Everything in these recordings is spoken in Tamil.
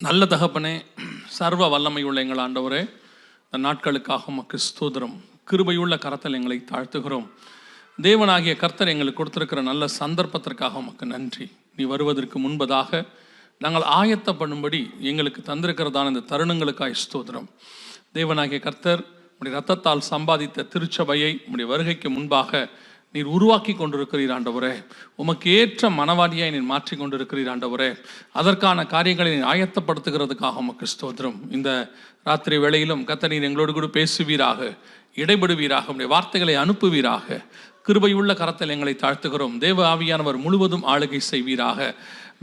நல்ல தகப்பனே, சர்வ வல்லமையுள்ள எங்கள் ஆண்டவரே, இந்த நாட்களுக்காக உமக்கு ஸ்தோத்திரம். கிருபையுள்ள கரத்தில் எங்களை தாழ்த்துகிறோம். தேவனாகிய கர்த்தர் எங்களுக்கு கொடுத்திருக்கிற நல்ல சந்தர்ப்பத்திற்காக உமக்கு நன்றி. நீ வருவதற்கு முன்பதாக நாங்கள் ஆயத்தப்படும்படி எங்களுக்கு தந்திருக்கிறதான இந்த தருணங்களுக்காய் ஸ்தோத்திரம். தேவனாகிய கர்த்தர் உடைய இரத்தத்தால் சம்பாதித்த திருச்சபையை உடைய வருகைக்கு முன்பாக நீர் உருவாக்கி கொண்டிருக்கிறீர் ஆண்டவரே. உமக்கு ஏற்ற மனவாடியாய் நீர் மாற்றி கொண்டிருக்கிறீர் ஆண்டவரே. அதற்கான காரியங்களை நீர் ஆயத்தப்படுத்துகிறதுக்காக உமக்கு ஸ்தோத்திரம். இந்த ராத்திரி வேளையிலும் கர்த்தர் நீர் எங்களோடு கூட பேசுவீராக, இடைபடுவீராக, உடைய வார்த்தைகளை அனுப்புவீராக. கிருபையுள்ள கரத்தில் எங்களை தாழ்த்துகிறோம். தேவ ஆவியானவர் முழுவதும் ஆளுகை செய்வீராக.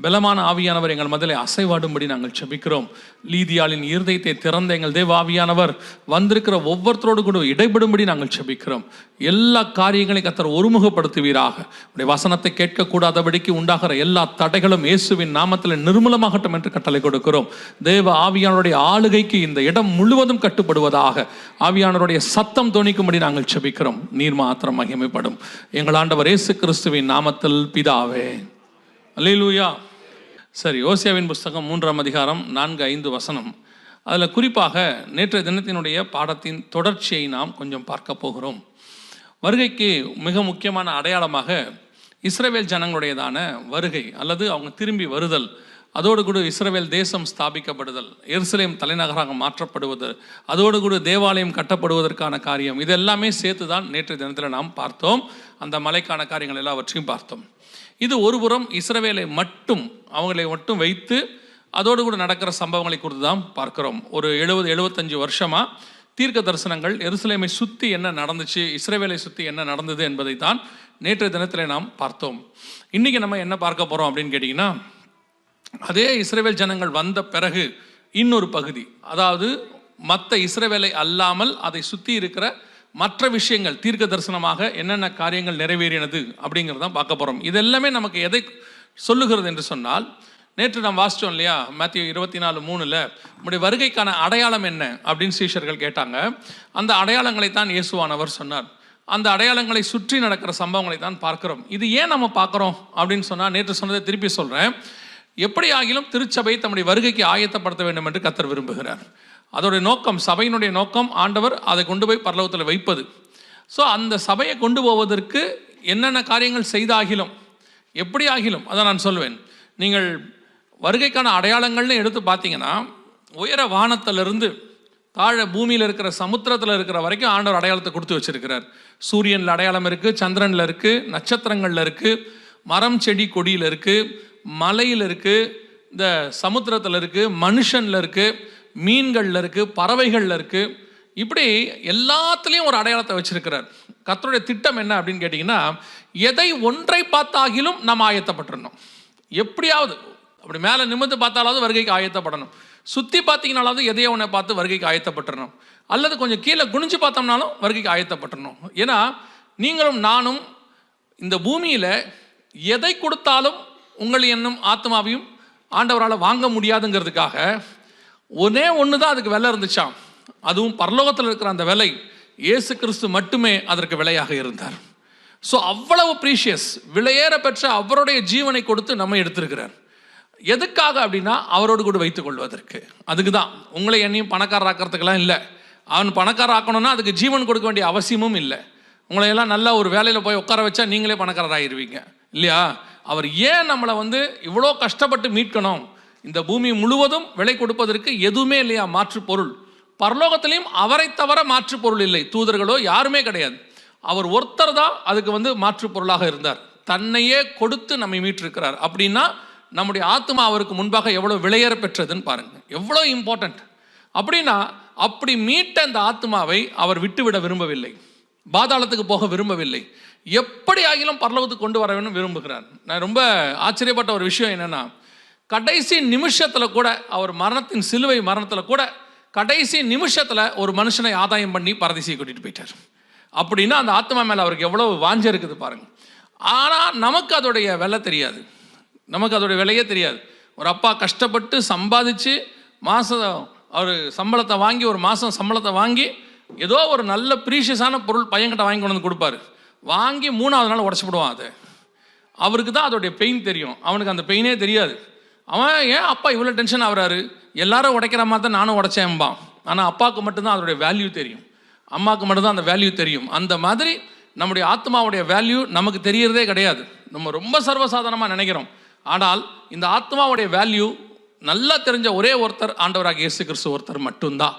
பலமான ஆவியானவர் எங்கள் மதிலை அசைவாடும்படி நாங்கள் செபிக்கிறோம். லீதியாளின் இருதயத்தை திறந்த எங்கள் தேவ ஆவியானவர் வந்திருக்கிற ஒவ்வொருத்தரோடு கூட இடைபடும்படி நாங்கள் செபிக்கிறோம். எல்லா காரியங்களையும் கர்த்தர் ஒருமுகப்படுத்துவீராக. உடைய வசனத்தை கேட்கக்கூடாதபடிக்கு உண்டாகிற எல்லா தடைகளும் இயேசுவின் நாமத்தில் நிர்மூலமாகட்டும் என்று கட்டளை கொடுக்கிறோம். தேவ ஆவியானவருடைய ஆளுகைக்கு இந்த இடம் முழுவதும் கட்டுப்படுவதாக. ஆவியானவருடைய சத்தம் தொனிக்கும்படி நாங்கள் செபிக்கிறோம். நீர் மாத்திரம் மகிமைப்படும். எங்கள் ஆண்டவர் இயேசு கிறிஸ்துவின் நாமத்தில் பிதாவே, அல்லேலூயா. சரி, ஓசியாவின் புஸ்தகம் 3ஆம் அதிகாரம் 4-5 வசனம். அதில் குறிப்பாக நேற்றைய தினத்தினுடைய பாடத்தின் தொடர்ச்சியை நாம் கொஞ்சம் பார்க்க போகிறோம். வருகைக்கு மிக முக்கியமான அடையாளமாக இஸ்ரவேல் ஜனங்களுடையதான வருகை அல்லது அவங்க திரும்பி வருதல், அதோடு கூட இஸ்ரவேல் தேசம் ஸ்தாபிக்கப்படுதல், எருசலேம் தலைநகராக மாற்றப்படுவது, அதோடு கூட தேவாலயம் கட்டப்படுவதற்கான காரியம், இது எல்லாமே சேர்த்து தான் நேற்றைய தினத்தில் நாம் பார்த்தோம். அந்த மலைக்கான காரியங்கள் எல்லாவற்றையும் பார்த்தோம். இது ஒருபுறம் இஸ்ரவேலை மட்டும், அவங்களை மட்டும் வைத்து அதோடு கூட நடக்கிற சம்பவங்களை குறித்து தான் பார்க்கிறோம். ஒரு 70-75 வருஷமாக தீர்க்க தரிசனங்கள் எருசலேமை சுற்றி என்ன நடந்துச்சு, இஸ்ரவேலை சுற்றி என்ன நடந்தது என்பதை தான் நேற்றைய தினத்தில் நாம் பார்த்தோம். இன்றைக்கி நம்ம என்ன பார்க்க போகிறோம் அப்படின்னு கேட்டிங்கன்னா, அதே இஸ்ரவேல் ஜனங்கள் வந்த பிறகு இன்னொரு பகுதி, அதாவது மற்ற இஸ்ரவேலை அல்லாமல் அதை சுற்றி இருக்கிற மற்ற விஷயங்கள், தீர்க்க தரிசனமாக என்னென்ன காரியங்கள் நிறைவேறினது அப்படிங்கிறதான் பார்க்க போகிறோம். இது எல்லாமே நமக்கு எதை சொல்லுகிறது என்று சொன்னால், நேற்று நாம் வாசித்தோம் இல்லையா, மத்தேயு 24:3 நம்முடைய வருகைக்கான அடையாளம் என்ன அப்படின்னு சீஷர்கள் கேட்டாங்க. அந்த அடையாளங்களை தான் இயேசுவானவர் சொன்னார். அந்த அடையாளங்களை சுற்றி நடக்கிற சம்பவங்களை தான் பார்க்கிறோம். இது ஏன் நம்ம பார்க்குறோம் அப்படின்னு சொன்னால், நேற்று சொன்னதை திருப்பி சொல்கிறேன். எப்படி ஆகிலும் திருச்சபை தம்முடைய வருகைக்கு ஆயத்தப்படுத்த வேண்டும் என்று கர்த்தர் விரும்புகிறார். அதோடைய நோக்கம், சபையினுடைய நோக்கம், ஆண்டவர் அதை கொண்டு போய் பரலோகத்தில் வைப்பது. ஸோ அந்த சபையை கொண்டு போவதற்கு என்னென்ன காரியங்கள் செய்தாகிலும், எப்படி ஆகிலும், அதை நான் சொல்வேன். நீங்கள் வருகைக்கான அடையாளங்கள்னு எடுத்து பார்த்தீங்கன்னா, உயர வானத்திலிருந்து தாழ பூமியில் இருக்கிற சமுத்திரத்தில் இருக்கிற வரைக்கும் ஆண்டவர் அடையாளத்தை கொடுத்து வச்சிருக்கிறார். சூரியனில் அடையாளம் இருக்குது, சந்திரனில் இருக்குது, நட்சத்திரங்களில் இருக்குது, மரம் செடி கொடியில் இருக்குது, மலையில் இருக்குது, இந்த சமுத்திரத்தில் இருக்குது, மனுஷனில் இருக்குது, மீன்களில் இருக்குது, பறவைகளில் இருக்குது. இப்படி எல்லாத்துலேயும் ஒரு அடையாளத்தை வச்சிருக்கிறார். கர்த்தருடைய திட்டம் என்ன அப்படின்னு கேட்டிங்கன்னா, எதை ஒன்றை பார்த்தாகிலும் நம்ம ஆயத்தப்பட்டுடணும். எப்படியாவது அப்படி மேலே நிமிர்ந்து பார்த்தாலாவது வருகைக்கு ஆயத்தப்படணும். சுற்றி பார்த்தீங்கனாலாவது எதையோ ஒன்றை பார்த்து வருகைக்கு ஆயத்தப்பட்டுடணும். அல்லது கொஞ்சம் கீழே குனிஞ்சு பார்த்தோம்னாலும் வருகைக்கு ஆயத்தப்பட்டுடணும். ஏன்னா நீங்களும் நானும் இந்த பூமியில் எதை கொடுத்தாலும் உங்கள் என்னும் ஆத்மாவையும் ஆண்டவரால் வாங்க முடியாதுங்கிறதுக்காக ஒன்னே ஒன்று தான் அதுக்கு விலை இருந்துச்சாம். அதுவும் பரலோகத்தில் இருக்கிற அந்த விலை, இயேசு கிறிஸ்து மட்டுமே அதற்கு விலையாக இருந்தார். ஸோ அவ்வளவு ப்ரீஷியஸ், விலையேற பெற்ற அவருடைய ஜீவனை கொடுத்து நம்ம எடுத்திருக்கிறார். எதுக்காக அப்படின்னா, அவரோடு கூட வைத்துக் கொள்வதற்கு. அதுக்கு தான். உங்களை என்னையும் பணக்காரர் ஆக்கிறதுக்கெல்லாம் இல்லை. அவன் பணக்காரர் ஆக்கணும்னா அதுக்கு ஜீவன் கொடுக்க வேண்டிய அவசியமும் இல்லை. உங்களை எல்லாம் நல்ல ஒரு வேலையில் போய் உட்கார வச்சா நீங்களே பணக்காரர் ஆகிடுவீங்க இல்லையா? அவர் ஏன் நம்மளை இவ்வளோ கஷ்டப்பட்டு மீட்கணும்? இந்த பூமி முழுவதும் விலை கொடுப்பதற்கு எதுவுமே இல்லையா மாற்று பொருள்? பரலோகத்திலையும் அவரை தவிர மாற்று பொருள் இல்லை. தூதர்களோ யாருமே கிடையாது. அவர் ஒருத்தர் தான் அதுக்கு மாற்று பொருளாக இருந்தார். தன்னையே கொடுத்து நம்மை மீட்டிருக்கிறார். அப்படின்னா நம்முடைய ஆத்மா அவருக்கு முன்பாக எவ்வளோ விலையேற பெற்றதுன்னு பாருங்க, எவ்வளோ இம்பார்ட்டன்ட். அப்படின்னா அப்படி மீட்ட அந்த ஆத்மாவை அவர் விட்டுவிட விரும்பவில்லை, பாதாளத்துக்கு போக விரும்பவில்லை. எப்படி ஆகிலும் பரலோகத்துக்கு கொண்டு வர வேண்டும் விரும்புகிறார். நான் ரொம்ப ஆச்சரியப்பட்ட ஒரு விஷயம் என்னன்னா, கடைசி நிமிஷத்தில் கூட, அவர் மரணத்தின் சிலுவை மரணத்தில் கூட கடைசி நிமிஷத்தில் ஒரு மனுஷனை ஆதாயம் பண்ணி பரதேசியை கூட்டிகிட்டு போயிட்டார். அப்படின்னா அந்த ஆத்மா மேலே அவருக்கு எவ்வளோ வாஞ்சை இருக்குது பாருங்கள். ஆனால் நமக்கு அதோடைய விலை தெரியாது, நமக்கு அதோடைய விலையே தெரியாது. ஒரு அப்பா கஷ்டப்பட்டு சம்பாதிச்சு மாதம் அவர் சம்பளத்தை வாங்கி, ஒரு மாதம் சம்பளத்தை வாங்கி ஏதோ ஒரு நல்ல ப்ரீஷியஸான பொருள் பையன்கிட்ட வாங்கி கொண்டு வந்து கொடுப்பாரு. வாங்கி 3ஆவது நாள் உடச்சி விடுவான். அது அவருக்கு தான் அதோடைய பெயின் தெரியும், அவனுக்கு அந்த பெயினே தெரியாது. அவன் ஏன் அப்பா இவ்வளோ டென்ஷன் ஆகுறாரு, எல்லாரும் உடைக்கிற மாதிரி தான் நானும் உடைச்சேன்பான். ஆனால் அப்பாவுக்கு மட்டும்தான் அதோடைய வேல்யூ தெரியும், அம்மாவுக்கு மட்டும்தான் அந்த வேல்யூ தெரியும். அந்த மாதிரி நம்முடைய ஆத்மாவுடைய வேல்யூ நமக்கு தெரியறதே கிடையாது. நம்ம ரொம்ப சர்வசாதாரணமாக நினைக்கிறோம். ஆனால் இந்த ஆத்மாவுடைய வேல்யூ நல்லா தெரிஞ்ச ஒரே ஒருத்தர் ஆண்டவராக இயேசு கிறிஸ்து ஒருத்தர் மட்டும்தான்.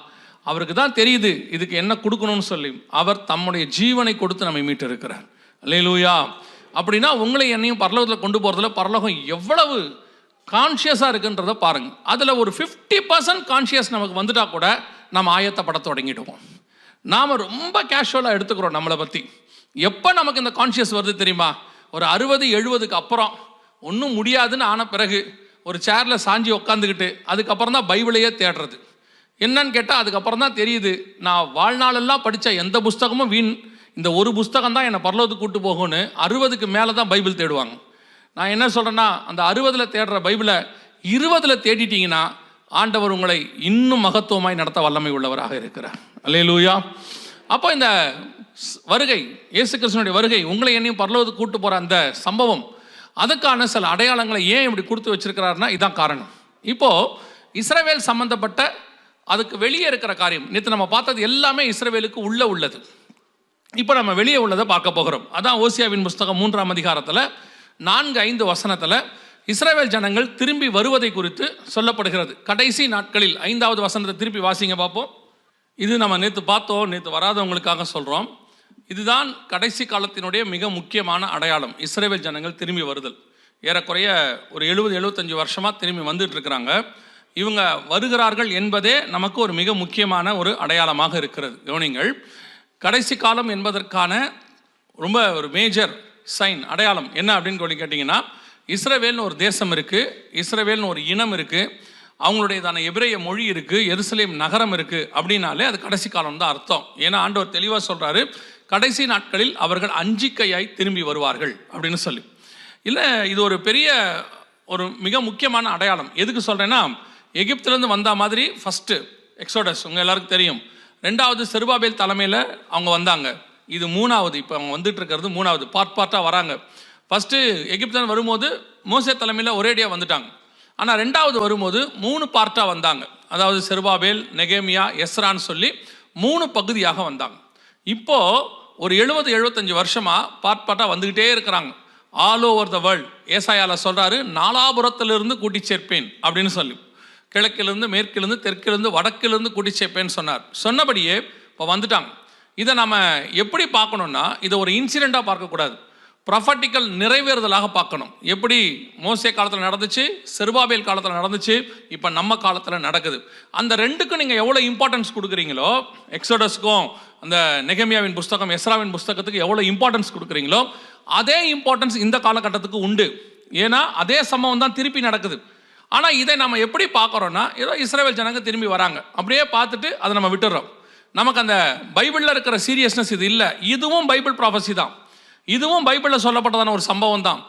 அவருக்கு தான் தெரியுது இதுக்கு என்ன கொடுக்கணும்னு சொல்லி. அவர் தம்முடைய ஜீவனை கொடுத்து நம்மை மீட்டு இருக்கிறார். அல்லேலூயா. அப்படின்னா உங்களை என்னையும் பரலோகத்தில் கொண்டு போகிறதுல பரலோகம் எவ்வளவு கான்ஷியஸாக இருக்குன்றதை பாருங்கள். அதில் ஒரு 50% கான்ஷியஸ் நமக்கு வந்துட்டா கூட நம்ம ஆயத்தப்பட தொடங்கிடுவோம். நாம் ரொம்ப கேஷுவலாக எடுத்துக்கிறோம் நம்மளை பற்றி. எப்போ நமக்கு இந்த கான்ஷியஸ் வருது தெரியுமா? ஒரு 60-70க்கு அப்புறம் ஒன்றும் முடியாதுன்னு ஆன பிறகு ஒரு சேரில் சாஞ்சி உட்காந்துக்கிட்டு அதுக்கப்புறம் தான் பைபிளையே தேடுறது. என்னன்னு கேட்டால் அதுக்கப்புறம் தான் தெரியுது, நான் வாழ்நாளெல்லாம் படித்த எந்த புஸ்தகமும் வீண், இந்த ஒரு புஸ்தகம் தான் என்னை பரலோகத்துக்கு கூட்டு போகும்னு 60க்கு மேலே தான் பைபிள் தேடுவாங்க. நான் என்ன சொல்கிறேன்னா, அந்த 60ல் தேடுற பைபிளை 20ல் தேடிட்டீங்கன்னா ஆண்டவர் உங்களை இன்னும் மகத்துவமாய் நடத்த வல்லமை உள்ளவராக இருக்கிறார். அல்லேலூயா. அப்போ இந்த வருகை, இயேசு கிறிஸ்துவினுடைய வருகை, உங்களை என்னையும் பரலோகத்துக்கு கூட்டு போகிற அந்த சம்பவம், அதுக்கான சில அடையாளங்களை ஏன் இப்படி கொடுத்து வச்சிருக்கிறாருன்னா இதான் காரணம். இப்போது இஸ்ரவேல் சம்பந்தப்பட்ட அதுக்கு வெளியே இருக்கிற காரியம், நேற்று நம்ம பார்த்தது எல்லாமே இஸ்ரவேலுக்கு உள்ளே உள்ளது. இப்போ நம்ம வெளியே உள்ளதை பார்க்க போகிறோம். அதான் ஓசியாவின் புஸ்தகம் 3ஆம் அதிகாரத்தில் 4-5 வசனத்தில் இஸ்ரவேல் ஜனங்கள் திரும்பி வருவதை குறித்து சொல்லப்படுகிறது. கடைசி நாட்களில் 5வது வசனத்தை திருப்பி வாசிங்க பார்ப்போம். இது நம்ம நேற்று பார்த்தோம், நேற்று வராதவங்களுக்காக சொல்கிறோம். இதுதான் கடைசி காலத்தினுடைய மிக முக்கியமான அடையாளம், இஸ்ரவேல் ஜனங்கள் திரும்பி வருதல். ஏறக்குறைய ஒரு 70-75 வருஷமாக திரும்பி வந்துட்டு இருக்கிறாங்க. இவங்க வருகிறார்கள் என்பதே நமக்கு ஒரு மிக முக்கியமான ஒரு அடையாளமாக இருக்கிறது. கவனிங்கள், கடைசி காலம் என்பதற்கான ரொம்ப ஒரு மேஜர் சைன், அடையாளம் என்ன அப்படின்னு சொல்லி கேட்டிங்கன்னா, இஸ்ரவேல்னு ஒரு தேசம் இருக்குது, இஸ்ரவேல்னு ஒரு இனம் இருக்குது, அவங்களுடையதான எபிரேய மொழி இருக்குது, எருசலேம் நகரம் இருக்குது. அப்படின்னாலே அது கடைசி காலம் தான் அர்த்தம். ஏன்னா ஆண்டவர் தெளிவாக சொல்கிறாரு, கடைசி நாட்களில் அவர்கள் அஞ்சிக்கையாய் திரும்பி வருவார்கள் அப்படின்னு சொல்லி. இல்லை, இது ஒரு பெரிய ஒரு மிக முக்கியமான அடையாளம். எதுக்கு சொல்கிறேன்னா, எகிப்திலேருந்து வந்த மாதிரி ஃபஸ்ட்டு எக்ஸோடஸ் உங்கள் எல்லாருக்கும் தெரியும், 2வது செருபாபேல் தலைமையில் அவங்க வந்தாங்க, இது 3வது. இப்போ அவங்க வந்துட்டு இருக்கிறது 3வது, பார்ட்டாக வராங்க. ஃபஸ்ட்டு எகிப்தில் வரும்போது மோசே தலைமையில் ஒரேடியாக வந்துட்டாங்க. ஆனால் 2வது வரும்போது 3 பார்ட்டாக வந்தாங்க. அதாவது செருபாபேல், நெகேமியா, எஸ்ரான்னு சொல்லி 3 பகுதியாக வந்தாங்க. இப்போது ஒரு 70-75 வருஷமாக பார்ட்டாக வந்துக்கிட்டே இருக்கிறாங்க, ஆல் ஓவர் த வேர்ல்டு. ஏசாயால சொல்கிறாரு, நாலாபுரத்திலிருந்து கூட்டி சேர்ப்பேன் அப்படின்னு சொல்லி, கிழக்கிலிருந்து, மேற்கிலிருந்து, தெற்கிலிருந்து, வடக்கிலிருந்து கூட்டி சேர்ப்பேன்னு சொன்னார். சொன்னபடியே இப்போ வந்துட்டாங்க. இதை நம்ம எப்படி பார்க்கணுன்னா, இதை ஒரு இன்சிடெண்ட்டாக பார்க்கக்கூடாது, ப்ரொஃபட்டிக்கல் நிறைவேறுதலாக பார்க்கணும். எப்படி மோசே காலத்தில் நடந்துச்சு, செருபாபேல் காலத்தில் நடந்துச்சு, இப்போ நம்ம காலத்தில் நடக்குது. அந்த ரெண்டுக்கும் நீங்கள் எவ்வளோ இம்பார்ட்டன்ஸ் கொடுக்குறீங்களோ, எக்ஸோடஸ்க்கும் அந்த நெகேமியாவின் புஸ்தகம், எஸ்ராவின் புஸ்தகத்துக்கு எவ்வளோ இம்பார்ட்டன்ஸ் கொடுக்குறீங்களோ, அதே இம்பார்ட்டன்ஸ் இந்த காலகட்டத்துக்கு உண்டு. ஏன்னா அதே சம்பவம் தான் திருப்பி நடக்குது. ஆனால் இதை நம்ம எப்படி பார்க்குறோன்னா, ஏதோ இஸ்ரவேல் ஜனங்க திரும்பி வராங்க அப்படியே பார்த்துட்டு அதை நம்ம விட்டுடுறோம். நமக்கு அந்த பைபிளில் இருக்கிற சீரியஸ்னஸ் இது இல்லை. இதுவும் பைபிள் ப்ராஃபஸி தான், இதுவும் பைபிளில் சொல்லப்பட்டதான ஒரு சம்பவம் தான்.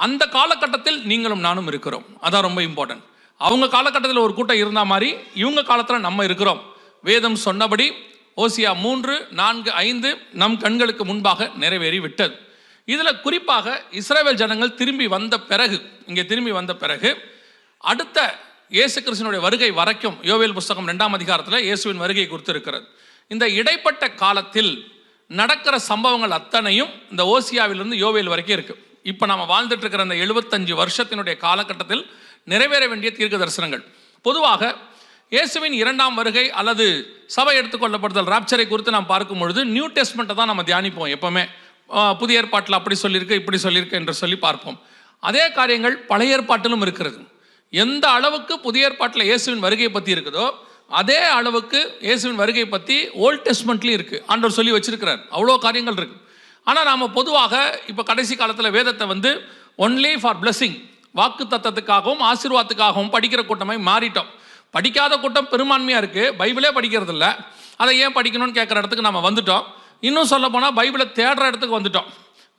அந்த காலகட்டத்தில் நீங்களும் நானும் இருக்கிறோம், அதான் ரொம்ப இம்பார்ட்டன்ட். அவங்க காலகட்டத்தில் ஒரு கூட்டம் இருந்த மாதிரி இவங்க காலத்தில் நம்ம இருக்கிறோம். வேதம் சொன்னபடி ஓசியா 3:4-5 நம் கண்களுக்கு முன்பாக நிறைவேறி விட்டது. இதில் குறிப்பாக இஸ்ரவேல் ஜனங்கள் திரும்பி வந்த பிறகு, இங்கே திரும்பி வந்த பிறகு அடுத்த இயேசு கிறிஸ்துவினுடைய வருகை வரைக்கும் யோவேல் புஸ்தகம் 2ஆம் அதிகாரத்தில் இயேசுவின் வருகை குறித்து இருக்கிறது. இந்த இடைப்பட்ட காலத்தில் நடக்கிற சம்பவங்கள் அத்தனையும் இந்த ஓசியாவிலிருந்து யோவேல் வரைக்கும் இருக்குது. இப்போ நம்ம வாழ்ந்துட்டு இருக்கிற இந்த 75 வருஷத்தினுடைய காலகட்டத்தில் நிறைவேற வேண்டிய தீர்க்க தரிசனங்கள். பொதுவாக இயேசுவின் 2ஆம் வருகை அல்லது சபை எடுத்துக்கொள்ளப்படுதல், ராப்சரை குறித்து நாம் பார்க்கும் பொழுது நியூ டெஸ்ட்மெண்ட்டை தான் நம்ம தியானிப்போம். எப்போவுமே புதிய ஏற்பாட்டில் அப்படி சொல்லியிருக்கு, இப்படி சொல்லியிருக்கு என்று சொல்லி பார்ப்போம். அதே காரியங்கள் பழைய ஏற்பாட்டிலும் இருக்கிறது. எந்த அளவுக்கு புதிய ஏற்பாட்டில் இயேசுவின் வருகை பற்றி இருக்குதோ அதே அளவுக்கு இயேசுவின் வருகை பற்றி ஓல்ட் டெஸ்ட்மெண்ட்லேயும் இருக்குது, ஆண்டவர் சொல்லி வச்சிருக்கிறார். அவ்வளோ காரியங்கள் இருக்குது. ஆனால் நாம் பொதுவாக இப்போ கடைசி காலத்தில் வேதத்தை ஒன்லி ஃபார் பிளெஸிங், வாக்கு தத்தத்துக்காகவும் ஆசீர்வாதத்துக்காகவும் படிக்கிற கூட்டமாய் மாறிட்டோம். படிக்காத கூட்டம் பெரும்பான்மையாக இருக்குது, பைபிளே படிக்கிறது இல்லை. அதை ஏன் படிக்கணும்னு கேட்குற இடத்துக்கு நம்ம வந்துட்டோம். இன்னும் சொல்ல போனால் பைபிளை தேடுற இடத்துக்கு வந்துட்டோம்.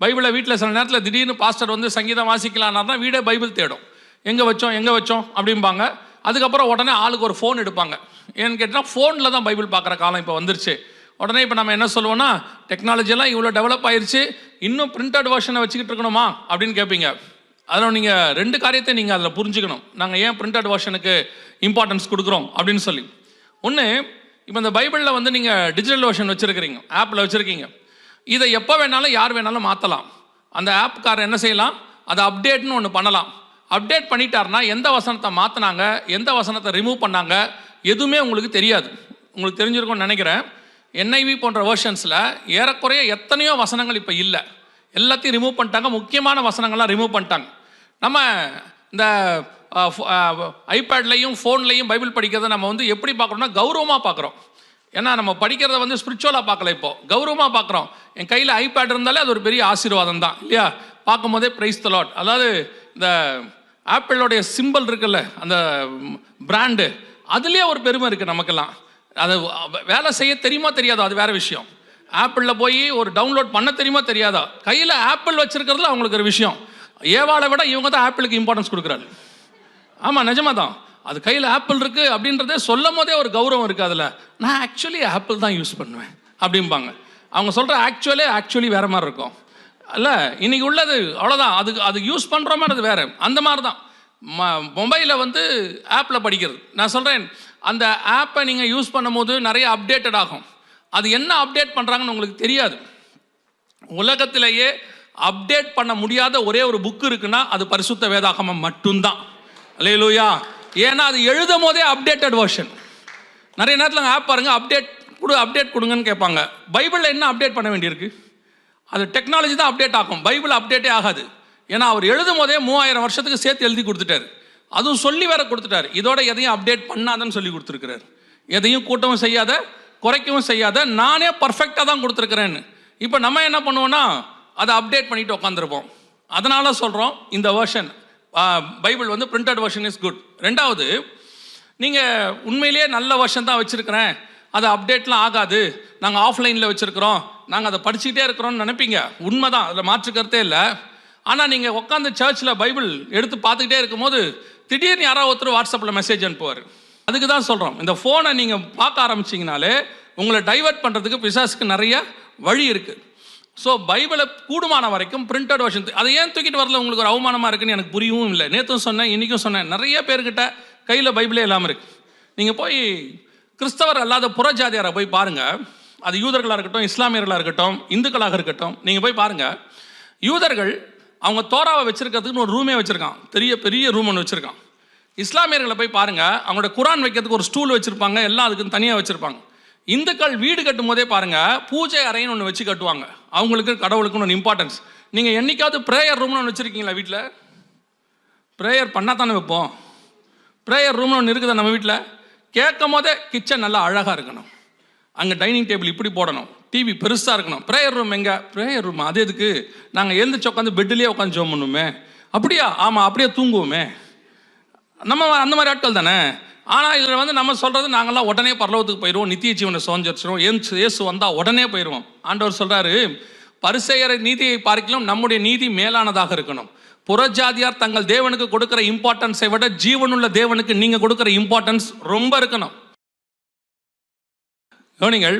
பைபிளை வீட்டில் சில நேரத்தில் திடீர்னு பாஸ்டர் சங்கீதம் வாசிக்கலான்னா தான் வீடே பைபிள் தேடும். எங்கே வச்சோம் அப்படிம்பாங்க. அதுக்கப்புறம் உடனே ஆளுக்கு ஒரு ஃபோன் எடுப்பாங்க. ஏன்னு கேட்டால் ஃபோனில் தான் பைபிள் பார்க்குற காலம் இப்போ வந்துருச்சு. உடனே இப்போ நம்ம என்ன சொல்லுவோம்னா, டெக்னாலஜியெல்லாம் இவ்வளோ டெவலப் ஆயிடுச்சு, இன்னும் பிரிண்டட் வெர்ஷனை வச்சுக்கிட்டு இருக்கணுமா அப்படின்னு கேட்பீங்க. அதில் நீங்கள் 2 காரியத்தை நீங்கள் அதில் புரிஞ்சுக்கணும். நாங்கள் ஏன் பிரிண்டட் வெர்ஷனுக்கு இம்பார்ட்டன்ஸ் கொடுக்குறோம் அப்படின்னு சொல்லி. ஒன்று, இப்போ இந்த பைபிளில் வந்து நீங்கள் டிஜிட்டல் வெர்ஷன் வச்சுருக்கிறீங்க, ஆப்பில் வச்சுருக்கீங்க. இதை எப்போ வேணாலும் யார் வேணாலும் மாற்றலாம். அந்த ஆப்காரர் என்ன செய்யலாம், அதை அப்டேட்னு ஒன்று பண்ணலாம். அப்டேட் பண்ணிட்டாருன்னா எந்த வசனத்தை மாற்றினாங்க, எந்த வசனத்தை ரிமூவ் பண்ணாங்க, எதுவுமே உங்களுக்கு தெரியாது. உங்களுக்கு தெரிஞ்சிருக்கும்னு நினைக்கிறேன். NIV போன்ற வெர்ஷன்ஸில் ஏறக்குறைய எத்தனையோ வசனங்கள் இப்போ இல்லை, எல்லாத்தையும் ரிமூவ் பண்ணிட்டாங்க. முக்கியமான வசனங்கள்லாம் ரிமூவ் பண்ணிட்டாங்க. நம்ம இந்த ஐபேட்லையும் ஃபோன்லையும் பைபிள் படிக்கிறத நம்ம வந்து எப்படி பார்க்குறோம்னா கௌரவமாக பார்க்குறோம். ஏன்னா நம்ம படிக்கிறத வந்து ஸ்பிரிச்சுவலாக பார்க்கல, இப்போ கௌரவமாக பார்க்குறோம். என் கையில் ஐபேட் இருந்தாலே அது ஒரு பெரிய ஆசீர்வாதம் தான் இல்லையா? பார்க்கும் போதே பிரைஸ் தி லார்ட். அதாவது இந்த ஆப்பிளோடைய சிம்பிள் இருக்குல்ல, அந்த பிராண்டு, அதுலேயே ஒரு பெருமை இருக்குது நமக்கெல்லாம். அது வேலை செய்ய தெரியுமா தெரியாதோ அது வேறு விஷயம். ஆப்பிளில் போய் ஒரு டவுன்லோட் பண்ண தெரியுமா தெரியாதா, கையில் ஆப்பிள் வச்சுருக்கிறதுல அவங்களுக்கு ஒரு விஷயம். ஏவாளை விட இவங்க தான் ஆப்பிளுக்கு இம்பார்ட்டன்ஸ் கொடுக்குறாரு. ஆமாம், நிஜமாக தான். அது கையில் ஆப்பிள் இருக்குது அப்படின்றதே சொல்லும் போதே ஒரு கௌரவம் இருக்குது அதில். நான் ஆக்சுவலி ஆப்பிள் தான் யூஸ் பண்ணுவேன் அப்படிம்பாங்க. அவங்க சொல்கிற ஆக்சுவலி வேறு மாதிரி இருக்கும் இல்லை. இன்றைக்கி உள்ளது அவ்வளோதான். அது யூஸ் பண்ணுற மாதிரி அது வேறு. அந்த மாதிரி தான் மொபைலில் வந்து ஆப்பில் படிக்கிறது. நான் சொல்கிறேன், அந்த ஆப்பை நீங்கள் யூஸ் பண்ணும்போது நிறைய அப்டேட்டட் ஆகும். அது என்ன அப்டேட் பண்ணுறாங்கன்னு உங்களுக்கு தெரியாது. உலகத்திலேயே அப்டேட் பண்ண முடியாத ஒரே ஒரு புக்கு இருக்குன்னா அது பரிசுத்த வேதாகமம் மட்டும்தான். அல்லேலூயா. ஏன்னா அது எழுதும் போதே அப்டேட்டட் வெர்ஷன். நிறைய நேரத்தில் ஆப் பாருங்க, அப்டேட் கொடுங்கன்னு கேட்பாங்க. பைபிளில் என்ன அப்டேட் பண்ண வேண்டியிருக்கு? அது டெக்னாலஜி தான் அப்டேட் ஆகும், பைபிள் அப்டேட்டே ஆகாது. ஏன்னா அவர் எழுதும் போதே 3000 வருஷத்துக்கு சேர்த்து எழுதி கொடுத்துட்டாரு. அதுவும் சொல்லி வேற கொடுத்துட்டாரு, இதோட எதையும் அப்டேட் பண்ணாதன்னு சொல்லி கொடுத்துருக்கிறார். எதையும் கூட்டவும் செய்யாத, குறைக்கவும் செய்யாத, நானே பர்ஃபெக்டாக தான் கொடுத்துருக்கிறேன்னு. இப்போ நம்ம என்ன பண்ணுவோம்னா அதை அப்டேட் பண்ணிட்டு உட்காந்துருப்போம். அதனால சொல்கிறோம், இந்த வெர்ஷன் பைபிள் வந்து பிரிண்டட் வெர்ஷன் இஸ் குட். 2வது, நீங்கள் உண்மையிலேயே நல்ல வெர்ஷன் தான் வச்சுருக்கிறேன், அது அப்டேட்லாம் ஆகாது, நாங்கள் ஆஃப்லைனில் வச்சுருக்கிறோம், நாங்கள் அதை படிச்சுக்கிட்டே இருக்கிறோம்னு நினைப்பீங்க. உண்மை தான், அதில் மாற்றுக்கிறதே இல்லை. ஆனால் நீங்கள் உட்காந்து சர்ச்சில் பைபிள் எடுத்து பார்த்துக்கிட்டே இருக்கும்போது திடீர்னு யாராவது ஒருத்தர் வாட்ஸ்அப்பில் மெசேஜ் அனுப்புவார். அதுக்கு தான் சொல்கிறோம், இந்த ஃபோனை நீங்கள் பார்க்க ஆரம்பிச்சிங்கனாலே உங்களை டைவர்ட் பண்ணுறதுக்கு பிசாசுக்கு நிறைய வழி இருக்குது. ஸோ பைபிளை கூடுமான வரைக்கும் பிரிண்டட் வெர்ஷன். அதை ஏன் தூக்கிட்டு வரல உங்களுக்கு ஒரு அவமானமாக இருக்குன்னு எனக்கு புரியவும் இல்லை. நேற்றும் சொன்னேன், இன்றைக்கும் சொன்னேன், நிறைய பேர்கிட்ட கையில் பைபிளே இல்லாமல் இருக்குது. நீங்கள் போய் கிறிஸ்தவர் அல்லாத புறஜாதியாரை போய் பாருங்கள், அது யூதர்களாக இருக்கட்டும், இஸ்லாமியர்களாக இருக்கட்டும், இந்துக்களாக இருக்கட்டும், நீங்கள் போய் பாருங்கள். யூதர்கள் அவங்க தோராவை வச்சுருக்கிறதுக்குன்னு ஒரு ரூமே வச்சுருக்கான், பெரிய ரூம் ஒன்று வச்சுருக்கான். இஸ்லாமியர்களை போய் பாருங்கள், அவங்களோட குரான் வைக்கிறதுக்கு ஒரு ஸ்டூல் வச்சுருப்பாங்க, எல்லாம் அதுக்கு தனியாக வச்சுருப்பாங்க. இந்துக்கள் வீடு கட்டும் போதே பாருங்கள், பூஜை அறைன்னு ஒன்று வச்சு கட்டுவாங்க, அவங்களுக்கு கடவுளுக்குன்னு ஒரு இம்பார்ட்டன்ஸ். நீங்கள் என்றைக்காவது ப்ரேயர் ரூம்னு ஒன்று வச்சுருக்கீங்களா? வீட்டில் ப்ரேயர் பண்ணால் தானே வைப்போம். ப்ரேயர் ரூம்னு ஒன்று இருக்குதா நம்ம வீட்டில்? கேட்கும் போதே கிச்சன் நல்லா அழகாக இருக்கணும், அங்கே டைனிங் டேபிள் இப்படி போடணும், டிவி பெருசாக இருக்கணும். ப்ரேயர் ரூம் எங்கே? ப்ரேயர் ரூம் அது எதுக்கு? நாங்கள் எழுந்திரிச்சு உட்காந்து பெட்டிலே உட்காந்து ஜோம் பண்ணுவோமே. அப்படியா? ஆமாம், அப்படியே தூங்குவோமே. நம்ம அந்த மாதிரி ஆட்கள் தானே. ஆனால் இதில் வந்து நம்ம சொல்கிறது, நாங்கள்லாம் உடனே பரலோகத்துக்கு போயிடுவோம், நித்திய ஜீவனை சுதந்திரிச்சிடுவோம், இயேசு வந்தால் உடனே போயிடுவோம். ஆண்டவர் சொல்கிறாரு, பரிசேயர் நீதியை பார்க்கலாம் நம்முடைய நீதி மேலானதாக இருக்கணும். புறஜாதியார் தங்கள் தேவனுக்கு கொடுக்குற இம்பார்ட்டன்ஸை விட ஜீவனுள்ள தேவனுக்கு நீங்கள் கொடுக்குற இம்பார்ட்டன்ஸ் ரொம்ப இருக்கணும். கவனிங்கள்.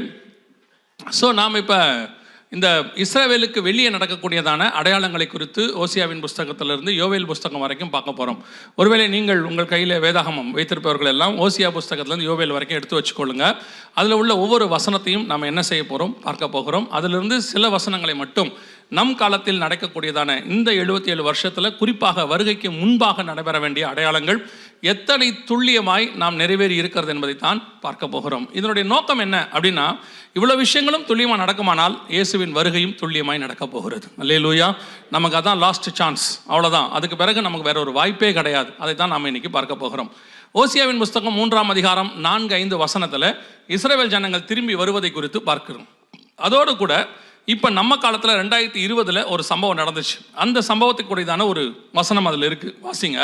ஸோ நாம் இப்போ இந்த இஸ்ரவேலுக்கு வெளியே நடக்கக்கூடியதான அடையாளங்களை குறித்து ஓசியாவின் புஸ்தகத்திலிருந்து யோவேல் புஸ்தகம் வரைக்கும் பார்க்க போகிறோம். ஒருவேளை நீங்கள் உங்கள் கையில் வேதாகமம் வைத்திருப்பவர்கள் எல்லாம் ஓசியா புஸ்தகத்திலேருந்து யோவேல் வரைக்கும் எடுத்து வச்சுக்கொள்ளுங்க. அதில் உள்ள ஒவ்வொரு வசனத்தையும் நாம் என்ன செய்ய போகிறோம், பார்க்க போகிறோம். அதிலிருந்து சில வசனங்களை மட்டும் நம் காலத்தில் நடக்கக்கூடியதான இந்த 77 வருஷத்தில் குறிப்பாக வருகைக்கு முன்பாக நடைபெற வேண்டிய அடையாளங்கள் எத்தனை துல்லியமாய் நாம் நிறைவேறி இருக்கிறது என்பதைத்தான் பார்க்க போகிறோம். இதனுடைய நோக்கம் என்ன அப்படின்னா, இவ்வளோ விஷயங்களும் துல்லியமாக நடக்குமானால் இயேசுவின் வருகையும் துல்லியமாய் நடக்க போகிறது. அல்லேலூயா. நமக்கு அதான் லாஸ்ட் சான்ஸ், அவ்வளோதான். அதுக்கு பிறகு நமக்கு வேற ஒரு வாய்ப்பே கிடையாது. அதை தான் நாம் இன்னைக்கு பார்க்க போகிறோம். ஓசியாவின் புஸ்தகம் 3ஆம் அதிகாரம் 4-5 வசனத்தில் இஸ்ரவேல் ஜனங்கள் திரும்பி வருவதை குறித்து பார்க்கிறோம். அதோடு கூட இப்போ நம்ம காலத்தில் 2020 ஒரு சம்பவம் நடந்துச்சு. அந்த சம்பவத்துக்கு கூடியதான ஒரு வசனம் அதில் இருக்குது, வாசிங்க.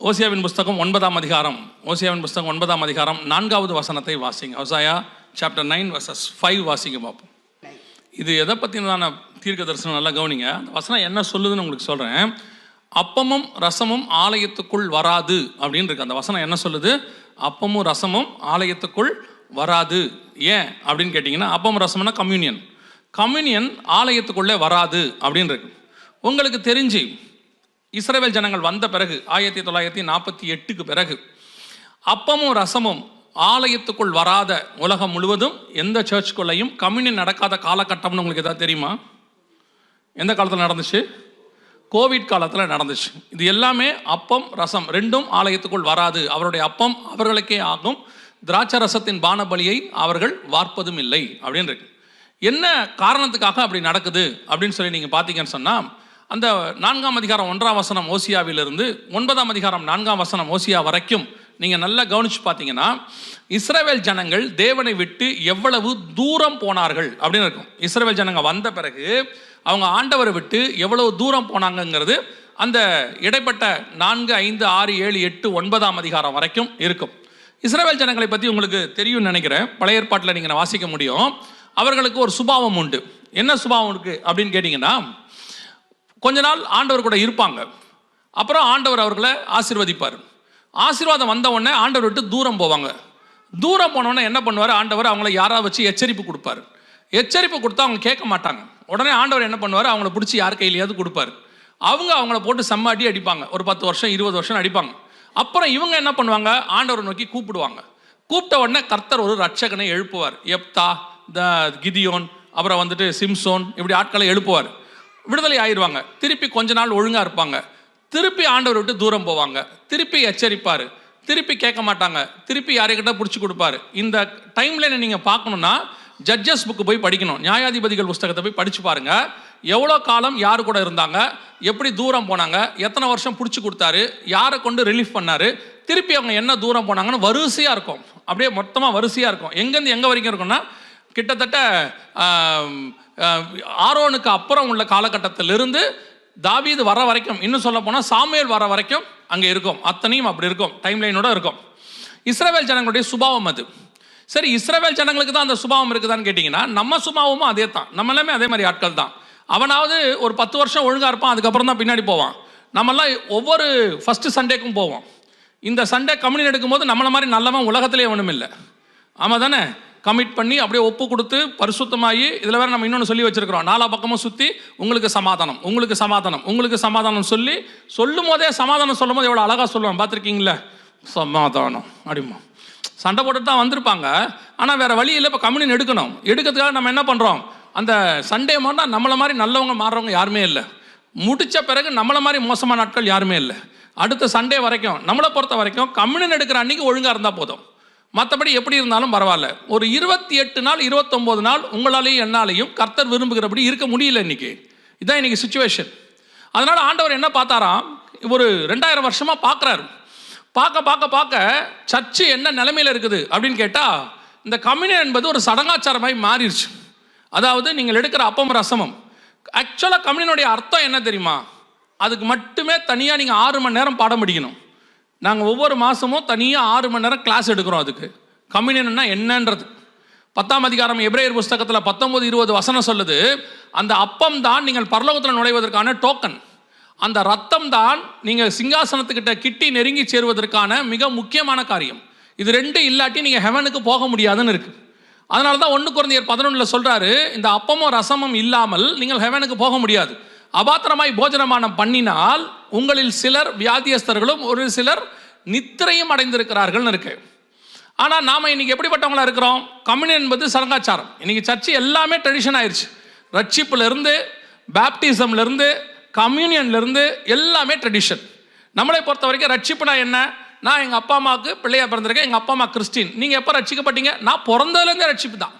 ஓசியாவின் புஸ்தகம் 9ஆம் அதிகாரம், ஓசியாவின் புஸ்தகம் 9ஆம் அதிகாரம் 4வது வசனத்தை வாசிங்க. ஓசாயா சாப்டர் 9:5 வாசிங்க பார்ப்போம். இது எதை பற்றினதான தீர்க்க தரிசனம், நல்லா கவனிங்க. அந்த வசனம் என்ன சொல்லுதுன்னு உங்களுக்கு சொல்கிறேன். அப்பமும் ரசமும் ஆலயத்துக்குள் வராது அப்படின்னு இருக்கு. அந்த வசனம் என்ன சொல்லுது? அப்பமும் ரசமும் ஆலயத்துக்குள் வராது. ஏன் அப்படின்னு கேட்டிங்கன்னா, அப்பம் ரசம்னா கம்யூனியன் ஆலயத்துக்குள்ளே வராது அப்படின்னு இருக்கு. உங்களுக்கு தெரிஞ்சு இஸ்ரவேல் ஜனங்கள் வந்த பிறகு 1948க்கு பிறகு அப்பமும் ரசமும் ஆலயத்துக்குள் வராத உலகம் முழுவதும் எந்த சர்ச்சுக்குள்ளையும் கம்யூனியன் நடக்காத காலகட்டம்னு உங்களுக்கு எதாவது தெரியுமா? எந்த காலத்தில் நடந்துச்சு? கோவிட் காலத்தில் நடந்துச்சு. இது எல்லாமே அப்பம் ரசம் ரெண்டும் ஆலயத்துக்குள் வராது. அவருடைய அப்பம் அவர்களுக்கே ஆகும், திராட்சை ரசத்தின் பானபலியை அவர்கள் வார்ப்பதும் இல்லை அப்படின்னு இருக்கு. என்ன காரணத்துக்காக அப்படி நடக்குது அப்படின்னு சொல்லி நீங்கள் பார்த்தீங்கன்னு சொன்னால், அந்த 4ஆம் அதிகாரம் 1ஆம் வசனம் ஓசியாவிலிருந்து 9ஆம் அதிகாரம் 4ஆம் வசனம் ஓசியா வரைக்கும் நீங்கள் நல்லா கவனித்து பார்த்தீங்கன்னா, இஸ்ரவேல் ஜனங்கள் தேவனை விட்டு எவ்வளவு தூரம் போனார்கள் அப்படின்னு இருக்கும். இஸ்ரவேல் ஜனங்கள் வந்த பிறகு அவங்க ஆண்டவரை விட்டு எவ்வளவு தூரம் போனாங்கங்கிறது அந்த இடைப்பட்ட 4, 5, 6, 7, 8, 9ஆம் அதிகாரம் வரைக்கும் இருக்கும். இஸ்ரவேல் ஜனங்களை பற்றி உங்களுக்கு தெரியும்னு நினைக்கிறேன். பழைய ஏற்பாட்டில் நீங்கள் வாசிக்க முடியும். அவர்களுக்கு ஒரு சுபாவம் உண்டு. என்ன சுபாவம் இருக்குது அப்படின்னு கேட்டிங்கன்னா, கொஞ்ச நாள் ஆண்டவர் கூட இருப்பாங்க, அப்புறம் ஆண்டவர் அவர்களை ஆசீர்வதிப்பார். ஆசீர்வாதம் வந்த உடனே ஆண்டவர் விட்டு தூரம் போவாங்க. தூரம் போனோடனே என்ன பண்ணுவார்? ஆண்டவர் அவங்கள யாராவது வச்சு எச்சரிப்பு கொடுப்பார். எச்சரிப்பு கொடுத்தா அவங்க கேட்க மாட்டாங்க. உடனே ஆண்டவர் என்ன பண்ணுவார்? அவங்கள பிடிச்சி யார் கையிலையாவது கொடுப்பார். அவங்கள போட்டு செம்ம அடி அடிப்பாங்க. ஒரு 10 வருஷம் 20 வருஷம் அடிப்பாங்க. அப்புறம் இவங்க என்ன பண்ணுவாங்க? ஆண்டவரை நோக்கி கூப்பிடுவாங்க. கூப்பிட்ட உடனே கர்த்தர் ஒரு ரட்சகனை எழுப்புவார். எப்தா, கிதியோன், அப்புறம் வந்துட்டு சிம்சோன், இப்படி ஆட்களை எழுப்புவார். விடுதலை ஆயிடுவாங்க. திருப்பி கொஞ்ச நாள் ஒழுங்காக இருப்பாங்க. திருப்பி ஆண்டவர் விட்டு தூரம் போவாங்க. திருப்பி எச்சரிப்பார். திருப்பி கேட்க மாட்டாங்க. திருப்பி யாரைக்கிட்ட பிடிச்சி கொடுப்பாரு. இந்த டைம்லைனை நீங்கள் பார்க்கணுன்னா ஜட்ஜஸ் புக்கு போய் படிக்கணும். நியாயாதிபதிகள் புஸ்தகத்தை போய் படித்து பாருங்கள். எவ்வளோ காலம் யார் கூட இருந்தாங்க, எப்படி தூரம் போனாங்க, எத்தனை வருஷம் பிடிச்சி கொடுத்தாரு, யாரை கொண்டு ரிலீஃப் பண்ணார், திருப்பி அவங்க என்ன தூரம் போனாங்கன்னு வரிசையாக இருக்கும். அப்படியே மொத்தமாக வரிசையாக இருக்கும். எங்கேருந்து எங்கே வரைக்கும் இருக்குன்னா, கிட்டத்தட்ட ஆரோனுக்கு அப்புறம் உள்ள காலகட்டத்திலிருந்து தாவீது வர வரைக்கும், இன்னும் சொல்ல போனால் சாமுவேல் வர வரைக்கும் அங்கே இருக்கும். அத்தனையும் அப்படி இருக்கும், டைம்லைனோட இருக்கும். இஸ்ரவேல் ஜனங்களுடைய சுபாவம் அது. சரி, இஸ்ரவேல் ஜனங்களுக்கு தான் அந்த சுபாவம் இருக்குதான்னு கேட்டிங்கன்னா, நம்ம சுபாவமும் அதே தான். நம்ம எல்லாமே அதே மாதிரி ஆட்கள் தான். அவனாவது ஒரு 10 வருஷம் ஒழுங்காக இருப்பான், அதுக்கப்புறம் தான் பின்னாடி போவான். நம்மெல்லாம் ஒவ்வொரு ஃபஸ்ட்டு சண்டேக்கும் போவோம். இந்த சண்டே கம்யூனியன் எடுக்கும்போது நம்மளை மாதிரி நல்லவன் உலகத்திலே ஒன்றும் இல்லை. ஆமாம் தானே? கமிட் பண்ணி அப்படியே ஒப்பு கொடுத்து பரிசுத்தமாகி, இதில் வேறு நம்ம இன்னொன்று சொல்லி வச்சுருக்கிறோம், 4 பக்கமும் சுற்றி உங்களுக்கு சமாதானம், உங்களுக்கு சமாதானம், உங்களுக்கு சமாதானம் சொல்லும் போதே சமாதானம் சொல்லும் போது எவ்வளோ அழகாக சொல்லுவான் பார்த்துருக்கீங்களே? சமாதானம் அப்படிமா சண்டை போட்டுட்டு தான் வந்திருப்பாங்க. ஆனால் வேறு வழி இல்லை, இப்போ கம்யூனியன் எடுக்கிறதுக்காக நம்ம என்ன பண்ணுறோம்? அந்த சண்டே மாறினா நம்மளை மாதிரி நல்லவங்க மாறுறவங்க யாருமே இல்லை. முடித்த பிறகு நம்மளை மாதிரி மோசமான நாட்கள் யாருமே இல்லை. அடுத்த சண்டே வரைக்கும் நம்மளை பொறுத்த வரைக்கும் கம்யூனியன் எடுக்கிற அன்றைக்கி ஒழுங்காக இருந்தால் போதும். மற்றபடி எப்படி இருந்தாலும் பரவாயில்ல. ஒரு 28 நாள் 29 நாள் உங்களாலேயும் என்னாலையும் கர்த்தர் விரும்புகிறபடி இருக்க முடியல இன்றைக்கி. இதுதான் இன்றைக்கி சுச்சுவேஷன். அதனால் ஆண்டவர் என்ன பார்த்தாராம்? ஒரு 2000 வருஷமாக பார்க்குறாரு. பார்க்க சர்ச்சு என்ன நிலைமையில் இருக்குது அப்படின்னு கேட்டால், இந்த கம்யூனியன் என்பது ஒரு சடங்காச்சாரமாய் மாறிடுச்சு. அதாவது நீங்கள் எடுக்கிற அப்பம் ரசமும். ஆக்சுவலாக கம்யூனியனுடைய அர்த்தம் என்ன தெரியுமா? அதுக்கு மட்டுமே தனியாக நீங்கள் 6 மணி நேரம் பாடம் படிக்கணும். நாங்கள் ஒவ்வொரு மாதமும் தனியாக 6 மணி நேரம் கிளாஸ் எடுக்கிறோம். அதுக்கு கம்யூனியன்னா என்னன்றது 10ஆம் அதிகாரம் எபிரேயர் புஸ்தகத்தில் 19-20 வசனம் சொல்லுது. அந்த அப்பம் தான் நீங்கள் பரலோகத்தில் நுழைவதற்கான டோக்கன். அந்த ரத்தம் தான் நீங்கள் சிங்காசனத்துக்கிட்ட கிட்டி நெருங்கி சேருவதற்கான மிக முக்கியமான காரியம். இது 2 இல்லாட்டி நீங்கள் ஹெவனுக்கு போக முடியாதுன்னு இருக்குது. அதனால தான் 1 கொரிந்தியர் 11 சொல்கிறாரு, இந்த அப்பமும் ரசமும் இல்லாமல் நீங்கள் ஹெவனுக்கு போக முடியாது. அபாத்திரமாய் போஜனமானம் பண்ணினால் உங்களில் சிலர் வியாதியஸ்தர்களும் ஒரு சிலர் நித்திரையும் அடைந்திருக்கிறார்கள் இருக்கு. ஆனால் நாம் இன்னைக்கு எப்படிப்பட்டவங்களா இருக்கிறோம்? கம்யூனியன் என்பது சடங்காச்சாரம். இன்னைக்கு சர்ச்சு எல்லாமே ட்ரெடிஷன் ஆயிடுச்சு. ரட்சிப்புலேருந்து, பேப்டிசம்லேருந்து, கம்யூனியன்லேருந்து எல்லாமே ட்ரெடிஷன். நம்மளை பொறுத்த வரைக்கும் ரட்சிப்புனா என்ன? நான் எங்கள் அப்பா அம்மாவுக்கு பிள்ளையாக பிறந்திருக்கேன், எங்கள் அப்பா அம்மா கிறிஸ்டின். நீங்கள் எப்போ ரட்சிக்கப்பட்டீங்க? நான் பிறந்ததுலேருந்தே ரட்சிப்பு தான்.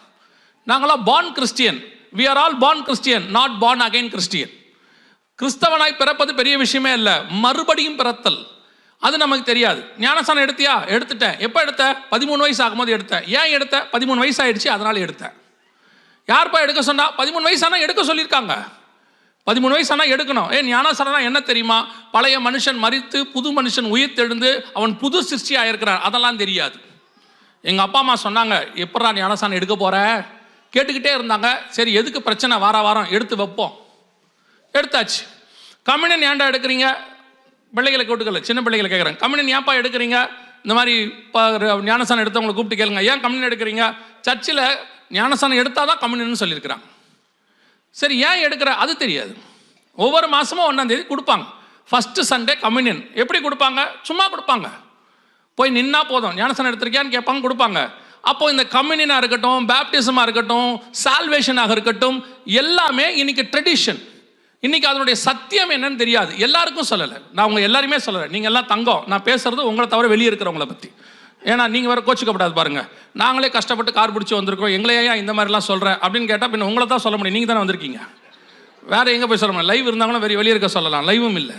நாங்களாம் born Christian. We are all born Christian, not born again Christian. கிறிஸ்தவனாய் பிறப்பது பெரிய விஷயமே இல்லை, மறுபடியும் பிறத்தல் அது நமக்கு தெரியாது. ஞானஸ்நானம் எடுத்தியா? எடுத்துட்டேன். எப்போ எடுத்த? 13 வயசு ஆகும்போது எடுத்தேன். ஏன் எடுத்த? 13 வயசு ஆயிடுச்சு, அதனால எடுத்தேன். யார்ப்பா எடுக்க சொன்னா? 13 வயசானா எடுக்க சொல்லியிருக்காங்க. 13 வயசானா எடுக்கணும். ஞானஸ்நானம் என்ன தெரியுமா? பழைய மனுஷன் மரித்து புது மனுஷன் உயிர் தெழுந்து அவன் புது சிருஷ்டியாக இருக்கிறான், அதெல்லாம் தெரியாது. எங்கள் அப்பா அம்மா சொன்னாங்க, எப்படா ஞானஸ்நானம் எடுக்க போற? கேட்டுக்கிட்டே இருந்தாங்க. சரி, எதுக்கு பிரச்சனை, வாரம் எடுத்து வைப்போம். எடுத்தாச்சு. கம்யூனியன் ஏன்டா எடுக்கிறீங்க? பிள்ளைகளை கூட்டுக்கல, சின்ன பிள்ளைகளை கேட்குறேன், கம்யூனியன் ஏன்ப்பா எடுக்கிறீங்க? இந்த மாதிரி ஞானஸ்நானம் எடுத்தவங்களை கூப்பிட்டு கேளுங்க, ஏன் கம்யூனியன் எடுக்கிறீங்க? சர்ச்சில் ஞானஸ்நானம் எடுத்தால் தான் கம்யூனியன் சொல்லியிருக்கிறாங்க. சரி, ஏன் எடுக்கிற? அது தெரியாது. ஒவ்வொரு மாதமும் 1ஆம் தேதி கொடுப்பாங்க. First Sunday communion. எப்படி கொடுப்பாங்க? சும்மா கொடுப்பாங்க. போய் நின்னா போதும், ஞானஸ்நானம் எடுத்திருக்கியான்னு கேட்பாங்க, கொடுப்பாங்க. அப்போ இந்த கம்யூனியனாக இருக்கட்டும், பேப்டிசமாக இருக்கட்டும், சால்வேஷனாக இருக்கட்டும், எல்லாமே இன்னைக்கு ட்ரெடிஷன். இன்னைக்கு அதனுடைய சத்தியம் என்னன்னு தெரியாது. எல்லாருக்கும் சொல்லலை, நான் உங்க எல்லாருமே சொல்லலை. நீங்கள் எல்லாம் தங்கம், நான் பேசுறது உங்களை தவிர வெளியே இருக்கிறவங்களை பற்றி. ஏன்னா நீங்கள் வேறு கோச்சிக்கப்படாது பாருங்க. நாங்களே கஷ்டப்பட்டு கார் பிடிச்சி வந்திருக்கோம், எங்களையே இந்த மாதிரிலாம் சொல்கிறேன் அப்படின்னு கேட்டால் பின்ன உங்களை தான் சொல்ல முடியும். நீங்கள் தானே வந்திருக்கீங்க, வேற எங்கே போய் சொல்ல முடியும்? லைவ் இருந்தாங்கன்னா வெளியே இருக்க சொல்லலாம், லைவும் இல்லை.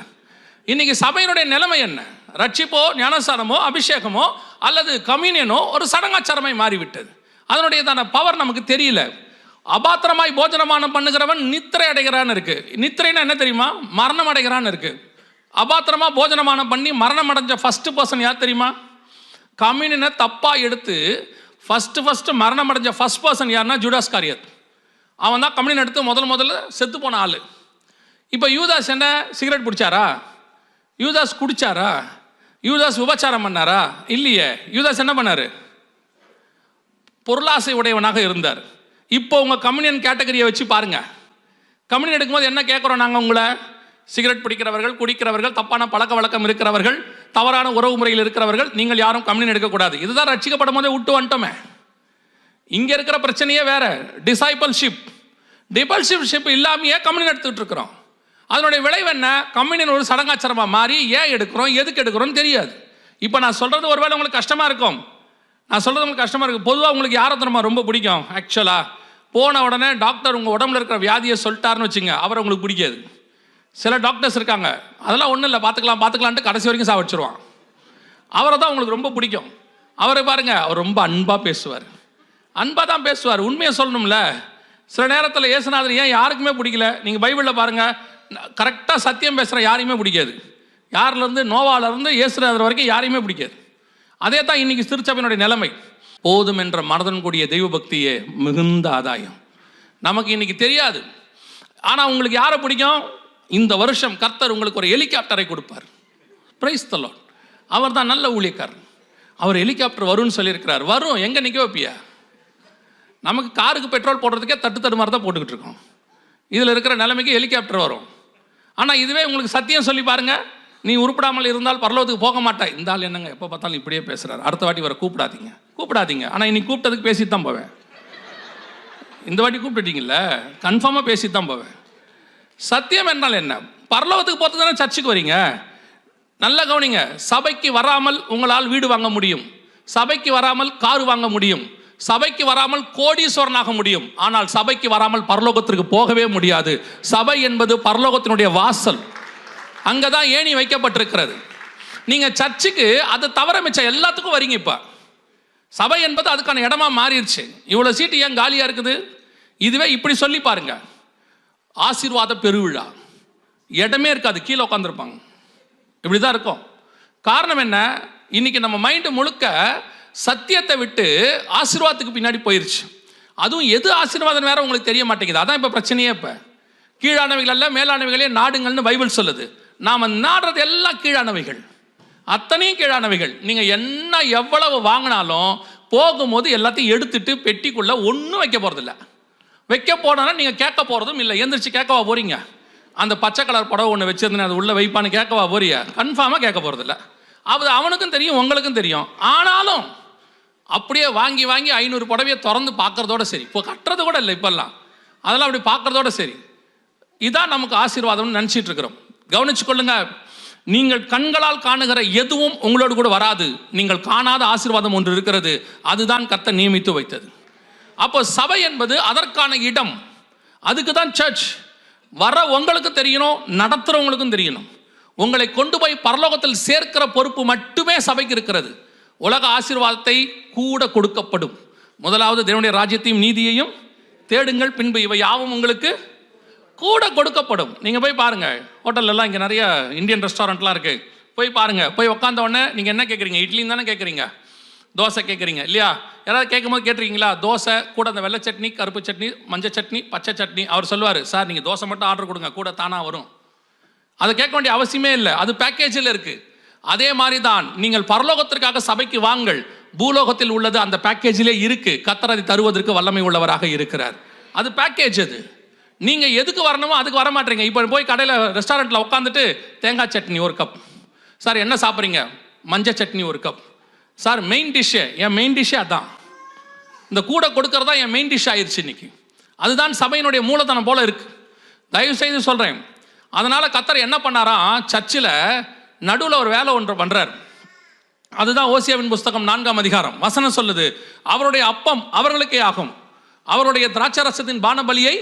இன்னைக்கு சபையினுடைய நிலைமை என்ன? ரட்சிப்போ, ஞானஸ்நானமோ, அபிஷேகமோ அல்லது கம்யூனியனோ ஒரு சடங்காச்சாரமாய் மாறிவிட்டது. அதனுடையதான பவர் நமக்கு தெரியல. அபாத்திரமாய் போஜனமானம் பண்ணுகிறவன் நித்திரை அடைகிறான்னு இருக்கு. நித்திரைன்னா என்ன தெரியுமா? மரணம் அடைகிறான்னு இருக்கு. அபாத்திரமா போஜனமானம் பண்ணி மரணம் அடைஞ்ச ஃபர்ஸ்ட் பர்சன் யார் தெரியுமா? கம்யூனியனை தப்பா எடுத்து ஃபர்ஸ்ட் மரணம் அடைஞ்ச ஃபர்ஸ்ட் பர்சன் யாருன்னா ஜூடாஸ் காரியத். அவன் தான் கம்யூனியன் எடுத்து முதல்ல செத்து போன ஆளு. இப்போ யூதாஸ் என்ன சிகரெட் பிடிச்சாரா? யூதாஸ் குடிச்சாரா? யூதாஸ் விபச்சாரம் பண்ணாரா? இல்லையே. யூதாஸ் என்ன பண்ணாரு? பொருளாசை உடையவனாக இருந்தார். இப்போ உங்க கம்யூனியன் கேட்டகரியை வச்சு பாருங்க. கம்யூனியன் எடுக்கும்போது என்ன கேட்குறோம் நாங்கள்? உங்களை சிகரெட் பிடிக்கிறவர்கள், குடிக்கிறவர்கள், தப்பான பழக்க வழக்கம் இருக்கிறவர்கள், தவறான உறவு முறையில் இருக்கிறவர்கள், நீங்கள் யாரும் கம்யூனியன் எடுக்கக்கூடாது. இதுதான் ரட்சிக்கப்படும் போதே விட்டு வந்துட்டோமே. இங்க இருக்கிற பிரச்சனையே வேற. டிசைபிள்ஷிப் இல்லாமையே கம்யூனியன் எடுத்துட்டு இருக்கிறோம். அதனுடைய விளைவு என்ன? கம்யூனியன் ஒரு சடங்காச்சாரமாக மாறி ஏன் எடுக்கிறோம், எதுக்கு எடுக்கிறோம்னு தெரியாது. இப்போ நான் சொல்றது ஒருவேளை உங்களுக்கு கஷ்டமா இருக்கும். பொதுவாக உங்களுக்கு யாரை தரமா ரொம்ப பிடிக்கும்? ஆக்சுவலா போன உடனே டாக்டர் உங்க உடம்புல இருக்கிற வியாதியை சொல்லிட்டாருன்னு வச்சுங்க, அவரை உங்களுக்கு பிடிக்காது. சில டாக்டர்ஸ் இருக்காங்க, அதெல்லாம் ஒன்றும் இல்லை, பார்த்துக்கலான்ட்டு கடைசி வரைக்கும் சாவடிச்சிருவான். அவரை தான் உங்களுக்கு ரொம்ப பிடிக்கும். அவரை பாருங்க, அவர் ரொம்ப அன்பாக தான் பேசுவார். உண்மையை சொல்லணும்ல. சில நேரத்தில் இயேசுநாதர் ஏன் யாருக்குமே பிடிக்கல? நீங்கள் பைபிளில் பாருங்க, கரெக்டாக சத்தியம் பேசுகிற யாரையுமே பிடிக்காது. யாரிலேருந்து நோவாலேருந்து இயேசுநாதர் வரைக்கும் யாரையுமே பிடிக்காது. அதே தான் இன்னைக்கு திருச்சபையினுடைய நிலைமை. போதும் என்ற மனதுடன் கூடிய தெய்வ பக்தியே மிகுந்த ஆதாயம். நமக்கு இன்னைக்கு தெரியாது. ஆனால் உங்களுக்கு யாரை பிடிக்கும்? இந்த வருஷம் கர்த்தர் உங்களுக்கு ஒரு ஹெலிகாப்டரை கொடுப்பார். Praise the Lord. அவர் தான் நல்ல ஊழியக்காரர். அவர் ஹெலிகாப்டர் வரும்னு சொல்லியிருக்கிறார். வரும், எங்கே நிற்க வைப்பியா? நமக்கு காருக்கு பெட்ரோல் போடுறதுக்கே தட்டு மாதிரி தான் போட்டுக்கிட்டு இருக்கோம். இதில் இருக்கிற நிலைமைக்கு ஹெலிகாப்டர் வரும். ஆனால் இதுவே உங்களுக்கு சத்தியம் சொல்லி பாருங்க, நீ உருப்படாமல் இருந்தால் பரலோகத்துக்கு போக மாட்டாய். இந்த ஆள் என்னங்க எப்போ பார்த்தாலும் இப்படியே பேசுகிறார், அடுத்த வாட்டி வர கூப்பிடாதீங்க. ஆனால் இன்னைக்கு கூப்பிட்டதுக்கு பேசிட்டு தான் போவேன். இந்த வாட்டி கூப்பிட்டுட்டீங்கல்ல, கன்ஃபார்மாக பேசிட்டு தான் போவேன். சத்தியம் என்றால் என்ன? பரலோகத்துக்கு போகிறது தானே சர்ச்சுக்கு வரீங்க. நல்ல கவனிங்க. சபைக்கு வராமல் உங்களால் வீடு வாங்க முடியும், சபைக்கு வராமல் காரு வாங்க முடியும், சபைக்கு வராமல் கோடீஸ்வரனாக முடியும். ஆனால் சபைக்கு வராமல் பரலோகத்திற்கு போகவே முடியாது. சபை என்பது பரலோகத்தினுடைய வாசல். அங்கதான் ஏணி வைக்கப்பட்டிருக்கிறது. நீங்க சர்ச்சுக்கு அதை தவிர மிச்சம் எல்லாத்துக்கும் வரீங்க. இப்ப சபை என்பது அதுக்கான இடமா மாறிடுச்சு. இவ்வளவு சீட்டு ஏன் காலியா இருக்குது? இதுவே இப்படி சொல்லி பாருங்க, ஆசீர்வாத பெருவிழா, இடமே இருக்காது, கீழே உட்காந்துருப்பாங்க. இப்படிதான் இருக்கும். காரணம் என்ன? இன்னைக்கு நம்ம மைண்டு முழுக்க சத்தியத்தை விட்டு ஆசீர்வாதத்துக்கு பின்னாடி போயிருச்சு. அதுவும் எது ஆசீர்வாதம் வேற உங்களுக்கு தெரிய மாட்டேங்குது. அதான் இப்ப பிரச்சனையே. இப்ப கீழானவைகள் அல்ல மேலானவைகளே நாடுங்கள்னு பைபிள் சொல்லுது. நாம நாடுறது எல்லாம் கீழானவைகள், அத்தனையும் கீழானவைகள். நீங்க என்ன எவ்வளவு வாங்கினாலும் போகும்போது எல்லாத்தையும் எடுத்துட்டு பெட்டிக்குள்ள ஒன்றும் வைக்க போறதில்ல. வைக்க போனா நீங்க கேட்க போறதும் இல்லை. எந்திரிச்சு கேட்கவா போறீங்க? அந்த பச்சை கலர் புடவை ஒன்று வச்சிருந்தேன், அது உள்ள வைப்பான்னு கேட்கவா போறியா? கன்ஃபார்மா கேட்க போறதில்ல. அது அவனுக்கும் தெரியும், உங்களுக்கும் தெரியும். ஆனாலும் அப்படியே வாங்கி 500 புடவையை திறந்து பார்க்கறதோட சரி. இப்போ கட்டுறது கூட இல்லை இப்பெல்லாம், அதெல்லாம் அப்படி பார்க்கறதோட சரி. இதான் நமக்கு ஆசீர்வாதம்னு நினச்சிட்டு இருக்கிறோம். கவனிச்சு கொள்ளுங்க. நீங்கள் கண்களால் காணுகிற எதுவும் உங்களோடு கூட வராது. நீங்கள் காணாத ஆசீர்வாதம் ஒன்று இருக்கிறது, அதுதான் கர்த்தர் நியமித்து வைத்தது. அப்போ சபை என்பது அதற்கான இடம். அதுக்கு தான் சர்ச். வர உங்களுக்கு தெரியணும், நடத்துறவங்களுக்கும் தெரியணும். உங்களை கொண்டு போய் பரலோகத்தில் சேர்க்கிற பொறுப்பு மட்டுமே சபைக்கு இருக்கிறது. உலக ஆசீர்வாதத்தை கூட கொடுக்கப்படும். முதலாவது தேவனுடைய ராஜ்யத்தையும் நீதியையும் தேடுங்கள், பின்பு இவை யாவும் உங்களுக்கு கூட கொடுக்கப்படும். நீங்கள் போய் பாருங்க, ஹோட்டல்லாம் இங்கே நிறைய இந்தியன் ரெஸ்டாரண்ட்லாம் இருக்கு. போய் பாருங்க. போய் உட்காந்த உடனே நீங்கள் என்ன கேட்குறீங்க? இட்லின்னு தானே கேட்குறீங்க, தோசை கேட்குறீங்க இல்லையா? யாராவது கேட்கும் போது கேட்டிருக்கீங்களா? தோசை கூட அந்த வெள்ளை சட்னி, கருப்பு சட்னி, மஞ்சள் சட்னி, பச்சை சட்னி. அவர் சொல்லுவார், சார் நீங்கள் தோசை மட்டும் ஆர்டர் கொடுங்க, கூட தானாக வரும். அதை கேட்க வேண்டிய அவசியமே இல்லை, அது பேக்கேஜில் இருக்கு. அதே மாதிரி தான் நீங்கள் பரலோகத்திற்காக சபைக்கு வாங்கள். பூலோகத்தில் உள்ளது அந்த பேக்கேஜிலே இருக்கு. கர்த்தர் அதை தருவதற்கு வல்லமை உள்ளவராக இருக்கிறார். அது பேக்கேஜ். அது நீங்கள் எதுக்கு வரணுமோ அதுக்கு வர மாட்டீங்க. இப்போ போய் கடையில் ரெஸ்டாரண்ட்டில் உட்காந்துட்டு தேங்காய் சட்னி ஒரு கப், சார் என்ன சாப்பிட்றீங்க, மஞ்சள் சட்னி ஒரு கப், சார் மெயின் டிஷ்ஷு, என் மெயின் டிஷ்ஷே அதான், இந்த கூட கொடுக்கறதா என் மெயின் டிஷ் ஆயிடுச்சு இன்னைக்கு. அதுதான் சபையினுடைய மூலதனம் போல இருக்கு. தயவு செய்து சொல்கிறேன். அதனால் கர்த்தர் என்ன பண்ணாராம், சர்ச்சில் நடுவில் ஒரு வேலை ஒன்று பண்ணுறார். அதுதான் ஓசியாவின் புஸ்தகம் 4ஆம் அதிகாரம் வசனம் சொல்லுது, அவருடைய அப்பம் அவர்களுக்கே ஆகும், அவருடைய திராட்சரசத்தின் பானபலியை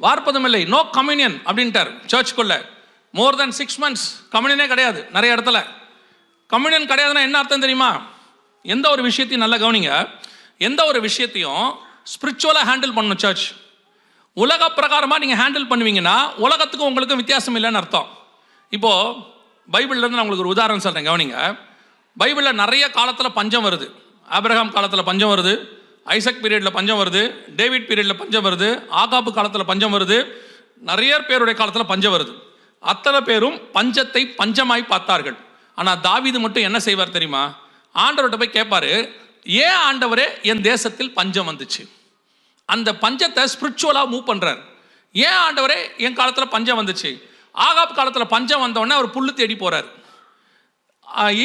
வார்ப்பதும் இல்லை. நோ கம்யூனியன் அப்படின்ட்டார். சர்ச்சுக்குள்ள மோர் தென் 6 months கம்யூனியனே கிடையாது. நிறைய இடத்துல கம்யூனியன் கிடையாதுன்னா என்ன அர்த்தம் தெரியுமா? எந்த ஒரு விஷயத்தையும் நல்லா கவனிங்க, எந்த ஒரு விஷயத்தையும் ஸ்பிரிச்சுவலாக ஹேண்டில் பண்ணணும். சர்ச் உலக பிரகாரமாக நீங்கள் ஹேண்டில் பண்ணுவீங்கன்னா உலகத்துக்கும் உங்களுக்கும் வித்தியாசம் இல்லைன்னு அர்த்தம். இப்போது பைபிள்லேருந்து நான் உங்களுக்கு ஒரு உதாரணம் சொல்கிறேன், கவனிங்க. பைபிளில் நிறைய காலத்தில் பஞ்சம் வருது. ஆபிரகாம் காலத்தில் பஞ்சம் வருது, ஐசக் பீரியடில் பஞ்சம் வருது, டேவிட் பீரியடில் பஞ்சம் வருது, ஆகாபு காலத்தில் பஞ்சம் வருது, நிறைய பேருடைய காலத்தில் பஞ்சம் வருது. அத்தனை பேரும் பஞ்சத்தை பஞ்சமாய் பார்த்தார்கள். ஆனால் தாவீது மட்டும் என்ன செய்வார் தெரியுமா? ஆண்டவர்கிட்ட போய் கேட்பாரு, ஏன் ஆண்டவரே என் தேசத்தில் பஞ்சம் வந்துச்சு? அந்த பஞ்சத்தை ஸ்பிரிச்சுவலாக மூவ் பண்ணுறார். ஏன் ஆண்டவரே என் காலத்தில் பஞ்சம் வந்துச்சு? ஆகாப் காலத்தில் பஞ்சம் வந்தோடனே அவர் புல்லு தேடி போகிறார்.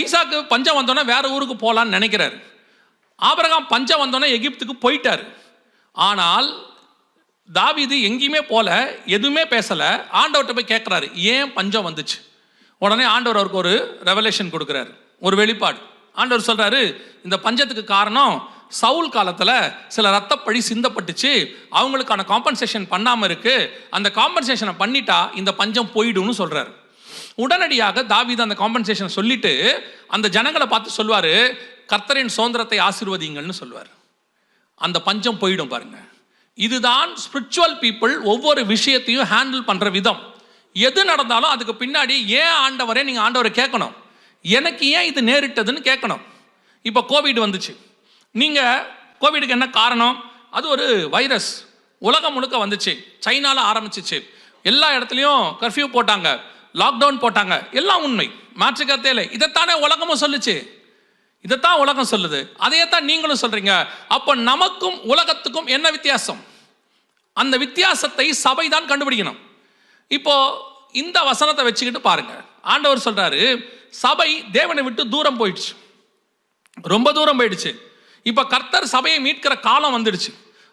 ஈசாக்கு பஞ்சம் வந்தோடனே வேற ஊருக்கு போகலான்னு நினைக்கிறார். ஆபிரகாம் பஞ்சம் வந்தோடனே எகிப்துக்கு போயிட்டார். ஆனால் தாவீது எங்கேயுமே போல, எதுவுமே பேசலை. ஆண்டவர்கிட்ட போய் கேட்குறாரு, ஏன் பஞ்சம் வந்துச்சு? உடனே ஆண்டவர் அவருக்கு ஒரு ரெவலேஷன் கொடுக்குறாரு, ஒரு வெளிப்பாடு. ஆண்டவர் சொல்கிறாரு, இந்த பஞ்சத்துக்கு காரணம் சவுல் காலத்தில் சில ரத்தப்பழி சிந்தப்பட்டுச்சு, அவங்களுக்கான காம்பன்சேஷன் பண்ணாமல் இருக்கு, அந்த காம்பன்சேஷனை பண்ணிட்டா இந்த பஞ்சம் போயிடும்னு சொல்கிறாரு. உடனடியாக தாவீது அந்த காம்பன்சேஷன் சொல்லிட்டு அந்த ஜனங்களை பார்த்து சொல்வார், கர்த்தரின் சுதந்திரத்தை ஆசீர்வதிங்கள்னு சொல்வார். அந்த பஞ்சம் போயிடும் பாருங்க. இதுதான் ஸ்பிரிச்சுவல் பீப்புள் ஒவ்வொரு விஷயத்தையும் ஹேண்டில் பண்ணுற விதம். எது நடந்தாலும் அதுக்கு பின்னாடி ஏன் ஆண்டவரே, நீங்கள் ஆண்டவரை கேட்கணும், எனக்கு ஏன் இது நேரிட்டதுன்னு கேட்கணும். இப்போ கோவிட் வந்துச்சு, நீங்கள் கோவிடுக்கு என்ன காரணம்? அது ஒரு வைரஸ், உலகம் முழுக்க வந்துச்சு, சைனாவில் ஆரம்பிச்சிச்சு, எல்லா இடத்துலையும் கர்ஃப்யூ போட்டாங்க, லாக்டவுன் போட்டாங்க, எல்லாம் உண்மை, மாற்றுக்கருத்தே இல்லை. இதைத்தானே உலகமும் சொல்லுச்சு, இதைத்தான் உலகம் சொல்லுது, அதையத்தான் நீங்களும் சொல்றீங்க. அப்போ நமக்கும் உலகத்துக்கும் என்ன வித்தியாசம்? அந்த வித்தியாசத்தை சபை தான் கண்டுபிடிக்கணும். இப்போ இந்த வசனத்தை வச்சுக்கிட்டு பாருங்க, ஆண்டவர் சொல்றாரு, சபை தேவனை விட்டு தூரம் போயிடுச்சு, ரொம்ப தூரம் போயிடுச்சு. இப்போ கர்த்தர் சபையை மீட்கிற காலம் வந்துடுச்சு.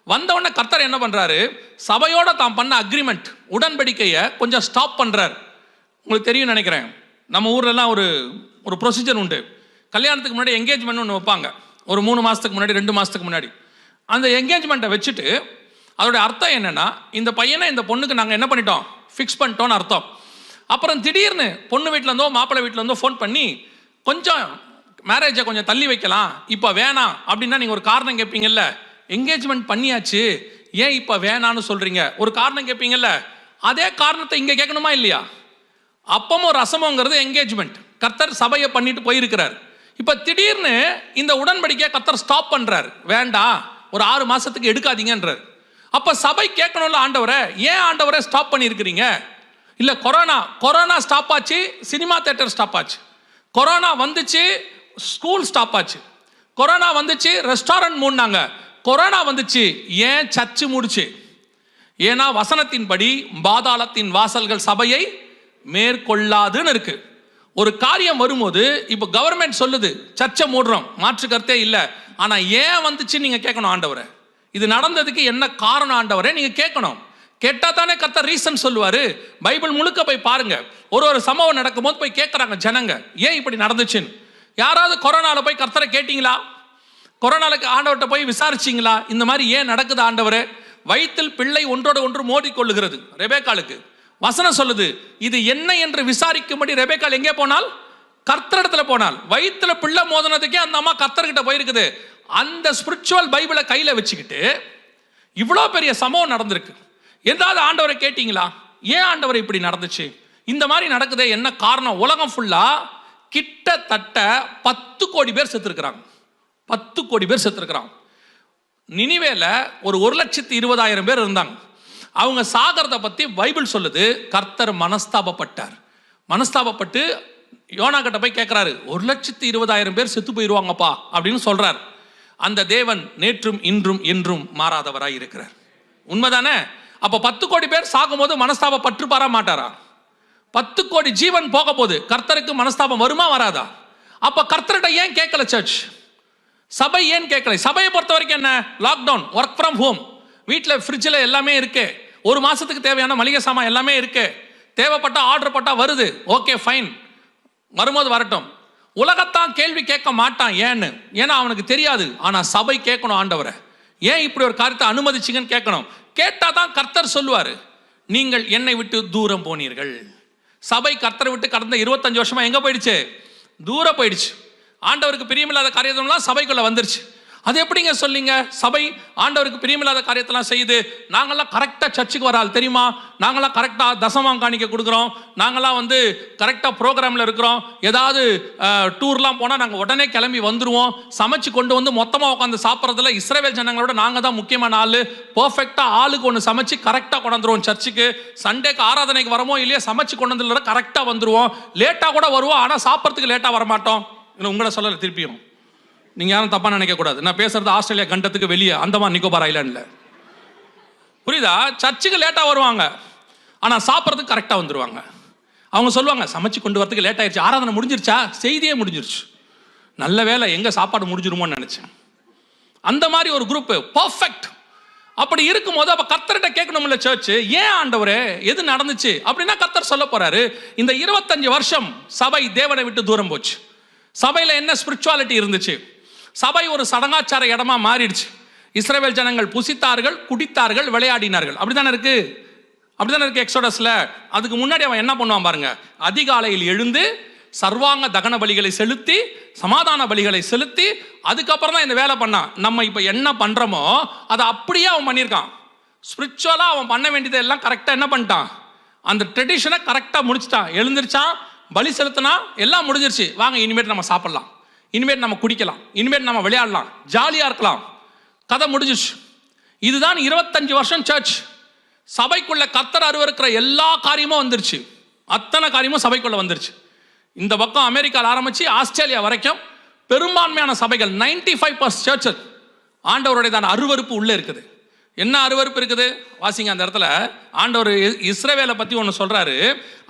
வந்தவுடனே கர்த்தர் என்ன பண்றாரு, சபையோட தான் பண்ண அக்ரிமெண்ட், உடன்படிக்கையை கொஞ்சம் ஸ்டாப் பண்றாரு. உங்களுக்கு தெரியும் நினைக்கிறேன், நம்ம ஊர்லலாம் ஒரு ப்ரொசீஜர் உண்டு. கல்யாணத்துக்கு முன்னாடி என்கேஜ்மெண்ட் ஒன்று வைப்பாங்க, ஒரு 3 மாதத்துக்கு முன்னாடி, 2 மாதத்துக்கு முன்னாடி. அந்த என்கேஜ்மெண்ட்டை வச்சுட்டு அதோடைய அர்த்தம் என்னென்னா, இந்த பையனை இந்த பொண்ணுக்கு நாங்கள் என்ன பண்ணிட்டோம், ஃபிக்ஸ் பண்ணிட்டோன்னு அர்த்தம். அப்புறம் திடீர்னு பொண்ணு வீட்டிலேருந்தோ மாப்பிள்ளை வீட்டிலேருந்தோ ஃபோன் பண்ணி கொஞ்சம் மேரேஜை கொஞ்சம் தள்ளி வைக்கலாம், இப்போ வேணாம் அப்படின்னா நீங்கள் ஒரு காரணம் கேட்பீங்கல்ல. என்கேஜ்மெண்ட் பண்ணியாச்சு, ஏன் இப்போ வேணான்னு சொல்கிறீங்க, ஒரு காரணம் கேட்பீங்கல்ல. அதே காரணத்தை இங்கே கேட்கணுமா இல்லையா? அப்பமும் ரசமுங்கிறது என்கேஜ்மெண்ட், கர்த்தர் சபையை பண்ணிட்டு போயிருக்கிறார். இப்போ திடீர்னு இந்த உடன்படிக்கையை கர்த்தர் ஸ்டாப் பண்ணுறாரு, வேண்டாம் ஒரு 6 மாதத்துக்கு எடுக்காதீங்கன்றார். அப்போ சபை கேட்கணும்ல, ஆண்டவரை ஏன் ஆண்டவரை ஸ்டாப் பண்ணியிருக்கிறீங்க? இல்லை கொரோனா ஸ்டாப் ஆச்சு, சினிமா தேட்டர் ஸ்டாப் ஆச்சு, கொரோனா வந்துச்சு, ஸ்கூல் ஸ்டாப் ஆச்சு, கொரோனா வந்துச்சு, ரெஸ்டாரண்ட் மூடினாங்க, கொரோனா வந்துச்சு, ஏன் சர்ச்சு மூடிச்சு? ஏன்னா வசனத்தின்படி பாதாளத்தின் வாசல்கள் சபையை மேற்கொள்ளாதுன்னு இருக்கு. ஒரு காரியம் வரும்போது இப்போ கவர்மெண்ட் சொல்லுது சர்ச்சை மூடுறோம், மாற்று கருத்தே இல்லை. ஆனால் ஏன் வந்துச்சு நீங்கள் கேட்கணும், ஆண்டவரை இது நடந்ததுக்கு என்ன காரணம் ஆண்டவரே நீங்கள் கேட்கணும். கேட்டால் தானே கர்த்தர் ரீசன் சொல்லுவார். பைபிள் முழுக்க போய் பாருங்க, ஒரு சம்பவம் நடக்கும்போது போய் கேட்குறாங்க ஜனங்க, ஏன் இப்படி நடந்துச்சுன்னு. யாராவது கொரோனாவில் போய் கர்த்தரை கேட்டிங்களா? கொரோனாவுக்கு ஆண்டவர்கிட்ட போய் விசாரிச்சிங்களா, இந்த மாதிரி ஏன் நடக்குது ஆண்டவரே? வயிற்றில் பிள்ளை ஒன்றோடு ஒன்று மோதிக்கொள்ளுகிறது ரெபேக்காளுக்கு. வசனம் சொல்லுது, இது என்ன என்று விசாரிக்கும்படி ரெபேக்காள் எங்கே போனால், கர்த்தரிடத்துல போனால். வயிற்றுல பிள்ளை மோதினதுக்கே அந்த அம்மா கர்த்தர்கிட்ட போயிருக்குது. அந்த ஸ்பிரிச்சுவல் பைபிளை கையில வச்சுக்கிட்டு இவ்வளோ பெரிய சம்பவம் நடந்திருக்கு. ஏதாவது ஆண்டவரை கேட்டீங்களா, ஏன் ஆண்டவரை இப்படி நடந்துச்சு, இந்த மாதிரி நடக்குதே என்ன காரணம்? உலகம் ஃபுல்லா கிட்டத்தட்ட 10 கோடி பேர் செத்துருக்கிறாங்க, 10 கோடி பேர் செத்துருக்கிறாங்க. நினிவேல ஒரு 1,20,000 பேர் இருந்தாங்க. அவங்க சாகரத்தை பற்றி பைபிள் சொல்லுது, கர்த்தர் மனஸ்தாபப்பட்டு யோனா கிட்ட போய் கேட்குறாரு, 1,20,000 பேர் செத்து போயிடுவாங்கப்பா அப்படின்னு சொல்றார். அந்த தேவன் நேற்றும் இன்றும் என்றும் மாறாதவராய் இருக்கிறார். உண்மைதானே? அப்போ 10 கோடி பேர் சாகும்போது மனஸ்தாபம் பற்றுப்பாரா மாட்டாரா? 10 கோடி ஜீவன் போக போது கர்த்தருக்கு மனஸ்தாபம் வருமா வராதா? அப்போ கர்த்தர்கிட்ட ஏன் கேட்கல சர்ச்? சபை ஏன் கேட்கல? சபையை பொறுத்த வரைக்கும் என்ன? லாக்டவுன், ஒர்க் ஃப்ரம் ஹோம், வீட்டில் ஃப்ரிட்ஜில் எல்லாமே இருக்கு, ஒரு மாசத்துக்கு தேவையான மளிகை சாமான் எல்லாமே இருக்கு, தேவைப்பட்டா ஆர்டர் பட்டா வருது, ஓகே ஃபைன், வரும்போது வரட்டும். உலகத்தான் கேள்வி கேட்க மாட்டான். ஏன்னா அவனுக்கு தெரியாது. ஆனா சபை கேட்கணும், ஆண்டவரை ஏன் இப்படி ஒரு காரியத்தை அனுமதிச்சிங்கன்னு கேட்கணும். கேட்டாதான் கர்த்தர் சொல்லுவாரு, நீங்கள் என்னை விட்டு தூரம் போனீர்கள். சபை கர்த்தரை விட்டு கடந்த 25 வருஷமா எங்க போயிடுச்சு? தூரம் போயிடுச்சு. ஆண்டவருக்கு பிரியமில்லாத காரியத்தெல்லாம் சபைக்குள்ள வந்துருச்சு. அது எப்படிங்க சொல்லிங்க? சபை ஆண்டவருக்கு பிரியமில்லாத காரியத்தெல்லாம் செய்யுது. நாங்கள்லாம் கரெக்டாக சர்ச்சுக்கு வரால் தெரியுமா? நாங்கள்லாம் கரெக்டாக தசமாம் காணிக்க கொடுக்குறோம், நாங்கள்லாம் கரெக்டாக ப்ரோக்ராமில் இருக்கிறோம். ஏதாவது டூர்லாம் போனால் நாங்கள் உடனே கிளம்பி வந்துடுவோம். சமைச்சு கொண்டு வந்து மொத்தமாக உட்காந்து சாப்பிட்றதுல இஸ்ரவேல் ஜனங்களோட நாங்கள் தான் முக்கியமான ஆள். பர்ஃபெக்டாக ஆளுக்கு ஒன்று சமைச்சு கரெக்டாக கொண்டு வந்துடுவோம் சர்ச்சுக்கு. சண்டேக்கு ஆராதனைக்கு வரமோ இல்லையா சமைச்சு கொண்டு வந்துடுற கரெக்டாக வந்துடுவோம். லேட்டாக கூட வருவோம், ஆனால் சாப்பிட்றதுக்கு லேட்டாக வரமாட்டோம். இல்லை உங்களை சொல்லலை திருப்பியும், நீங்கள் யாரும் தப்பாக நினைக்கக்கூடாது. நான் பேசுறது ஆஸ்திரேலியா கண்டத்துக்கு வெளியே, அந்தமான் நிக்கோபார் ஐலாண்டில். புரியுதா? சர்ச்சுக்கு லேட்டாக வருவாங்க, ஆனால் சாப்பிட்றதுக்கு கரெக்டாக வந்துடுவாங்க. அவங்க சொல்லுவாங்க, சமைச்சு கொண்டு வரதுக்கு லேட் ஆயிடுச்சு, ஆராதனை முடிஞ்சிருச்சா? செய்தியே முடிஞ்சிருச்சு, நல்ல வேலை எங்கே சாப்பாடு முடிஞ்சிருமோன்னு நினச்சேன். அந்த மாதிரி ஒரு குரூப் பர்ஃபெக்ட். அப்படி இருக்கும்போது அப்போ கர்த்தர்கிட்ட கேட்கணும்ல சர்ச், ஏன் ஆண்டவரே எது நடந்துச்சு அப்படின்னா கர்த்தர் சொல்ல போறாரு. இந்த 25 வருஷம் சபை தேவனை விட்டு தூரம் போச்சு. சபையில் என்ன ஸ்பிரிச்சுவாலிட்டி இருந்துச்சு? சபை ஒரு சடங்காச்சார இடமா மாறிடுச்சு. இஸ்ரவேல் ஜனங்கள் புசித்தார்கள், குடித்தார்கள், விளையாடினார்கள். அப்படித்தானே இருக்கு? அப்படித்தானே இருக்கு எக்ஸோடஸ்ல. அதுக்கு முன்னாடி அவன் என்ன பண்ணுவான் பாருங்க, அதிகாலையில் எழுந்து சர்வாங்க தகன பலிகளை செலுத்தி, சமாதான பலிகளை செலுத்தி, அதுக்கப்புறம் தான் இந்த வேலை பண்ணான். நம்ம இப்போ என்ன பண்றோமோ அதை அப்படியே அவன் பண்ணியிருக்கான். ஸ்பிரிச்சுவலா அவன் பண்ண வேண்டியதை எல்லாம் கரெக்டாக என்ன பண்ணிட்டான், அந்த ட்ரெடிஷனை கரெக்டாக முடிச்சிட்டான். எழுந்திருச்சான், பலி செலுத்தினா, எல்லாம் முடிஞ்சிருச்சு. வாங்க இனிமேட்டு நம்ம சாப்பிடலாம், இனிமேல் நம்ம குடிக்கலாம், இனிமேல் நம்ம விளையாடலாம், ஜாலியாக இருக்கலாம், கதை முடிஞ்சிச்சு. இதுதான் 25 வருஷம் சர்ச். சபைக்குள்ள கர்த்தர் அருவருக்கிற எல்லா காரியமும் வந்துருச்சு. அத்தனை காரியமும் சபைக்குள்ள வந்துருச்சு. இந்த பக்கம் அமெரிக்காவில் ஆரம்பிச்சு ஆஸ்திரேலியா வரைக்கும் பெரும்பான்மையான சபைகள் 95% சர்ச்சஸ் ஆண்டவருடையதான அருவருப்பு உள்ளே இருக்குது. என்ன அருவருப்பு இருக்குது? வாசிங்க அந்த இடத்துல. ஆண்டவர் இஸ்ரவேலை பற்றி ஒன்று சொல்றாரு.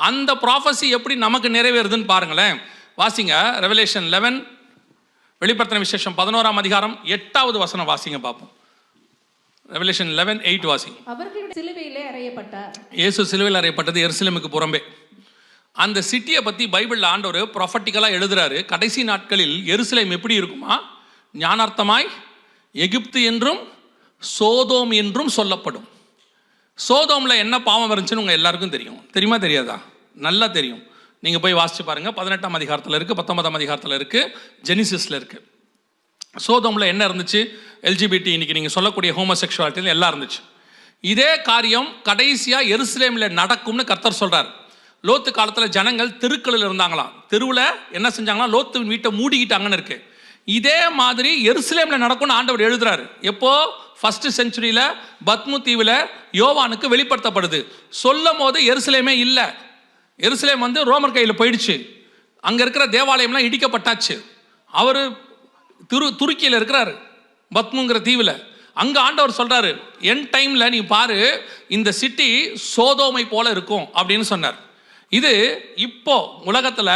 அந்த ப்ராஃபஸி எப்படி நமக்கு நிறைவேறுதுன்னு பாருங்களேன். வாசிங்க ரெவலேஷன் 11, வெளிப்படுத்தின விசேஷம் 11ஆம் அதிகாரம் 8வது வசனம் வாசிங்க பார்ப்போம். ரெவலேஷன் 11:8 வாசிங்க. அவர்களுடைய சிலுவையிலே அறையப்பட்டார். இயேசு சிலுவையில் அறையப்பட்டது எருசலேமுக்கு புறம்பே. அந்த சிட்டியை பற்றி பைபிளில் ஆண்டவர் ப்ரொஃபட்டிக்கலாக எழுதுறாரு. கடைசி நாட்களில் எருசலேம் எப்படி இருக்குமா? ஞானார்த்தமாய் எகிப்து என்றும் சோதோம் என்றும் சொல்லப்படும். சோதோமில் என்ன பாவம் இருந்துச்சுன்னு உங்கள் எல்லாருக்கும் தெரியும். தெரியுமா தெரியாதா? நல்லா தெரியும். நீங்கள் போய் வாசிச்சு பாருங்கள். 18ஆம் அதிகாரத்தில் இருக்குது, 19ஆம் அதிகாரத்தில் இருக்குது, ஜெனிசிஸில் இருக்குது. சோதோமில் என்ன இருந்துச்சு? எல்ஜிபிடி, இன்னைக்கு நீங்கள் சொல்லக்கூடிய ஹோமோசெக்சுவாலிட்டியில் எல்லாம் இருந்துச்சு. இதே காரியம் கடைசியாக எருசலேமில் நடக்கும்னு கர்த்தர் சொல்கிறார். லோத்து காலத்தில் ஜனங்கள் தெருக்களில் இருந்தாங்களாம். தெருவில் என்ன செஞ்சாங்களாம், லோத்து வீட்டை மூடிக்கிட்டாங்கன்னு இருக்கு. இதே மாதிரி எருசலேமில் நடக்கும்னு ஆண்டவர் எழுதுறாரு. எப்போ? 1st செஞ்சுரியில் பத்மு தீவில் யோவானுக்கு வெளிப்படுத்தப்படுது. சொல்லும் போது எருசலேமே இல்லை. எருசலேம் ரோமர் கையில் போயிடுச்சு. அங்கே இருக்கிற தேவாலயம்லாம் இடிக்கப்பட்டாச்சு. அவர் துருக்கியில் இருக்கிறாரு, பத்முங்கிற தீவில். அங்கே ஆண்டவர் சொல்றாரு, என் டைமில் நீ பாரு, இந்த சிட்டி சோதோமை போல இருக்கும் அப்படின்னு சொன்னார். இது இப்போ உலகத்தில்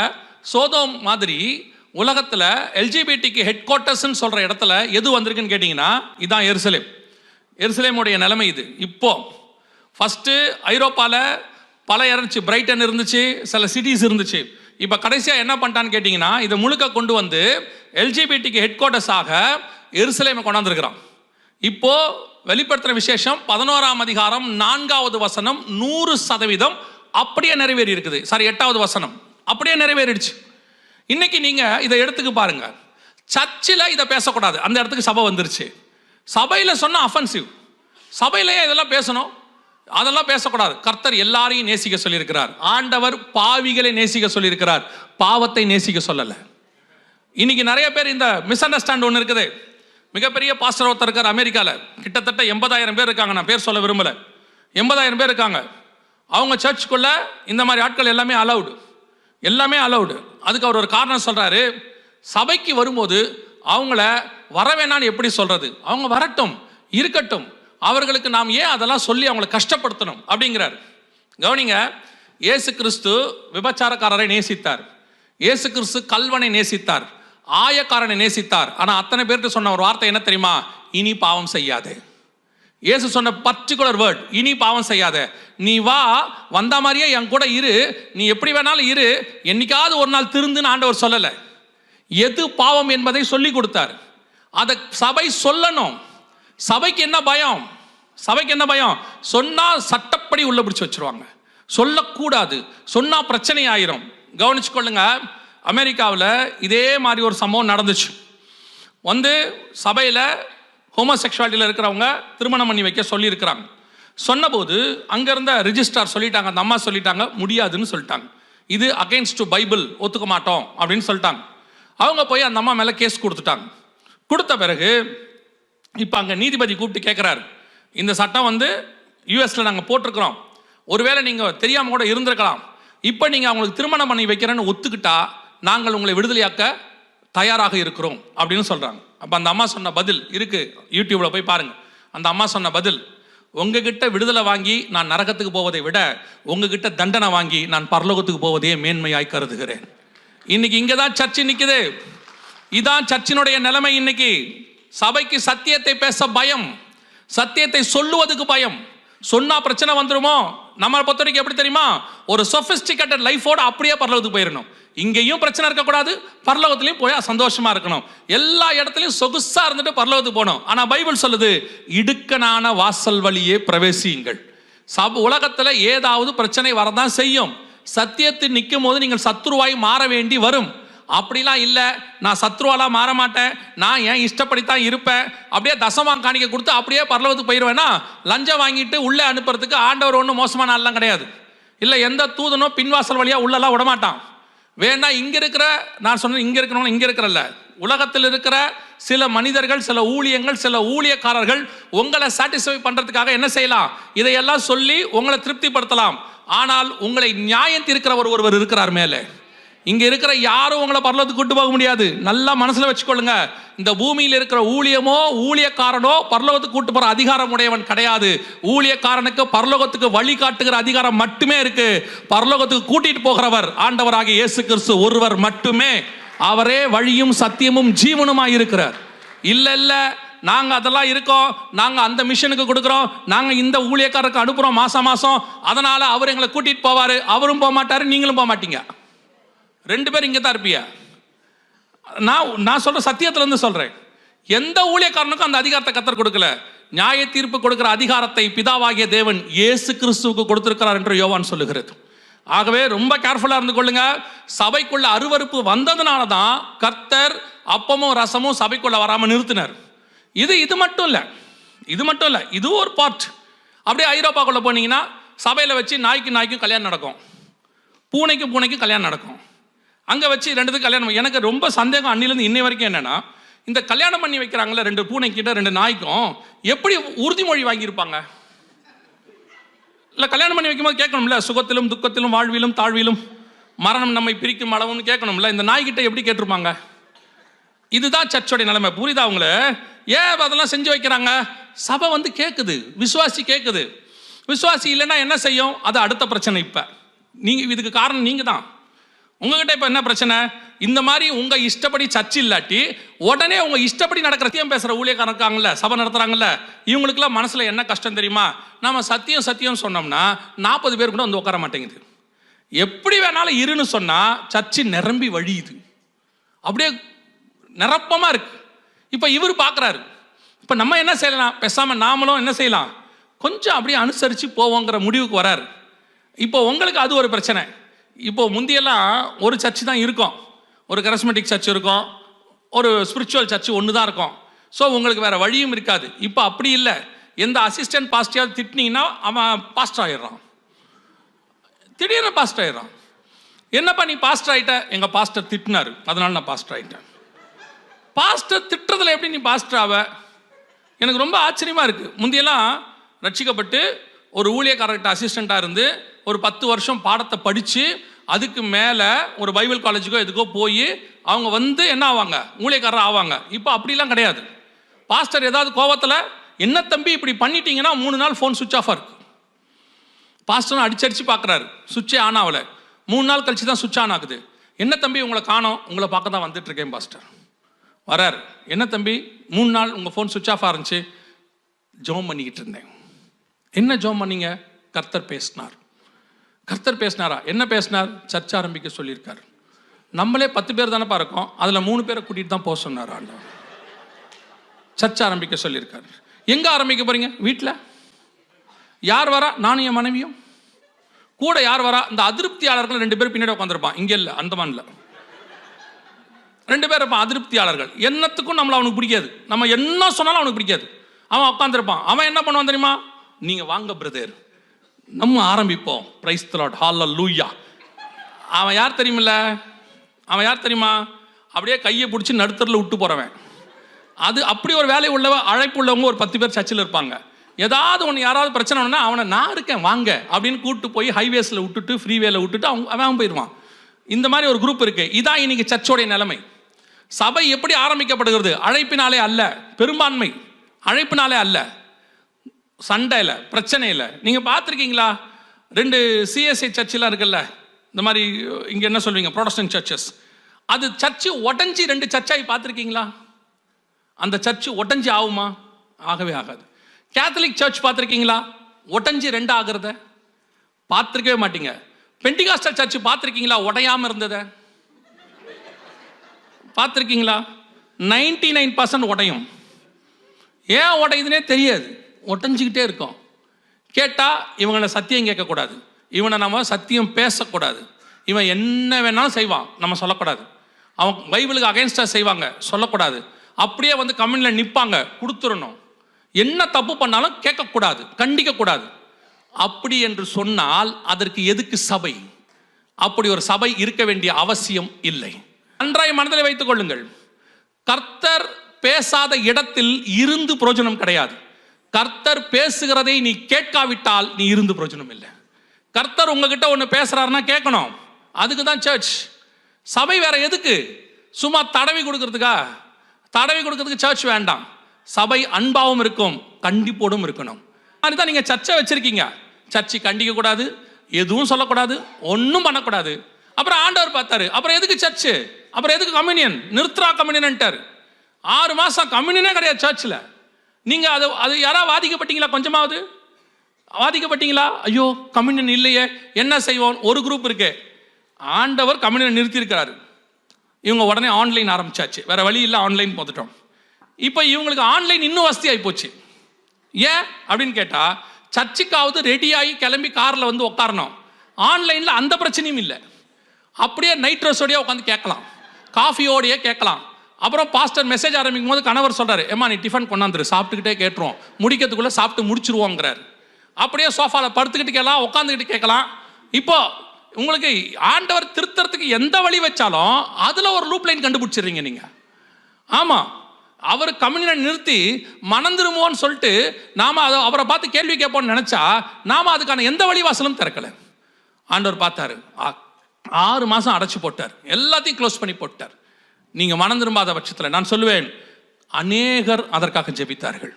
சோதோம் மாதிரி உலகத்தில் எல்ஜிபிடிக்கு ஹெட் குவார்ட்டர்ஸ்ன்னு சொல்கிற இடத்துல எது வந்திருக்குன்னு கேட்டிங்கன்னா இதான் எருசலேம். எருசலேமுடைய நிலைமை இது. இப்போ ஃபஸ்ட்டு ஐரோப்பாவில் பல இருந்துச்சு, பிரைட்டன் இருந்துச்சு, சில சிட்டிஸ் இருந்துச்சு. இப்போ கடைசியாக என்ன பண்ணிட்டான்னு கேட்டிங்கன்னா இதை முழுக்க கொண்டு வந்து எல்ஜிபிடிக்கு ஹெட் குவார்ட்டர்ஸாக எருசலேமை கொண்டாந்துருக்கிறான். இப்போ வெளிப்படுத்துகிற விசேஷம் 11ஆம் அதிகாரம் 4வது வசனம் 100% அப்படியே நிறைவேறி இருக்குது. சாரி, 8வது வசனம் அப்படியே நிறைவேறிடுச்சு. இன்னைக்கு நீங்க இதை எடுத்துக்கு பாருங்க. சர்ச்சில் இதை பேசக்கூடாது, அந்த இடத்துக்கு சபை வந்துருச்சு. சபையில் சொன்ன அஃபென்சிவ். சபையிலேயே இதெல்லாம் பேசணும், அதெல்லாம் பேசக்கூடாது. கர்த்தர் எல்லாரையும் நேசிக்க சொல்லியிருக்கிறார். ஆண்டவர் பாவிகளை நேசிக்க சொல்லியிருக்கிறார், பாவத்தை நேசிக்க சொல்லலை. இன்னைக்கு நிறைய பேர் இந்த மிஸ் அண்டர்ஸ்டாண்ட் ஒன்று இருக்குது. மிகப்பெரிய பாஸ்டர் ஒருத்தர் இருக்கார் அமெரிக்காவில். கிட்டத்தட்ட 80,000 பேர் இருக்காங்க. நான் பேர் சொல்ல விரும்பல. 80,000 பேர் இருக்காங்க. அவங்க சர்ச்சுக்குள்ள இந்த மாதிரி ஆட்கள் எல்லாமே அலவுடு, எல்லாமே அலவுடு. அதுக்கு அவர் ஒரு காரணம் சொல்றாரு. சபைக்கு வரும்போது அவங்கள வரவேணான்னு எப்படி சொல்றது? அவங்க வரட்டும், இருக்கட்டும். அவர்களுக்கு நாம் ஏன் அதெல்லாம் சொல்லி அவங்களை கஷ்டப்படுத்தணும் அப்படிங்கிறார். கவனிங்க, இயேசு கிறிஸ்து விபச்சாரக்காரரை நேசித்தார், இயேசு கிறிஸ்து கல்வனை நேசித்தார், ஆயக்காரனை நேசித்தார். ஆனால் அத்தனை பேருக்கு சொன்ன ஒரு வார்த்தை என்ன தெரியுமா? இனி பாவம் செய்யாதே. இயேசு சொன்ன பர்டிகுலர் வேர்ட், இனி பாவம் செய்யாத. நீ வா, வந்த மாதிரியே என் கூட இரு, நீ எப்படி வேணாலும் இரு, என்னைக்காவது ஒரு நாள் திருந்துன்னு ஆண்டவர் சொல்லலை. எது பாவம் என்பதை சொல்லி கொடுத்தார். அதை சபை சொல்லணும். சபைக்கு என்ன பயம்? சபைக்கு என்ன பயம்? சொன்னா சட்டப்படி உள்ள பிடிச்சு வச்சிருவாங்க. சொல்லக்கூடாது, சொன்னா பிரச்சனை ஆயிரும். கவனிச்சுக்கொள்ளுங்க, அமெரிக்காவில் இதே மாதிரி ஒரு சம்பவம் நடந்துச்சு. சபையில் ஹோமோசெக்சுவாலிட்டியில் இருக்கிறவங்க திருமணம் பண்ணி வைக்க சொல்லியிருக்கிறாங்க. சொன்னபோது அங்கே இருந்த ரிஜிஸ்ட்ரார் சொல்லிட்டாங்க, அந்த அம்மா சொல்லிட்டாங்க, முடியாதுன்னு சொல்லிட்டாங்க. இது அகெயின்ஸ்ட் டு பைபிள், ஒத்துக்க மாட்டோம் அப்படின்னு சொல்லிட்டாங்க. அவங்க போய் அந்த அம்மா மேலே கேஸ் கொடுத்துட்டாங்க. கொடுத்த பிறகு இப்போ அங்கே நீதிபதி கூப்பிட்டு கேட்குறாரு, இந்த சட்டம் யூஎஸில் நாங்கள் போட்டிருக்கிறோம், ஒருவேளை நீங்கள் தெரியாமல் கூட இருந்திருக்கலாம், இப்போ நீங்கள் அவங்களுக்கு திருமணம் பண்ணி வைக்கிறேன்னு ஒத்துக்கிட்டா நாங்கள் உங்களை விடுதலையாக்க தயாராக இருக்கிறோம் அப்படின்னு சொல்கிறாங்க. அப்போ அந்த அம்மா சொன்ன பதில் இருக்கு, யூடியூப்ல போய் பாருங்க. அந்த அம்மா சொன்ன பதில், உங்ககிட்ட விடுதலை வாங்கி நான் நரகத்துக்கு போவதை விட உங்ககிட்ட தண்டனை வாங்கி நான் பரலோகத்துக்கு போவதையே மேன்மையாய் கருதுகிறேன். இன்னைக்கு இங்கே தான் சர்ச்சை நிற்குது. இதான் சர்ச்சினுடைய நிலைமை. இன்னைக்கு சபைக்கு சத்தியத்தை பேச பயம், சத்தியத்தை சொல்லுவதுக்கு பயம். சொன்னா பிரச்சனை வந்துருமோ? நம்ம பொறுத்த வரைக்கும் எப்படி தெரியுமா? ஒரு சொபிஸ்டிகேட்டட் லைஃபோட அப்படியே பரலோகத்துக்கு போயிடணும். இங்கேயும் பிரச்சனை இருக்கக்கூடாது, பரலோகத்திலையும் போய் சந்தோஷமா இருக்கணும். எல்லா இடத்துலையும் சொகுசா இருந்துட்டு பரலோகத்துக்கு போகணும். ஆனா பைபிள் சொல்லுது, இடுக்கனான வாசல் வழியே பிரவேசியுங்கள். உலகத்துல ஏதாவது பிரச்சனை வரதான் செய்யும். சத்தியத்தில் நிற்கும் போது நீங்கள் சத்ருவாய் மாற வேண்டி வரும். அப்படிலாம் இல்லை, நான் சத்ருவாலாம் மாற மாட்டேன், நான் ஏன் இஷ்டப்படித்தான் இருப்பேன், அப்படியே தசமாம் காணிக்க கொடுத்து அப்படியே பரலோகத்துக்கு போயிடுவேன்னா, லஞ்சம் வாங்கிட்டு உள்ளே அனுப்புறதுக்கு ஆண்டவர் ஒன்றும் மோசமான ஆள்லாம் கிடையாது. இல்லை, எந்த தூதனோ பின்வாசல் வழியா உள்ளெல்லாம் விடமாட்டான். வேணா இங்க இருக்கிற, நான் சொன்னேன் இங்க இருக்கிறவங்க இங்க இருக்கிறல்ல, உலகத்தில் இருக்கிற சில மனிதர்கள், சில ஊழியங்கள், சில ஊழியக்காரர்கள் உங்களை சாட்டிஸ்ஃபை பண்றதுக்காக என்ன செய்யலாம்? இதையெல்லாம் சொல்லி உங்களை திருப்திப்படுத்தலாம். ஆனால் உங்களை நியாயம் தீர்க்கிறவர் ஒருவர் இருக்கிறார் மேலே. இங்க இருக்கிற யாரும் உங்களை பரலோகத்துக்கு கூட்டு போக முடியாது. நல்லா மனசுல வச்சுக்கொள்ளுங்க. இந்த பூமியில் இருக்கிற ஊழியமோ ஊழியக்காரனோ பரலோகத்துக்கு கூட்டு போற அதிகாரம் உடையவன் கிடையாது. ஊழியக்காரனுக்கு பரலோகத்துக்கு வழி காட்டுகிற அதிகாரம் மட்டுமே இருக்கு. பரலோகத்துக்கு கூட்டிட்டு போகிறவர் ஆண்டவராகிய இயேசு கிறிஸ்து ஒருவர் மட்டுமே. அவரே வழியும் சத்தியமும் ஜீவனுமாய் இருக்கிறார். இல்ல இல்ல, நாங்க அதெல்லாம் இருக்கோம், நாங்க அந்த மிஷனுக்கு கொடுக்கிறோம், நாங்க இந்த ஊழியக்காரருக்கு அனுப்புறோம் மாசம் மாசம், அதனால அவர் எங்களை கூட்டிட்டு போவாரு, அவரும் போக மாட்டாரு, நீங்களும் போக மாட்டீங்க. ரெண்டு பேரும் இங்கே தான் இருப்பீங்க. நான் சொல்ற சத்தியத்துல இருந்து சொல்றேன். எந்த ஊழியக்காரனுக்கும் அந்த அதிகாரத்தை கர்த்தர் கொடுக்கல. நியாய தீர்ப்பு கொடுக்கிற அதிகாரத்தை பிதாவாகிய தேவன் இயேசு கிறிஸ்துவுக்கு கொடுத்திருக்கிறார் என்று யோவான் சொல்லுகிறது. ஆகவே ரொம்ப கேர்ஃபுல்லா இருந்து கொள்ளுங்க. சபைக்குள்ள அருவருப்பு வந்ததுனால தான் கர்த்தர் அப்பமும் ரசமும் சபைக்குள்ள வராம நிறுத்தினார். இது மட்டும் இல்லை, இது ஒரு பார்ட். அப்படியே ஐரோப்பாக்குள்ள போனீங்கன்னா சபையில வச்சு நாய்க்கும் கல்யாணம் நடக்கும், பூனைக்கும் கல்யாணம் நடக்கும். அங்கே வச்சு ரெண்டுத்துக்கு கல்யாணம். எனக்கு ரொம்ப சந்தேகம் அன்னிலேருந்து இன்னை வரைக்கும் என்னன்னா, இந்த கல்யாணம் பண்ணி வைக்கிறாங்களே ரெண்டு பூனைக்கிட்ட ரெண்டு நாய்க்கும் எப்படி உறுதிமொழி வாங்கியிருப்பாங்க? இல்லை, கல்யாணம் பண்ணி வைக்கும்போது கேட்கணும்ல, சுகத்திலும் துக்கத்திலும் வாழ்விலும் தாழ்விலும் மரணம் நம்மை பிரிக்கும் அளவுன்னு கேட்கணும்ல. இந்த நாய்கிட்ட எப்படி கேட்டிருப்பாங்க? இதுதான் சர்ச்சோடைய நிலைமை. புரியுதா அவங்கள? ஏன் அதெல்லாம் செஞ்சு வைக்கிறாங்க? சபை கேட்குது, விசுவாசி கேட்குது. விசுவாசி இல்லைன்னா என்ன செய்யும்? அது அடுத்த பிரச்சனை. இப்போ இதுக்கு காரணம் நீங்க தான். உங்ககிட்ட இப்போ என்ன பிரச்சனை? இந்த மாதிரி உங்க இஷ்டப்படி சர்ச் இல்லாட்டி உடனே உங்க இஷ்டப்படி நடக்கிற சத்தியம் பேசுற ஊழியக்காரங்க இருக்காங்கல்ல, சபை நடத்துறாங்கல்ல, இவங்களுக்குலாம் மனசுல என்ன கஷ்டம் தெரியுமா? நம்ம சத்தியம் சொன்னோம்னா 40 பேர் கூட உட்கார மாட்டேங்குது. எப்படி வேணாலும் இருன்னு சொன்னா சர்ச்சு நிரம்பி வழியுது, அப்படியே நிரப்பமா இருக்கு. இப்ப இவர் பார்க்குறாரு, இப்ப நம்ம என்ன செய்யலாம்? பேசாம நாமளும் என்ன செய்யலாம்? கொஞ்சம் அப்படியே அனுசரித்து போவோங்கிற முடிவுக்கு வராரு. இப்போ உங்களுக்கு அது ஒரு பிரச்சனை. இப்போ முந்தியெல்லாம் ஒரு சர்ச்சு தான் இருக்கும், ஒரு கரிஸ்மேட்டிக் சர்ச் இருக்கும், ஒரு ஸ்பிரிச்சுவல் சர்ச் ஒன்று தான் இருக்கும். ஸோ உங்களுக்கு வேற வழியும் இருக்காது. இப்போ அப்படி இல்லை. எந்த அசிஸ்டன்ட் பாஸ்டர் திட்டினீங்கன்னா அவன் பாஸ்டர் ஆயிடுறான், திடீர்னு பாஸ்டர் ஆயிடுறான். என்னப்பா நீ பாஸ்டர் ஆகிட்ட? எங்கள் பாஸ்டர் திட்டினாரு அதனால நான் பாஸ்டர் ஆகிட்டேன். பாஸ்டர் திட்டுறதுல எப்படி நீ பாஸ்டர் ஆவ? எனக்கு ரொம்ப ஆச்சரியமாக இருக்குது. முந்தியெல்லாம் ரட்சிக்கப்பட்டு ஒரு ஊழியக்காரர்கிட்ட அசிஸ்டண்ட்டாக இருந்து ஒரு 10 வருஷம் பாடத்தை படித்து அதுக்கு மேலே ஒரு பைபிள் காலேஜுக்கோ எதுக்கோ போய் அவங்க என்ன ஆவாங்க? ஊழியக்காரர் ஆவாங்க. இப்போ அப்படிலாம் கிடையாது. பாஸ்டர் ஏதாவது கோபத்தில் என்ன தம்பி இப்படி பண்ணிட்டீங்கன்னா 3 நாள் ஃபோன் சுவிட்ச் ஆஃபாக இருக்கு. பாஸ்டரும் அடிச்சு பார்க்குறாரு, சுவிட்சே ஆன் ஆகலை. 3 நாள் கழிச்சு தான் சுவிட்ச் ஆன் ஆகுது. என்ன தம்பி உங்களை காணோம், உங்களை பார்க்க தான் வந்துட்டு இருக்கேன் பாஸ்டர். வரார், என்ன தம்பி 3 நாள் உங்கள் ஃபோன் சுவிட்ச் ஆஃப் ஆரம்பிச்சு? ஜெபம் பண்ணிக்கிட்டு இருந்தேன். என்ன ஜெபம் பண்ணீங்க? கர்த்தர் பேசினார். கர்த்தர் பேசினாரா? என்ன பேசினார்? சர்ச் ஆரம்பிக்க சொல்லியிருக்காரு. நம்மளே 10 பேர் தானே இருக்கோம், அதில் 3 பேரை கூட்டிகிட்டு தான் போக சொன்னார் ஆண்டவர். சர்ச் ஆரம்பிக்க சொல்லியிருக்காரு. எங்கே ஆரம்பிக்க போறீங்க? வீட்டில். யார் வரா? நானும் என் மனைவியும். கூட யார் வரா? இந்த அதிருப்தியாளர்கள் 2 பேர் பின்னாடி உட்காந்துருப்பான். இங்கே இல்லை, அந்தமான்ல 2 பேர் இருப்பான் அதிருப்தியாளர்கள். என்னத்துக்கும் நம்மளை அவனுக்கு பிடிக்காது, நம்ம என்ன சொன்னாலும் அவனுக்கு பிடிக்காது. அவன் உட்காந்துருப்பான். அவன் என்ன பண்ணுவான் தெரியுமா? நீங்கள் வாங்க பிரதர், நம்ம ஆரம்பிப்போம். பிரைஸ் தி லார்ட், ஹல்லேலூயா. அவன் யார் தெரியுமில்ல? அவன் யார் தெரியுமா? அப்படியே கையை பிடிச்சி நடுத்தரில் விட்டு போகிறவன். அது அப்படி ஒரு வேலை உள்ளவ, அழைப்பு உள்ளவங்க ஒரு 10 பேர் சர்ச்சில் இருப்பாங்க. ஏதாவது ஒன்று யாராவது பிரச்சனை ஒன்றுனா அவனை நான் இருக்கேன் வாங்க அப்படின்னு கூப்பிட்டு போய் ஹைவேஸில் விட்டுட்டு ஃப்ரீவேல விட்டுட்டு அவன் போயிடுவான். இந்த மாதிரி ஒரு குரூப் இருக்கு. இதான் இன்னைக்கு சர்ச்சோடைய நிலைமை. சபை எப்படி ஆரம்பிக்கப்படுகிறது? அழைப்பினாலே அல்ல, பெரும்பான்மை அழைப்பினாலே அல்ல, சண்டையில் பிரச்சனையில். நீங்கள் பார்த்துருக்கீங்களா? 2 CSI சர்ச்செலாம் இருக்குல்ல, இந்த மாதிரி இங்கே என்ன சொல்வீங்க, ப்ரொடெஸ்டன்ட் சர்ச்சஸ். அது சர்ச்சு உடஞ்சி 2 சர்ச்சாகி பார்த்துருக்கீங்களா? அந்த சர்ச்சு உடஞ்சி ஆகுமா? ஆகவே ஆகாது. கேத்தலிக் சர்ச் பார்த்துருக்கீங்களா? உடஞ்சி 2 ஆகிறத பார்த்துருக்கவே மாட்டீங்க. பெண்டிகாஸ்டல் சர்ச் பார்த்துருக்கீங்களா? உடையாமல் இருந்ததை பார்த்துருக்கீங்களா? 99% உடையும். ஏன் உடையுதுன்னே தெரியாது, உடஞ்சிக்கிட்டே இருக்கும். கேட்டால் இவங்களை சத்தியம் கேட்கக்கூடாது, இவனை நம்ம சத்தியம் பேசக்கூடாது, இவன் என்ன வேணாலும் செய்வான் நம்ம சொல்லக்கூடாது, அவன் பைபிளுக்கு அகைன்ஸ்டாக செய்வாங்க சொல்லக்கூடாது, அப்படியே வந்து கம்யூனில் நிற்பாங்க கொடுத்துடணும், என்ன தப்பு பண்ணாலும் கேட்கக்கூடாது, கண்டிக்கக்கூடாது. அப்படி என்று சொன்னால் அதற்கு எதுக்கு சபை? அப்படி ஒரு சபை இருக்க வேண்டிய அவசியம் இல்லை. நன்றாய் மனதில் வைத்துக் கொள்ளுங்கள், கர்த்தர் பேசாத இடத்தில் இருந்து பிரயோஜனம் கிடையாது. கர்த்தர் பேசுகிறதை நீ கேட்காவிட்டால் நீ இருந்து பிரயோஜனம் இல்லை. கர்த்தர் உங்ககிட்ட ஒன்று பேசுறாருன்னா கேட்கணும், அதுக்கு தான் சர்ச். சபை வேற எதுக்கு? சும்மா தடவி கொடுக்கறதுக்கா? தடவி கொடுக்கறதுக்கு சர்ச் வேண்டாம். சபை அன்பாவும் இருக்கும், கண்டிப்போடும் இருக்கணும். அதுதான் நீங்க சர்ச்சை வச்சிருக்கீங்க. சர்ச்சை கண்டிக்க கூடாது, எதுவும் சொல்லக்கூடாது, ஒன்றும் பண்ணக்கூடாது. அப்புறம் ஆண்டவர் பார்த்தாரு, அப்புறம் எதுக்கு சர்ச்சு, அப்புறம் எதுக்கு கம்யூனியன்? நிறுத்துறா கம்யூனியன்ட்டார். 6 மாசம் கம்யூனியனே கிடையாது சர்ச்சில். நீங்க அது யாராவது வாதிக்கப்பட்டீங்களா? கொஞ்சமாவது வாதிக்கப்பட்டீங்களா? ஐயோ கம்யூனியன் இல்லையே, என்ன செய்வோம்? ஒரு குரூப் இருக்கு, ஆண்டவர் கம்யூனியன் நிறுத்தி இருக்கிறாரு. இவங்க உடனே ஆன்லைன் ஆரம்பிச்சாச்சு, வேற வழி இல்லை, ஆன்லைன் போட்டுட்டோம். இப்போ இவங்களுக்கு ஆன்லைன் இன்னும் வசதி ஆகி போச்சு. ஏன் அப்படின்னு கேட்டா, சர்ச்சுக்காவது ரெடியாகி கிளம்பி காரில் வந்து உட்காரணும். ஆன்லைனில் அந்த பிரச்சனையும் இல்லை. அப்படியே நைட் ட்ரெஸ்ஸோடையே உட்காந்து கேட்கலாம், காஃபியோடையே கேட்கலாம். அப்புறம் பாஸ்டர் மெசேஜ் ஆரம்பிக்கும் போது கணவர் சொல்றாரு, ஏமா நீ டிஃபன் கொண்டாந்துரு, சாப்பிட்டுக்கிட்டே கேட்டுருவோம், முடிக்கிறதுக்குள்ள சாப்பிட்டு முடிச்சிருவோங்கிறார். அப்படியே சோஃபாவில் படுத்துக்கிட்டு கேட்கலாம், உட்காந்துக்கிட்டு கேட்கலாம். இப்போ உங்களுக்கு ஆண்டவர் திருத்தறதுக்கு எந்த வழி வச்சாலும் அதுல ஒரு லூப் லைன் கண்டுபிடிச்சிடுறீங்க நீங்க. ஆமா, அவர் கம்யூனியனை நிறுத்தி மணந்துருமோன்னு சொல்லிட்டு நாம அவரை பார்த்து கேள்வி கேட்போம்னு நினைச்சா நாம அதுக்கான எந்த வழிவாசலும் திறக்கல. ஆண்டவர் பார்த்தாரு, 6 மாசம் அடைச்சு போட்டார், எல்லாத்தையும் க்ளோஸ் பண்ணி போட்டார். நீங்க மனம் திரும்பாத பட்சத்தில் நான் சொல்லுவேன், அநேகர் அதற்காக ஜெபித்தார்கள்,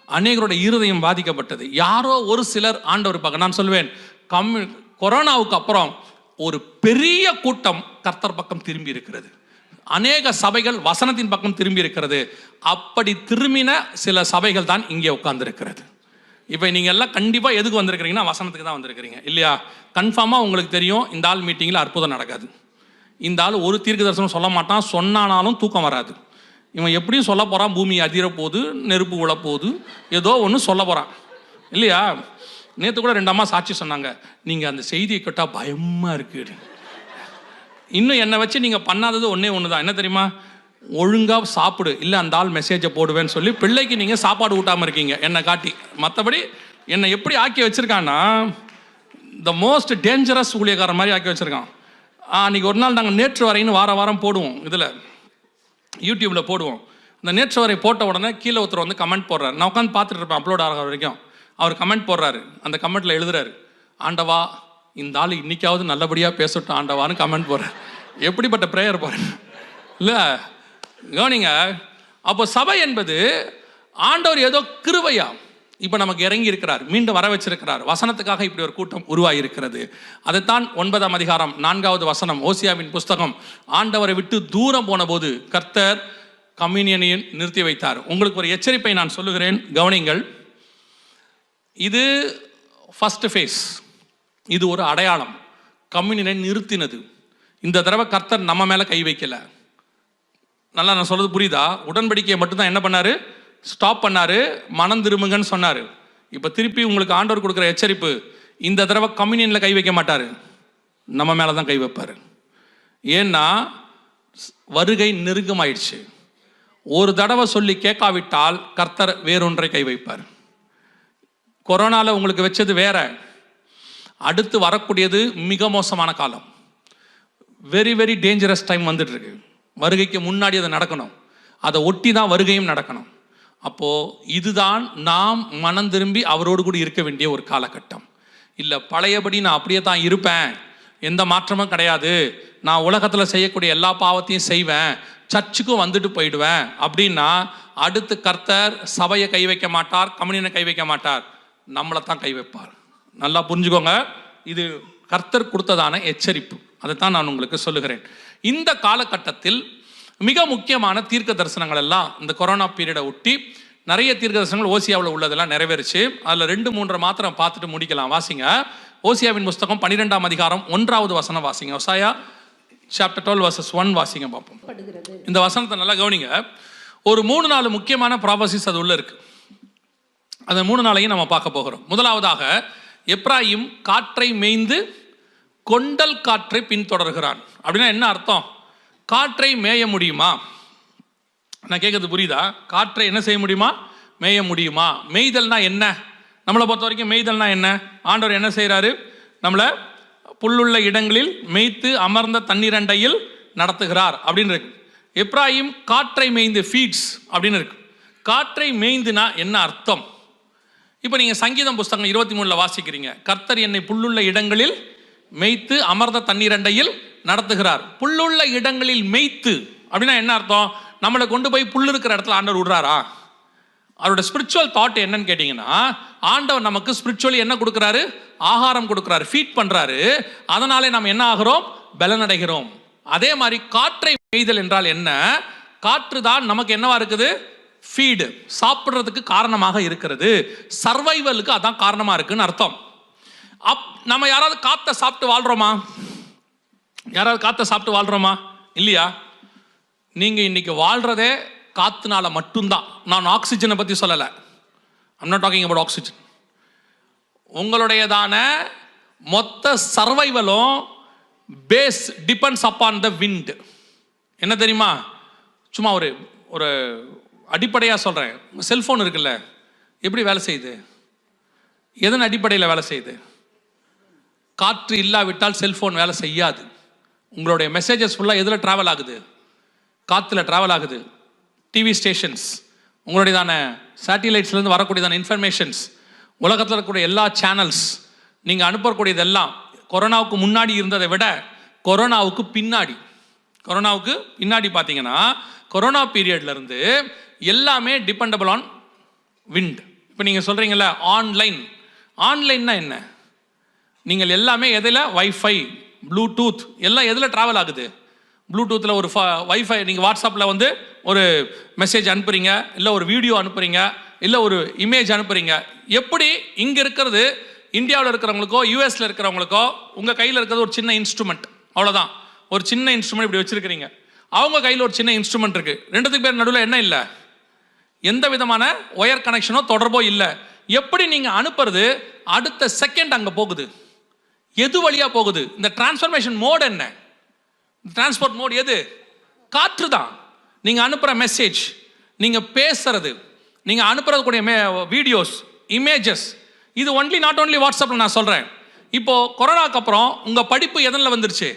அநேகருடைய இருதயம் பாதிக்கப்பட்டது. யாரோ ஒரு சிலர் ஆண்டவர் பார்க்க, நான் சொல்லுவேன், கொரோனாவுக்கு அப்புறம் ஒரு பெரிய கூட்டம் கர்த்தர் பக்கம் திரும்பி இருக்கிறது. அநேக சபைகள் வசனத்தின் பக்கம் திரும்பி இருக்கிறது. அப்படி திரும்பின சில சபைகள் தான் இங்கே உட்கார்ந்து இருக்கிறது. இப்போ நீங்க எல்லாம் கண்டிப்பா எதுக்கு வந்திருக்கிறீங்கன்னா வசனத்துக்கு தான் வந்திருக்கிறீங்க இல்லையா? கன்ஃபார்மா உங்களுக்கு தெரியும், இந்த ஆள் மீட்டிங்ல அற்புதம் நடக்காது, இந்த ஆள் ஒரு தீர்க்க தரிசனம் சொல்ல மாட்டான், சொன்னானாலும் தூக்கம் வராது, இவன் எப்படியும் சொல்ல போறான், பூமி அதிர போகுது, நெருப்பு உள்ள போகுது, ஏதோ ஒன்று சொல்ல போறான் இல்லையா? நேற்று கூட 2 அம்மா சாட்சி சொன்னாங்க, நீங்க அந்த செய்தியை கேட்டா பயமா இருக்கு. இன்னும் என்னை வச்சு நீங்க பண்ணாதது ஒன்னே ஒண்ணுதான், என்ன தெரியுமா? ஒழுங்கா சாப்பிடு, இல்லை அந்த ஆள் மெசேஜை போடுவேன்னு சொல்லி பிள்ளைக்கு நீங்க சாப்பாடு ஊட்டாம இருக்கீங்க என்னை காட்டி. மற்றபடி என்னை எப்படி ஆக்கி வச்சிருக்கான்னா, த மோஸ்ட் டேஞ்சரஸ் ஊழியக்காரர் மாதிரி ஆக்கி வச்சிருக்கான். அன்றைக்கி ஒரு நாள் நாங்கள் நேற்று வரைன்னு வாரம் போடுவோம், இதில் யூடியூப்பில் போடுவோம். அந்த நேற்று வரை போட்ட உடனே கீழே ஒருத்தர் வந்து கமெண்ட் போடுறாரு. நான் உட்காந்து பார்த்துட்டு இருப்பேன் அப்லோட் ஆகிற வரைக்கும். அவர் கமெண்ட் போடுறாரு, அந்த கமெண்ட்டில் எழுதுறாரு, ஆண்டவா இந்த ஆள் இன்னைக்காவது நல்லபடியாக பேசட்டும் ஆண்டவான்னு கமெண்ட் போடுறாரு. எப்படிப்பட்ட ப்ரேயர் பாருங்க இல்லை? கவனிங்க, அப்போ சபை என்பது ஆண்டவர் ஏதோ கிருபையா இப்போ நமக்கு இறங்கி இருக்கிறார், மீண்டும் வர வச்சிருக்கிறார். வசனத்துக்காக இப்படி ஒரு கூட்டம் உருவாகி இருக்கிறது. அதைத்தான் 9ஆம் அதிகாரம் 4வது வசனம் ஓசியாவின் புஸ்தகம். ஆண்டவரை விட்டு தூரம் போன போது கர்த்தர் கம்யூனியனையும் நிறுத்தி வைத்தார். உங்களுக்கு ஒரு எச்சரிப்பை நான் சொல்லுகிறேன், கவனிங்கள். இது ஃபர்ஸ்ட் ஃபேஸ், இது ஒரு அடையாளம். கம்யூனியனை நிறுத்தினது. இந்த தடவை கர்த்தர் நம்ம மேலே கை வைக்கல. நல்லா நான் சொல்றது புரியுதா? உடன்படிக்கையை மட்டும்தான் என்ன பண்ணாரு? ஸ்டாப் பண்ணாரு, மனம் திரும்புங்கன்னு சொன்னார். இப்போ திருப்பி உங்களுக்கு ஆண்டவர் கொடுக்குற எச்சரிப்பு, இந்த தடவை கம்யூனியனில் கை வைக்க மாட்டார், நம்ம மேலே தான் கை வைப்பார். ஏன்னா வருகை நெருக்கமாயிடுச்சு. ஒரு தடவை சொல்லி கேட்காவிட்டால் கர்த்தர் வேறொன்றை கை வைப்பார். கொரோனாவில் உங்களுக்கு வச்சது வேற, அடுத்து வரக்கூடியது மிக மோசமான காலம். வெரி வெரி டேஞ்சரஸ் டைம் வந்துட்டு இருக்கு. வருகைக்கு முன்னாடி அதை நடக்கணும், அதை ஒட்டி தான் வருகையும் நடக்கணும். அப்போது இதுதான் நாம் மனம் திரும்பி அவரோடு கூட இருக்க வேண்டிய ஒரு காலகட்டம். இல்லை பழையபடி நான் அப்படியே தான் இருப்பேன், எந்த மாற்றமும் கிடையாது, நான் உலகத்தில் செய்யக்கூடிய எல்லா பாவத்தையும் செய்வேன், சர்ச்சுக்கும் வந்துட்டு போயிடுவேன் அப்படின்னா அடுத்து கர்த்தர் சபையை கை வைக்க மாட்டார், கம்யூனியனை கை வைக்க மாட்டார், நம்மளை தான் கை வைப்பார். நல்லா புரிஞ்சுக்கோங்க, இது கர்த்தர் கொடுத்ததான எச்சரிப்பு. அதைத்தான் நான் உங்களுக்கு சொல்லுகிறேன். இந்த காலகட்டத்தில் மிக முக்கியமான தீர்க்க தரிசனங்கள் எல்லாம் இந்த கொரோனா பீரியடை ஒட்டி நிறைய தீர்க்க தரிசனங்கள் ஓசியாவில் உள்ளதெல்லாம் நிறைவேறிச்சு. அதில் 2-3 மாத்திரம் பார்த்துட்டு முடிக்கலாம். வாசிங்க, ஓசியாவின் புஸ்தகம் 12ஆம் அதிகாரம் 1வது வசனம் வாசிங்க. ஓசாயா சாப்டர் 12 verses 1 வாசிங்க பார்ப்போம். இந்த வசனத்தை நல்லா கவனிங்க. ஒரு 3-4 முக்கியமான ப்ராபசிஸ் அது உள்ள இருக்கு. அந்த 3 நாளையும் நம்ம பார்க்க போகிறோம். முதலாவதாக, எப்ராயிம் காற்றை மேய்ந்து கொண்டல் காற்றை பின்தொடர்கிறான். அப்படின்னா என்ன அர்த்தம்? காற்றை மேய முடியுமா? நான் கேட்கறது புரியுதா? காற்றை என்ன செய்ய முடியுமா? மேய முடியுமா? மேய்தல்னா என்ன? நம்மளை பொறுத்த வரைக்கும் மேய்தல்னா என்ன? ஆண்டவர் என்ன செய்கிறாரு? நம்மளை புல்லுள்ள இடங்களில் மேய்த்து அமர்ந்த தண்ணீரண்டையில் நடத்துகிறார் அப்படின்னு இருக்கு. எப்ராயிம் காற்றை மேய்ந்து ஃபீட்ஸ் அப்படின்னு இருக்கு. காற்றை மேய்ந்துனா என்ன அர்த்தம்? இப்போ நீங்கள் சங்கீதம் புஸ்தகம் 23 வாசிக்கிறீங்க, கர்த்தர் என்னை புல்லுள்ள இடங்களில் மேய்த்து அமர்ந்த தண்ணீரண்டையில் நடத்துகிறார். புல்லுள்ள இடங்களில் மேய்த்து அப்படின்னா என்ன அர்த்தம்? நம்மளை கொண்டு போய் புல் இருக்கிற இடத்துல ஆண்டவர் விடுறாரா? அவரோட ஸ்பிரிச்சுவல் தாட் என்னன்னு கேட்டிங்கன்னா, ஆண்டவர் நமக்கு ஸ்பிரிச்சுவலி என்ன கொடுக்குறாரு? ஆகாரம் கொடுக்குறாரு, ஃபீட் பண்ணுறாரு. அதனாலே நம்ம என்ன ஆகிறோம்? பலனடைகிறோம். அதே மாதிரி காற்றை மேய்தல் என்றால் என்ன? காற்று தான் நமக்கு என்னவா இருக்குது? ஃபீடு, சாப்பிட்றதுக்கு காரணமாக இருக்கிறது. சர்வைவலுக்கு அதான் காரணமாக இருக்குன்னு அர்த்தம். நம்ம யாராவது காற்றை சாப்பிட்டு வாழ்கிறோமா? யாராவது காற்றை சாப்பிட்டு வாழ்கிறோமா? இல்லையா? நீங்கள் இன்னைக்கு வாழ்கிறதே காற்றுனால மட்டும்தான். நான் ஆக்சிஜனை பற்றி சொல்லலை. I'm not talking about oxygen. உங்களுடையதான மொத்த சர்வைவலும் base depends upon the wind. என்ன தெரியுமா? சும்மா ஒரு அடிப்படையாக சொல்கிறேன். செல்ஃபோன் இருக்குல்ல, எப்படி வேலை செய்யுது? எதன் அடிப்படையில் வேலை செய்யுது? காற்று இல்லாவிட்டால் செல்ஃபோன் வேலை செய்யாது. உங்களுடைய மெசேஜஸ் ஃபுல்லாக எதில் ட்ராவல் ஆகுது? காற்றுல ட்ராவல் ஆகுது. டிவி ஸ்டேஷன்ஸ், உங்களுடையதான சேட்டிலைட்ஸ்லேருந்து வரக்கூடியதான இன்ஃபர்மேஷன்ஸ், உலகத்தில் இருக்கக்கூடிய எல்லா சேனல்ஸ், நீங்கள் அனுப்பக்கூடியதெல்லாம் கொரோனாவுக்கு முன்னாடி இருந்ததை விட கொரோனாவுக்கு பின்னாடி பார்த்தீங்கன்னா, கொரோனா பீரியட்லேருந்து எல்லாமே டிபெண்டபிள் ஆன் விண்ட். இப்போ நீங்கள் சொல்கிறீங்களா ஆன்லைன்னா என்ன? நீங்கள் எல்லாமே எதில்? வைஃபை, ப்ளூடூத் எல்லாம் எதில் ட்ராவல் ஆகுது? ப்ளூடூத்தில் ஒரு வைஃபை. நீங்கள் வாட்ஸ்அப்பில் வந்து ஒரு மெசேஜ் அனுப்புகிறீங்க, இல்லை ஒரு வீடியோ அனுப்புகிறீங்க, இல்லை ஒரு இமேஜ் அனுப்புகிறீங்க. எப்படி இங்கே இருக்கிறது இந்தியாவில் இருக்கிறவங்களுக்கோ யூஎஸில் இருக்கிறவங்களுக்கோ உங்கள் கையில் இருக்கிறது ஒரு சின்ன இன்ஸ்ட்ருமெண்ட், அவ்வளோதான். ஒரு சின்ன இன்ஸ்ட்ருமெண்ட் இப்படி வச்சுருக்கிறீங்க. அவங்க கையில் ஒரு சின்ன இன்ஸ்ட்ருமெண்ட் இருக்குது. ரெண்டுத்துக்கு பேர் நடுவில் என்ன இல்லை? எந்த விதமான ஒயர் கனெக்ஷனோ தொடர்போ இல்லை. எப்படி நீங்கள் அனுப்புறது அடுத்த செகண்ட் அங்கே போகுது? எது வழியாக போகுது? இந்த டிரான்ஸ்ஃபர்மேஷன் மோட் என்ன? டிரான்ஸ்போர்ட் மோட் எது? காற்று தான். நீங்கள் அனுப்புகிற மெசேஜ், நீங்கள் பேசுறது, நீங்கள் அனுப்புறதுக்கூடிய வீடியோஸ், இமேஜஸ், இது ஒன்லி நாட் ஓன்லி வாட்ஸ்அப்பில் நான் சொல்கிறேன். இப்போது கொரோனாக்கு அப்புறம் உங்கள் படிப்பு எதில் வந்துருச்சு?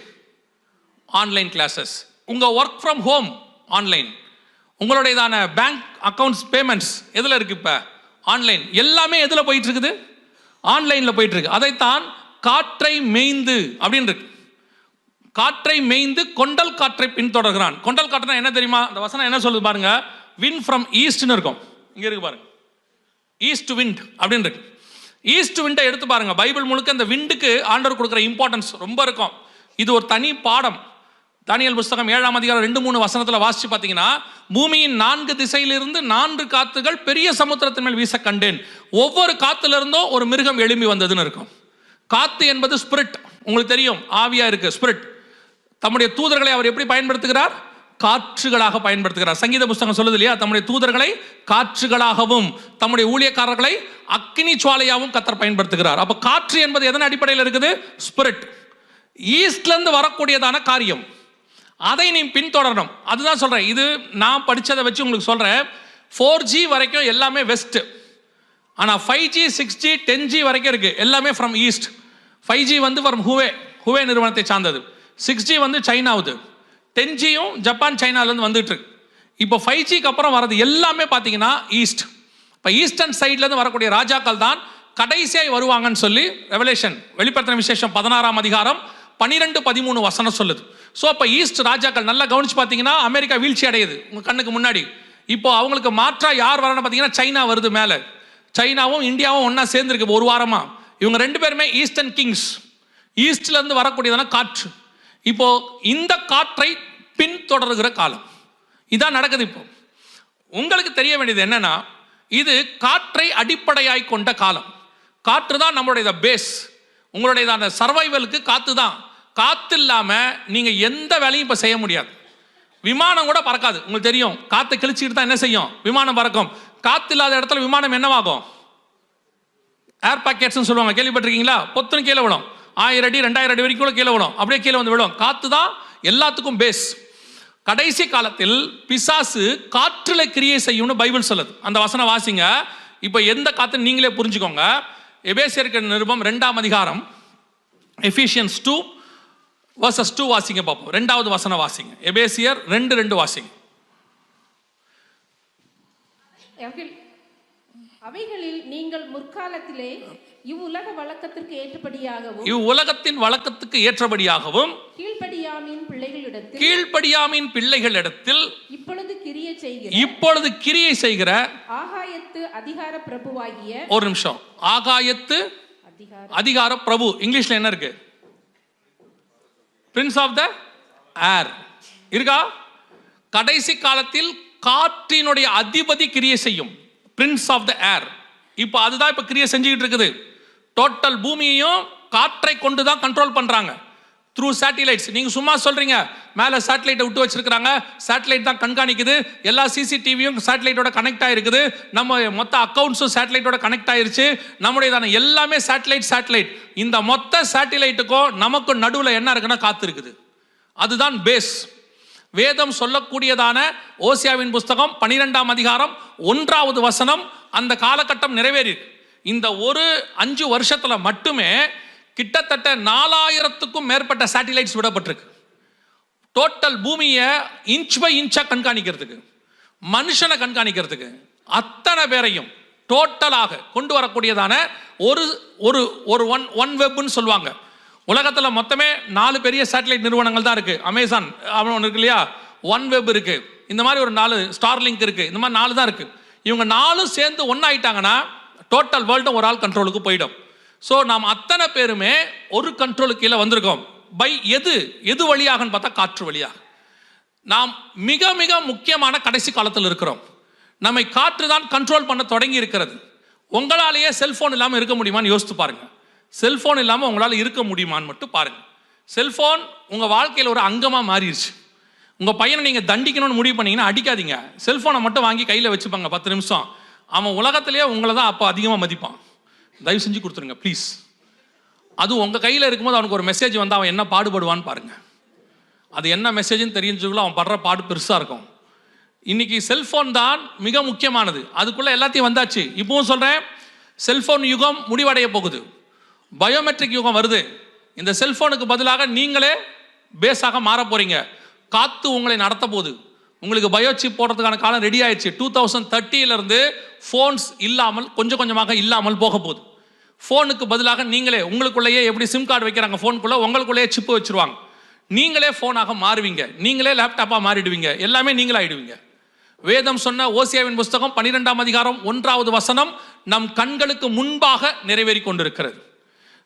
Online classes. உங்கள் ஒர்க் ஃப்ரம் ஹோம் ஆன்லைன். உங்களுடையதான பேங்க் அக்கௌண்ட்ஸ் பேமெண்ட்ஸ் எதில் இருக்குது? இப்போ ஆன்லைன். எல்லாமே எதில் போயிட்டு இருக்குது? ஆன்லைனில் போயிட்டு இருக்கு. அதைத்தான் காற்றை மேய்ந்து அப்படின்னு இருக்கு. காற்றை மேய்ந்து கொண்டல் காற்றை பின்தொடர்கிறான். கொண்டல் காற்றுனா என்ன தெரியுமா? அந்த வசனம் என்ன சொல்லுது பாருங்க. வின் ஃப்ரம் ஈஸ்ட்னு இருக்கும். இங்க இருக்கு பாருங்க, ஈஸ்ட் விண்ட் அப்படின்னு இருக்கு. ஈஸ்ட் விண்டை எடுத்து பாருங்க, பைபிள் முழுக்க இந்த விண்டுக்கு ஆண்டவர் கொடுக்குற இம்பார்ட்டன்ஸ் ரொம்ப இருக்கும். இது ஒரு தனி பாடம். தானியேல் புஸ்தகம் 7ஆம் அதிகாரம் 2-3 வசனத்துல வாசிச்சு பார்த்தீங்கன்னா, பூமியின் 4 திசையிலிருந்து 4 காத்துகள் பெரிய சமுத்திரத்தின் மேல் வீச கண்டேன், ஒவ்வொரு காத்துல இருந்தும் ஒரு மிருகம் எழும்பி வந்ததுன்னு இருக்கும். காத்து என்பது ஸ்பிரிட், உங்களுக்கு தெரியும், ஆவியா இருக்கு ஸ்பிரிட். தம்முடைய தூதர்களை அவர் எப்படி பயன்படுத்துகிறார்? காற்றுகளாக பயன்படுத்துகிறார். சங்கீத புஸ்தகம் சொல்லுது இல்லையா, தம்முடைய தூதர்களை காற்றுகளாகவும் தம்முடைய ஊழியக்காரர்களை அக்கினி சுவாலையாகவும் கர்த்தர் பயன்படுத்துகிறார். அப்ப காற்று என்பது எதன் அடிப்படையில் இருக்குது? ஸ்பிரிட். ஈஸ்ட்ல இருந்து வரக்கூடியதான காரியம், அதை நீ பின்தொடரணும். அதுதான் சொல்றேன். இது நான் படிச்சதை வச்சு உங்களுக்கு சொல்றேன். 4G வரைக்கும் எல்லாமே வெஸ்ட், ஆனா 5G 6G 10G வரைக்கும் இருக்கு, எல்லாமே ஃப்ரம் ஈஸ்ட். 5G வந்து ஃப்ரம் ஹுவே நிறுவனத்தை சார்ந்தது. 6G வந்து சைனாவுது. 10Gயும் ஜப்பான் சைனால இருந்து வந்துட்டு இருக்கு. இப்போ 5Gக்கு அப்புறம் வரது எல்லாமே பார்த்தீங்கன்னா ஈஸ்ட். இப்போ ஈஸ்டர்ன் சைட்ல இருந்து வரக்கூடிய ராஜாக்கள் தான் கடைசியாய் வருவாங்கன்னு சொல்லி ரெவலேஷன், வெளிப்படுத்தின விசேஷம் 16ஆம் அதிகாரம் 12-13 வசனம் சொல்லுது. ஸோ அப்போ ஈஸ்ட் ராஜாக்கள் நல்லா கவனிச்சு பார்த்தீங்கன்னா அமெரிக்கா வீழ்ச்சி அடையுது உங்க கண்ணுக்கு முன்னாடி. இப்போ அவங்களுக்கு மாற்றா யார் வரணும் பார்த்தீங்கன்னா சைனா வருது மேலே. சைனாவும் இந்தியாவும் ஒன்னா சேர்ந்துருக்கு ஒரு வாரமா. இவங்க 2 பேருமே ஈஸ்டர்ன் கிங்ஸ். ஈஸ்ட்ல இருந்து வரக்கூடியதான காற்று. இப்போ இந்த காற்றை பின்தொடர்கிற காலம் இதான் நடக்குது. இப்போ உங்களுக்கு தெரிய வேண்டியது என்னன்னா, இது காற்றை அடிப்படையாய் கொண்ட காலம். காற்று தான் நம்மளுடைய பேஸ். உங்களுடைய சர்வைவலுக்கு காத்து தான். காத்து இல்லாம நீங்க எந்த வேலையும் இப்ப செய்ய முடியாது. விமானம் கூட பறக்காது. உங்களுக்கு தெரியும், காத்தை கிழிச்சிட்டு தான் என்ன செய்யும்? விமானம் பறக்கும். காத்து இல்லாத இடத்துல விமானம் என்னவாகும்? ஏர் பாக்கெட்ஸ் சொல்லுவாங்க, கேள்விப்பட்டிருக்கீங்களா? பொத்துன்னு கீழே விடும். 1000 அடி 2000 அடி வரைக்கும் கீழே விடும். அப்படியே கீழே வந்து விடும். காத்து தான் எல்லாத்துக்கும் பேஸ். கடைசி காலத்தில் பிசாசு காற்றுல கிரியை செய்யும்னு பைபிள் சொல்லுது. அந்த வசனம் வாசிங்க. இப்போ எந்த காத்து நீங்களே புரிஞ்சுக்கோங்க. எபேசியருக்கு நிருபம் 2ஆம் அதிகாரம் எபிசியன்ஸ் 2:2 வாசிங்க பார்ப்போம். 2வது வசனம் வாசிங்க. எபேசியர் 2:2 வாசிங்க. அவைகளில் நீங்கள் முற்காலத்திலே இவ்வுலக வழக்கத்திற்கு ஏற்றபடியாகவும் இவ்வுலகத்தின் வழக்கத்துக்கு ஏற்றபடியாகவும் கீழ்ப்படியாமின் பிள்ளைகளிடத்தில் இப்பொழுது கிரியை செய்கிற ஆகாயத்து அதிகார பிரபுவாகிய, ஒரு நிமிஷம், ஆகாயத்து அதிகார பிரபு இங்கிலீஷ்ல என்ன இருக்கு? பிரின்ஸ் ஆஃப் த ஏர் இருக்கா? கடைசி காலத்தில் காற்றினுடைய அதிபதி கிரியை செய்யும், பிரின்ஸ் ஆஃப் த ஏர். இப்போ அதுதான் இப்போ கிரியை செஞ்சுக்கிட்டு இருக்குது. டோட்டல் பூமியையும் காற்றை கொண்டு தான் கண்ட்ரோல் பண்றாங்க த்ரூ சேட்டிலைட்ஸ். நீங்க சும்மா சொல்றீங்க, மேலே சேட்டலைட்டை விட்டு வச்சிருக்காங்க, சேட்டலைட் தான் கண்காணிக்குது. எல்லா சிசிடிவியும் சேட்டலைட்டோட கனெக்ட் ஆயிருக்குது. நம்ம மொத்த அக்கௌண்ட்ஸும் சேட்டலைட்டோட கனெக்ட் ஆயிருச்சு. நம்முடையதான எல்லாமே சேட்டலைட். இந்த மொத்த சேட்டலைட்டுக்கும் நமக்கு நடுவில் என்ன இருக்குன்னா காத்து இருக்குது. அதுதான் பேஸ். வேதம் சொல்லக்கூடியதான ஓசியாவின் புஸ்தகம் 12ஆம் அதிகாரம் 1வது வசனம் அந்த காலகட்டம் நிறைவேறி. இந்த ஒரு 5 வருஷத்துல மட்டுமே கிட்டத்தட்ட 4000க்கும் மேற்பட்ட சேட்டிலைட்ஸ் விடப்பட்டிருக்கு. டோட்டல் பூமியை இன்ச் பை இன்ச்சா கண்காணிக்கிறதுக்கு, மனுஷனை கண்காணிக்கிறதுக்கு, அத்தனை பேரையும் டோட்டலாக கொண்டு வரக்கூடியதான ஒரு ஒன் வெப்னு சொல்லுவாங்க. உலகத்துல மொத்தமே 4 பெரிய சேட்டலைட் நிறுவனங்கள் தான் இருக்கு. அமேசான் ஒன்று இருக்கு இல்லையா, ஒன் வெப் இருக்கு, இந்த மாதிரி ஒரு 4 ஸ்டார்லிங்க் இருக்கு, இந்த மாதிரி 4 தான் இருக்கு. இவங்க 4 சேர்ந்து ஒன்னாயிட்டாங்கன்னா டோட்டல் வேர்ல்டும் ஒரு ஆள் கண்ட்ரோலுக்கு போயிடும். ஸோ நாம் அத்தனை பேருமே ஒரு கண்ட்ரோலுக்கு கீழே வந்திருக்கோம். பை எது வழியாகன்னு பார்த்தா காற்று வழியாக. நாம் மிக மிக முக்கியமான கடைசி காலத்தில் இருக்கிறோம். நம்மை காற்று தான் கண்ட்ரோல் பண்ண தொடங்கி இருக்கிறது. உங்களாலேயே செல்போன் இல்லாமல் இருக்க முடியுமான்னு யோசித்து பாருங்க. செல்போன் இல்லாமல் உங்களால் இருக்க முடியுமான்னு மட்டும் பாருங்க. செல்போன் உங்கள் வாழ்க்கையில் ஒரு அங்கமாக மாறிடுச்சு. உங்கள் பையனை நீங்கள் தண்டிக்கணும்னு முடிவு பண்ணீங்கன்னா அடிக்காதீங்க, செல்போனை மட்டும் வாங்கி கையில் வச்சுப்பாங்க 10 நிமிஷம். அவன் உலகத்திலேயே உங்களை தான் அப்போ அதிகமாக மதிப்பான். தயவு செஞ்சு கொடுத்துருங்க ப்ளீஸ். அது உங்கள் கையில் இருக்கும்போது அவனுக்கு ஒரு மெசேஜ் வந்து அவன் என்ன பாடுபடுவான்னு பாருங்க. அது என்ன மெசேஜ்னு தெரிஞ்சுக்கல, அவன் படுற பாடு பெருசாக இருக்கும். இன்னைக்கு செல்போன் தான் மிக முக்கியமானது. அதுக்குள்ள எல்லாத்தையும் வந்தாச்சு. இப்பவும் சொல்றேன், செல்போன் யுகம் முடிவடைய போகுது. பயோமெட்ரிக் யுகம் வருது. இந்த செல்போனுக்கு பதிலாக நீங்களே பேஸாக மாற போறீங்க. காத்து உங்களை நடத்த போகுது. உங்களுக்கு பயோசிப் போடுறதுக்கான காலம் ரெடி ஆயிடுச்சு. 2030 இருந்து ஃபோன்ஸ் இல்லாமல் கொஞ்சம் கொஞ்சமாக இல்லாமல் போக போகுது. ஃபோனுக்கு பதிலாக நீங்களே உங்களுக்குள்ளேயே எப்படி சிம் கார்டு வைக்கிறாங்க ஃபோனுக்குள்ள, உங்களுக்குள்ளேயே சிப்பு வச்சிருவாங்க. நீங்களே ஃபோனாக மாறுவீங்க, நீங்களே லேப்டாப்பாக மாறிடுவீங்க, எல்லாமே நீங்களே ஆயிடுவீங்க. வேதம் சொன்ன ஓசியாவின் புஸ்தகம் 12ஆம் அதிகாரம் 1வது வசனம் நம் கண்களுக்கு முன்பாக நிறைவேறி கொண்டிருக்கிறது.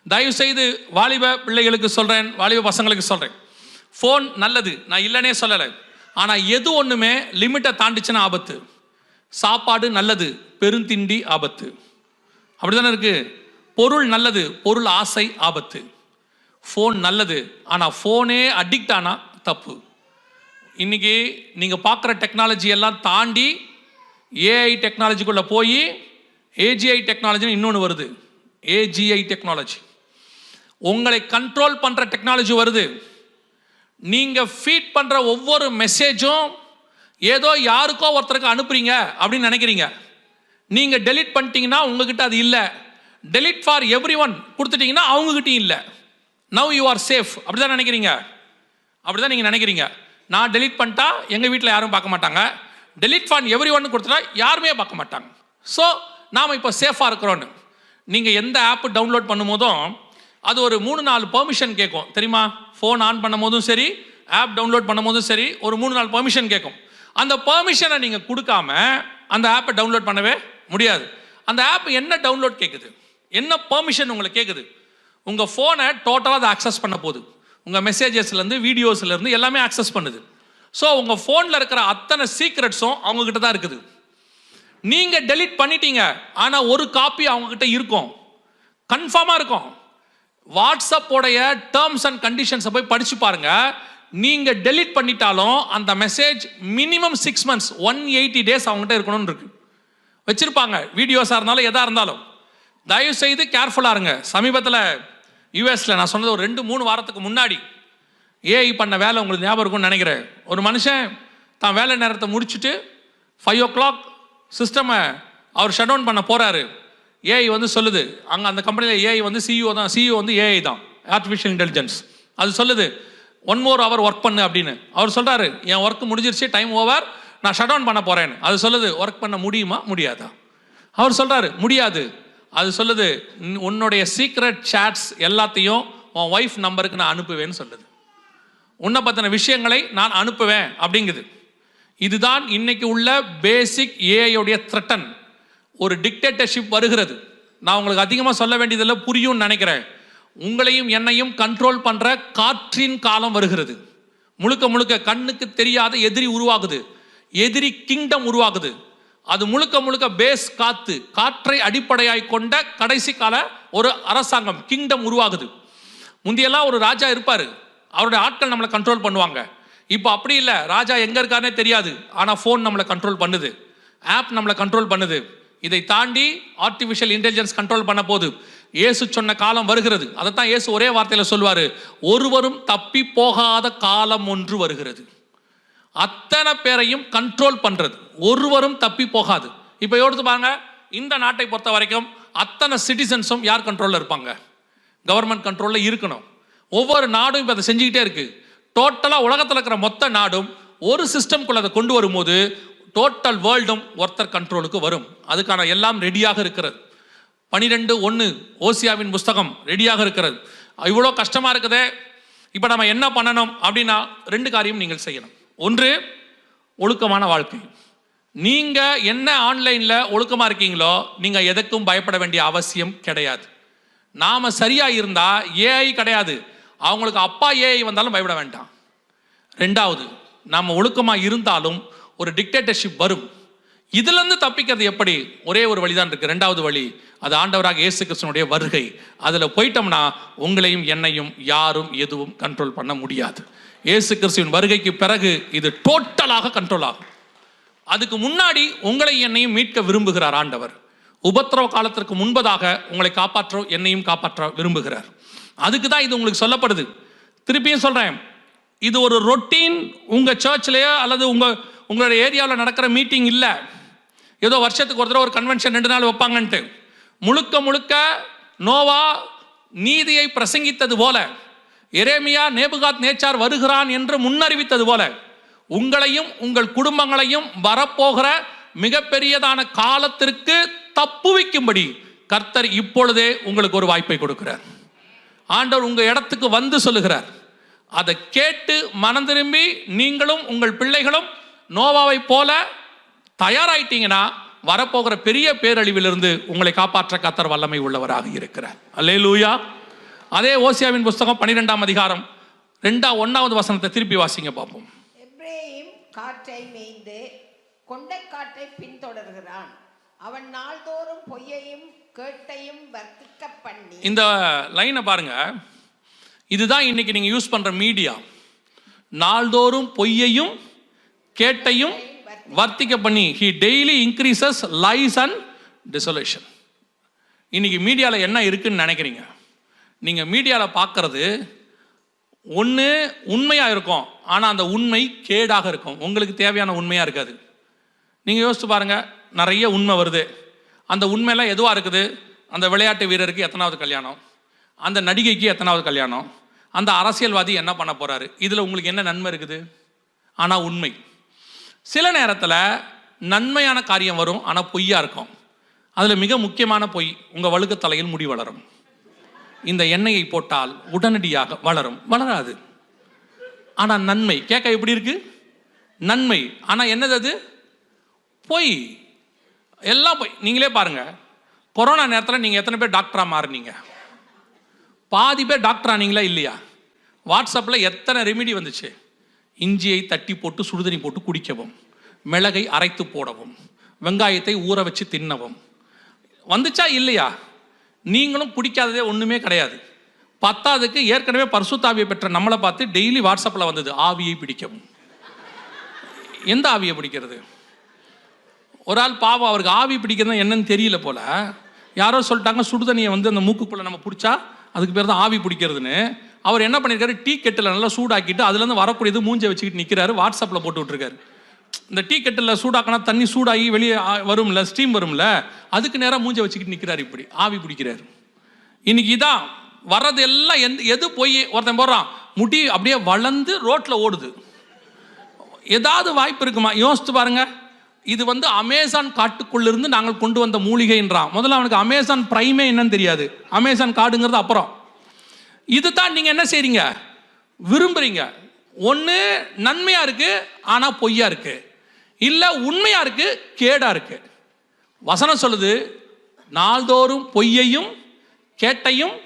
தயவு செய்து வாலிப பிள்ளைகளுக்கு சொல்கிறேன், வாலிப பசங்களுக்கு சொல்கிறேன், ஃபோன் நல்லது, நான் இல்லைன்னே சொல்லலை. ஆனால் எது ஒன்றுமே லிமிட்டை தாண்டிச்சுன்னா ஆபத்து. சாப்பாடு நல்லது, பெருந்திண்டி ஆபத்து. அப்படி தானே இருக்குது. பொருள் நல்லது, பொருள் ஆசை ஆபத்து. ஃபோன் நல்லது, ஆனால் ஃபோனே அடிக்ட் ஆனால் தப்பு. இன்றைக்கி நீங்கள் பார்க்குற டெக்னாலஜி எல்லாம் தாண்டி ஏஐ டெக்னாலஜிக்குள்ளே போய் ஏஜிஐ டெக்னாலஜின்னு இன்னொன்று வருது. ஏஜிஐ டெக்னாலஜி உங்களை கண்ட்ரோல் பண்ணுற டெக்னாலஜி வருது. நீங்கள் ஃபீட் பண்ணுற ஒவ்வொரு மெசேஜும் ஏதோ யாருக்கோ ஒருத்தருக்கு அனுப்புறீங்க அப்படின்னு நினைக்கிறீங்க. நீங்கள் டெலிட் பண்ணிட்டீங்கன்னா உங்ககிட்ட அது இல்லை. டெலிட் ஃபார் எவ்ரி ஒன் கொடுத்துட்டீங்கன்னா அவங்ககிட்டையும் இல்லை. Now you are safe. அப்படி தான் நினைக்கிறீங்க, அப்படி தான் நீங்கள் நினைக்கிறீங்க. நான் டெலிட் பண்ணிட்டா எங்கள் வீட்டில் யாரும் பார்க்க மாட்டாங்க, டெலிட் ஃபார் எவ்ரி ஒன் கொடுத்துட்டா யாருமே பார்க்க மாட்டாங்க. ஸோ நாம் இப்போ சேஃபாக இருக்கிறோன்னு. நீங்கள் எந்த ஆப் டவுன்லோட் பண்ணும் போதும் அது ஒரு 3-4 பெர்மிஷன் கேட்கும் தெரியுமா? ஃபோன் ஆன் பண்ணும் போதும் சரி, ஆப் டவுன்லோட் பண்ணும் போதும் சரி, ஒரு 3-4 பெர்மிஷன் கேட்கும். அந்த பெர்மிஷனை நீங்கள் கொடுக்காம அந்த ஆப்பை டவுன்லோட் பண்ணவே முடியாது. அந்த ஆப் என்ன டவுன்லோட் கேட்குது, என்ன பெர்மிஷன் உங்களுக்கு கேட்குது? உங்கள் ஃபோனை டோட்டலாக அதை ஆக்சஸ் பண்ண போகுது. உங்கள் மெசேஜஸ்லேருந்து வீடியோஸ்லேருந்து எல்லாமே ஆக்சஸ் பண்ணுது. ஸோ உங்கள் ஃபோனில் இருக்கிற அத்தனை சீக்ரெட்ஸும் அவங்கக்கிட்ட தான் இருக்குது. நீங்கள் டெலிட் பண்ணிட்டீங்க, ஆனால் ஒரு காப்பி அவங்கக்கிட்ட இருக்கும், கன்ஃபார்மாக இருக்கும். வாட்ஸ்அப்போடைய டேர்ம்ஸ் அண்ட் கண்டிஷன்ஸை போய் படித்து பாருங்கள். நீங்கள் டெலிட் பண்ணிட்டாலும் அந்த மெசேஜ் மினிமம் 6 months 180 days அவங்ககிட்ட இருக்கணும்னு இருக்கு வச்சுருப்பாங்க. வீடியோஸாக இருந்தாலும் எதாக இருந்தாலும் தயவு செய்து கேர்ஃபுல்லாக இருங்க. சமீபத்தில் யூஎஸில் நான் சொன்னது ஒரு 2-3 வாரத்துக்கு முன்னாடி ஏஐ பண்ண வேலை உங்களுக்கு ஞாபகம் இருக்கும்னு நினைக்கிறேன். ஒரு மனுஷன் தான் வேலை நேரத்தை முடிச்சுட்டு 5 o'clock சிஸ்டமை அவர் ஷட் டவுன் பண்ண போகிறாரு. ஏஐ வந்து சொல்லுது, அங்கே அந்த கம்பெனியில் ஏஐ வந்து சிஇஓ தான், சிஇஓ வந்து ஏஐ தான், ஆர்டிஃபிஷியல் இன்டெலிஜென்ஸ். அது சொல்லுது 1 more hour ஒர்க் பண்ணு அப்படின்னு. அவர் சொல்கிறாரு என் ஒர்க் முடிஞ்சிருச்சு, டைம் ஓவர், நான் ஷட் டவுன் பண்ண போகிறேன்னு. அது சொல்லுது ஒர்க் பண்ண முடியுமா முடியாதா? அவர் சொல்கிறாரு முடியாது. அது சொல்லுது உன்னுடைய சீக்ரெட் சேட்ஸ் எல்லாத்தையும் உன் ஒய்ஃப் நம்பருக்கு நான் அனுப்புவேன்னு சொல்லுது. உன்னை பற்றின விஷயங்களை நான் அனுப்புவேன் அப்படிங்குது. இதுதான் இன்னைக்கு உள்ள பேசிக் ஏஐயோடைய த்ரெட்டன். ஒரு டிக்டேட்டர்ஷிப் வருகிறது. நான் உங்களுக்கு அதிகமாக சொல்ல வேண்டியதில்லை, புரியும்னு நினைக்கிறேன். உங்களையும் என்னையும் கண்ட்ரோல் பண்ணுற காற்றின் காலம் வருகிறது. முழுக்க முழுக்க கண்ணுக்கு தெரியாத எதிரி உருவாகுது, எதிரி கிங்டம் உருவாகுது. அது முழுக்க முழுக்க பேஸ் காற்றை அடிப்படையாய் கொண்ட கடைசி கால ஒரு அரசாங்கம் கிங்டம் உருவாகுது. முந்தியெல்லாம் ஒரு ராஜா இருப்பார், அவருடைய ஆட்கள் நம்மளை கண்ட்ரோல் பண்ணுவாங்க. இப்போ அப்படி இல்லை, ராஜா எங்கே இருக்காருனே தெரியாது, ஆனால் ஃபோன் நம்மளை கண்ட்ரோல் பண்ணுது, ஆப் நம்மளை கண்ட்ரோல் பண்ணுது. இதை தாண்டி ஆர்டிஃபிஷியல் இன்டெலிஜென்ஸ் கண்ட்ரோல் பண்ண போது இயேசு சொன்ன காலம் வருகிறது. அதைத்தான் இயேசு ஒரே வார்த்தையில் சொல்வார், ஒருவரும் தப்பி போகாத காலம் ஒன்று வருகிறது. அத்தனை பேரையும் கண்ட்ரோல் பண்ணுறது, ஒருவரும் தப்பி போகாது. இப்போ யோசித்து பாருங்க, இந்த நாட்டை பொறுத்த வரைக்கும் அத்தனை சிட்டிசன்ஸும் யார் கண்ட்ரோலில் இருப்பாங்க? கவர்மெண்ட் கண்ட்ரோலில் இருக்கணும். ஒவ்வொரு நாடும் இப்போ அதை செஞ்சுக்கிட்டே இருக்கு. டோட்டலாக உலகத்தில் இருக்கிற மொத்த நாடும் ஒரு சிஸ்டம்குள்ள அதை கொண்டு வரும்போது டோட்டல் வேர்ல்டும் ஒருத்தர் கண்ட்ரோலுக்கு வரும். அதுக்கான எல்லாம் ரெடியாக இருக்கிறது. 12:1 ஓசியாவின் புஸ்தகம் ரெடியாக இருக்கிறது. இவ்வளோ கஷ்டமாக இருக்குதே, இப்போ நம்ம என்ன பண்ணணும் அப்படின்னா 2 காரியம் நீங்கள் செய்யணும். ஒன்று, ஒழுக்கமான வாழ்க்கை. நீங்கள் என்ன ஆன்லைனில் ஒழுக்கமாக இருக்கீங்களோ நீங்கள் எதுக்கும் பயப்பட வேண்டிய அவசியம் கிடையாது. நாம் சரியாக இருந்தால் ஏஐ கிடையாது, அவங்களுக்கு அப்பா ஏஐ வந்தாலும் பயப்பட வேண்டாம். 2வது, நாம் ஒழுக்கமாக இருந்தாலும் ஒரு டிக்டேட்டர்ஷிப் வரும். இதிலிருந்து தப்பிக்கிறது எப்படி? ஒரே ஒரு வழிதான் இருக்கு. 2வது வழி, அது ஆண்டவராக இயேசு கிறிஸ்துவினுடைய வருகை. அதில் போயிட்டோம்னா உங்களையும் என்னையும் யாரும் எதுவும் கண்ட்ரோல் பண்ண முடியாது. இயேசு கிறிஸ்துவின் வருகைக்கு பிறகு இது டோட்டலாக கண்ட்ரோல் ஆகும். அதுக்கு முன்னாடி உங்களை என்னையும் மீட்க விரும்புகிறார் ஆண்டவர். உபத்திரவ காலத்திற்கு முன்பதாக உங்களை காப்பாற்ற என்னையும் காப்பாற்ற விரும்புகிறார். அதுக்கு தான் இது உங்களுக்கு சொல்லப்படுது. திருப்பியும் சொல்கிறேன், இது ஒரு ரொட்டீன் உங்கள் சர்ச்லேயோ அல்லது உங்களுடைய ஏரியாவில் நடக்கிற மீட்டிங் இல்லை. ஏதோ வருஷத்துக்கு ஒரு தடவை ஒரு கன்வென்ஷன் 2 நாள் வைப்பாங்கன்ட்டு. முழுக்க முழுக்க நோவா நீதியை பிரசங்கித்தது போல, எரேமியா நேபுகாத் நேச்சார் வருகிறான் என்று முன்னறிவித்தது போல உங்களையும் உங்கள் குடும்பங்களையும் வரப்போகிற மிகப்பெரியதான காலத்திற்கு தப்புவிக்கும்படி கர்த்தர் இப்பொழுதே உங்களுக்கு ஒரு வாய்ப்பை கொடுக்கிறார். ஆண்டவர் உங்கள் இடத்துக்கு வந்து சொல்லுகிறார். அதை கேட்டு மனம் திரும்பி நீங்களும் உங்கள் பிள்ளைகளும் நோவாவை போல தயாராயிட்டீங்கன்னா வரப்போகிற பெரிய பேரழிவிலிருந்து உங்களை காப்பாற்ற கர்த்தர் வல்லமை உள்ளவராக இருக்கிறார். அல்லேலூயா. அதே ஓசியாவின் புஸ்தகம் 12ஆம் அதிகாரம் 1வது வசனத்தை திருப்பி வாசிங்க பார்ப்போம். எப்ரேயிம் காற்றை மேய்ந்து கொண்டை காற்றை பின்தொடர்கிறான். அவன் நாள்தோறும் பொய்யையும் கேட்டையும் வர்த்திக்க பண்ணி. இந்த லைனை பாருங்க. இதுதான் இன்னைக்கு நீங்க யூஸ் பண்ற மீடியா. நாள்தோறும் பொய்யையும் கேட்டையும் வர்த்திக்க பண்ணி. he daily increases lies and desolation. இன்னைக்கு மீடியாவில் என்ன இருக்குன்னு நினைக்கிறீங்க? நீங்க மீடியாவில் பார்க்கறது ஒன்று உண்மையாக இருக்கும், ஆனால் அந்த உண்மை கேடாக இருக்கும். உங்களுக்கு தேவையான உண்மையாக இருக்காது. நீங்கள் யோசிச்சு பாருங்க, நிறைய உண்மை வருது. அந்த உண்மையெல்லாம் எதுவாக இருக்குது? அந்த விளையாட்டு வீரருக்கு எத்தனாவது கல்யாணம், அந்த நடிகைக்கு எத்தனாவது கல்யாணம், அந்த அரசியல்வாதி என்ன பண்ண போறாரு, இதில் உங்களுக்கு என்ன நன்மை இருக்குது? ஆனால் உண்மை. சில நேரத்தில் நன்மையான காரியம் வரும், ஆனால் பொய்யா இருக்கும். அதில் மிக முக்கியமான பொய், உங்கள் வழுக்கு தலையில் முடி வளரும். இந்த எண்ணெயை போட்டால் உடனடியாக வளரும். வளராது. ஆனால் நன்மை கேட்க எப்படி இருக்கு? நன்மை. ஆனால் என்னது அது? பொய். எல்லாம் பொய். நீங்களே பாருங்க, கொரோனா நேரத்தில் நீங்கள் எத்தனை பேர் டாக்டராக மாறினீங்க? பாதி பேர் டாக்டர் ஆனீங்களா இல்லையா? வாட்ஸ்அப்பில் எத்தனை ரெமிடி வந்துச்சு? இஞ்சியை தட்டி போட்டு சுடுதண்ணி போட்டு குடிக்கவும், மிளகை அரைத்து போடவும், வெங்காயத்தை ஊற வச்சு தின்னவும் வந்துச்சா இல்லையா? நீங்களும் பிடிக்காததே ஒன்றுமே கிடையாது. பத்தாவதுக்கு ஏற்கனவே பரிசுத்தாவியை பெற்ற நம்மளை பார்த்து டெய்லி வாட்ஸ்அப்பில் வந்தது ஆவியை பிடிக்கவும். எந்த ஆவியை பிடிக்கிறது? ஒரு ஆள் பாவம், அவருக்கு ஆவி பிடிக்கிறது என்னன்னு தெரியல போல, யாரோ சொல்லிட்டாங்க சுடுதண்ணியை வந்து அந்த மூக்குக்குள்ளே நம்ம பிடிச்சா அதுக்கு பேர் தான் ஆவி பிடிக்கிறதுன்னு. அவர் என்ன பண்ணியிருக்காரு, டீ கெட்டில் நல்லா சூடாக்கிட்டு அதுலேருந்து வரக்கூடியது மூஞ்சை வச்சுக்கிட்டு நிற்கிறாரு, வாட்ஸ்அப்பில் போட்டு விட்டுருக்காரு. இந்த டீ கெட்டில் சூடாக்கினா தண்ணி சூடாகி வெளியே வரும்ல, ஸ்டீம் வரும்ல, அதுக்கு நேரம் மூஞ்சை வச்சுக்கிட்டு நிற்கிறாரு, இப்படி ஆவி பிடிக்கிறாரு. இன்னைக்கு இதான் வர்றது எல்லாம். எது போய் ஒருத்தன் போடுறான், முடி அப்படியே வளர்ந்து ரோட்டில் ஓடுது. ஏதாவது வாய்ப்பு இருக்குமா? யோசித்து பாருங்க. இது வந்து அமேசான் காட்டுக்குள்ளிருந்து நாங்கள் கொண்டு வந்த மூலிகைன்றான். முதல்ல அவனுக்கு அமேசான் பிரைமே என்னன்னு தெரியாது, அமேசான் காடுங்கிறது அப்புறம். இதுதான் நீங்க என்ன செய்றீங்க, விரும்புறீங்க. ஒன்று நன்மையா இருக்கு ஆனால் பொய்யா இருக்கு, இல்லை உண்மையா இருக்கு கேடா இருக்கு. வசனம் சொல்லுது, நாள்தோறும் பொய்யையும் கேட்டையும்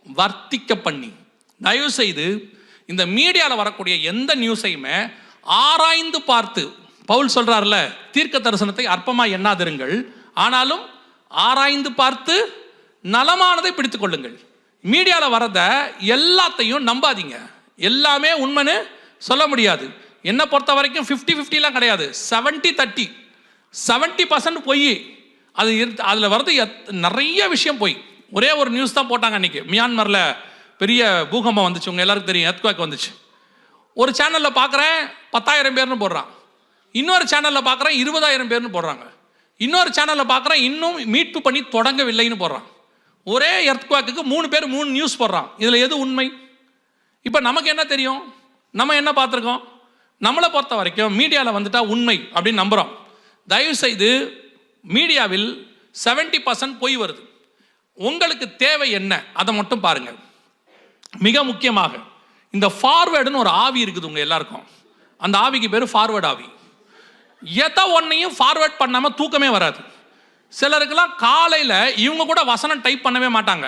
வர்த்திக்க பண்ணி. தயவு செய்து இந்த மீடியாவில் வரக்கூடிய எந்த நியூஸையுமே ஆராய்ந்து பார்த்து, பவுல் சொல்றாருல, தீர்க்க தரிசனத்தை அற்பமாக எண்ணாதிருங்கள், ஆனாலும் ஆராய்ந்து பார்த்து நலமானதை பிடித்துக் கொள்ளுங்கள். மீடியாவில் வரத எல்லாத்தையும் நம்பாதீங்க. எல்லாமே உண்மைன்னு சொல்ல முடியாது. என்ன பொறுத்த வரைக்கும் 50-50 கிடையாது, 70-30. 70% பொய். அது அதில் வர்றது நிறைய விஷயம் போய். ஒரே ஒரு நியூஸ் தான் போட்டாங்க அன்னைக்கு, மியான்மரில் பெரிய பூகம்பம் வந்துச்சு, உங்க எல்லாருக்கும் தெரியும், எர்த்குவேக் வந்துச்சு. ஒரு சேனலில் பார்க்குறேன் 10,000 பேர்னு போடுறான், இன்னொரு சேனலில் பார்க்குறேன் 20,000 பேர்னு போடுறாங்க, இன்னொரு சேனலில் பார்க்குறேன் இன்னும் மீட்பு பண்ணி தொடங்கவில்லைன்னு போடுறான். ஒரே எர்த்குவேக்கு 3 பேர் 3 நியூஸ் போடுறான். இதில் எது உண்மை? இப்போ நமக்கு என்ன தெரியும்? நம்ம என்ன பார்த்துருக்கோம்? நம்மளை பொறுத்த வரைக்கும் மீடியாவில் வந்துட்டா உண்மை அப்படின்னு நம்புகிறோம். தயவு செய்து மீடியாவில் 70% பொய் வருது. உங்களுக்கு தேவை என்ன அதை மட்டும் பாருங்க. மிக முக்கியமாக இந்த ஃபார்வேர்டுன்னு ஒரு ஆவி இருக்குது உங்க எல்லாருக்கும். அந்த ஆவிக்கு பேர் ஃபார்வேர்டு ஆவி. எதை ஒன்னையும் ஃபார்வேர்ட் பண்ணாமல் தூக்கமே வராது. சிலருக்கெல்லாம் காலையில் இவங்க கூட வசனம் டைப் பண்ணவே மாட்டாங்க,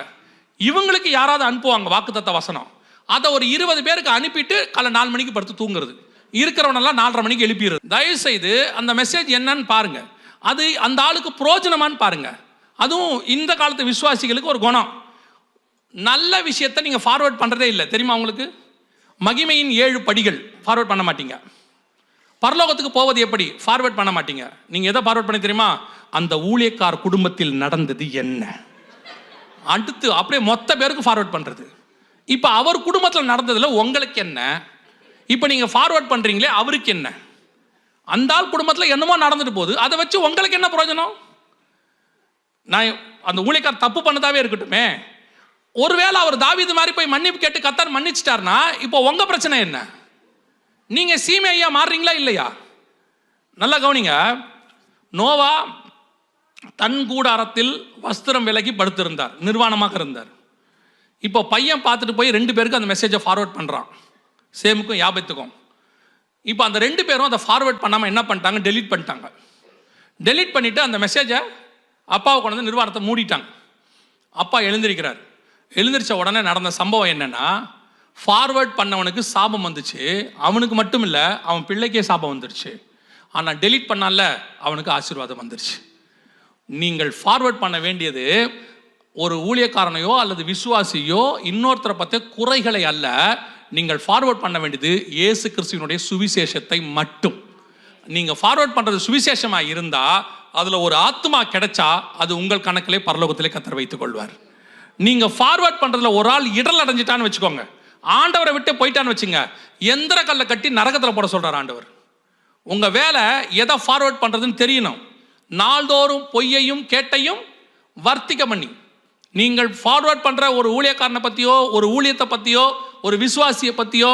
இவங்களுக்கு யாராவது அனுப்புவாங்க வாக்குத்தத்த வசனம், அதை ஒரு 20 பேருக்கு அனுப்பிட்டு காலை 4 மணிக்கு படுத்து தூங்குறது, இருக்கிறவனெல்லாம் 4:30 மணிக்கு எழுப்பிடுறது. தயவு செய்து அந்த மெசேஜ் என்னன்னு பாருங்க, அது அந்த ஆளுக்கு பிரோஜனமான்னு பாருங்க. அதுவும் இந்த காலத்து விசுவாசிகளுக்கு ஒரு குணம், நல்ல விஷயத்தை நீங்கள் ஃபார்வேர்ட் பண்ணுறதே இல்லை தெரியுமா உங்களுக்கு? மகிமையின் 7 படிகள் ஃபார்வேர்ட் பண்ண மாட்டீங்க. பரலோகத்துக்கு போவது எப்படி ஃபார்வேர்ட் பண்ண மாட்டீங்க. நீங்கள் எதை ஃபார்வேர்ட் பண்ணி தெரியுமா? அந்த ஊழியக்கார் குடும்பத்தில் நடந்தது என்ன, அடுத்து அப்படியே மொத்த பேருக்கு ஃபார்வேர்ட் பண்ணுறது. இப்போ அவர் குடும்பத்தில் நடந்ததில் உங்களுக்கு என்ன, இப்போ நீங்கள் ஃபார்வேர்ட் பண்ணுறீங்களே அவருக்கு என்ன, அந்த ஆள் குடும்பத்தில் என்னமோ நடந்துட்டு போகுது, அதை வச்சு உங்களுக்கு என்ன பிரயோஜனம்? நான் அந்த ஊழியக்கார் தப்பு பண்ணதாவே இருக்கட்டுமே, ஒருவேளை அவர் தாவீது மாதிரி போய் மன்னிப்பு கேட்டு கர்த்தர் மன்னிச்சிட்டார்னா இப்போ உங்க பிரச்சனை என்ன? நீங்க சீமை ஐயா மாறுறீங்களா இல்லையா? நல்லா கவனிங்க. நோவா தன் கூடாரத்தில் வஸ்திரம் விலகி படுத்திருந்தார், நிர்வாணமாக இருந்தார். இப்போ பையன் பார்த்துட்டு போய் 2 பேருக்கு அந்த மெசேஜை ஃபார்வர்ட் பண்ணுறான், சேமுக்கும் யாபத்துக்கும். இப்போ அந்த 2 பேரும் அதை ஃபார்வர்ட் பண்ணாமல் என்ன பண்ணிட்டாங்க, டெலீட் பண்ணிட்டாங்க. டெலீட் பண்ணிவிட்டு அந்த மெசேஜை அப்பாவை கொண்டு வந்து நிர்வாணத்தை மூடிட்டாங்க. அப்பா எழுந்திருக்கிறார். எழுந்திரிச்ச உடனே நடந்த சம்பவம் என்னென்னா, ஃபார்வேர்ட் பண்ணவனுக்கு சாபம் வந்துச்சு. அவனுக்கு மட்டும் இல்லை, அவன் பிள்ளைக்கே சாபம் வந்துருச்சு. ஆனால் டெலீட் பண்ணால அவனுக்கு ஆசீர்வாதம் வந்துருச்சு. நீங்கள் ஃபார்வேர்ட் பண்ண வேண்டியது ஒரு ஊழியக்காரனையோ அல்லது விசுவாசியோ இன்னொருத்தரை பற்றிய குறைகளை அல்ல. நீங்கள் ஃபார்வேர்ட் பண்ண வேண்டியது இயேசு கிறிஸ்துவினுடைய சுவிசேஷத்தை மட்டும். நீங்கள் ஃபார்வேர்ட் பண்ணுறது சுவிசேஷமாக இருந்தால் அதில் ஒரு ஆத்மா கிடைச்சா அது உங்கள் கணக்கிலே பரலோகத்திலே கர்த்தர் வைத்துக் கொள்வார். நீங்கள் ஃபார்வேர்ட் பண்ணுறதுல ஒரு ஆள் இடல் அடைஞ்சிட்டான்னு வச்சுக்கோங்க, ஆண்டவரை விட்டு போயிட்டான்னு வச்சுங்க, எந்திர கல்லை கட்டி நரகத்தில் போட சொல்கிறார் ஆண்டவர். உங்கள் வேலை எதை ஃபார்வேர்ட் பண்ணுறதுன்னு தெரியணும். நாள்தோறும் பொய்யையும் கேட்டையும் வர்த்திக்க பண்ணி நீங்கள் ஃபார்வேர்ட் பண்ணுற ஒரு ஊழியக்காரனை பற்றியோ ஒரு ஊழியத்தை பற்றியோ ஒரு விசுவாசியை பற்றியோ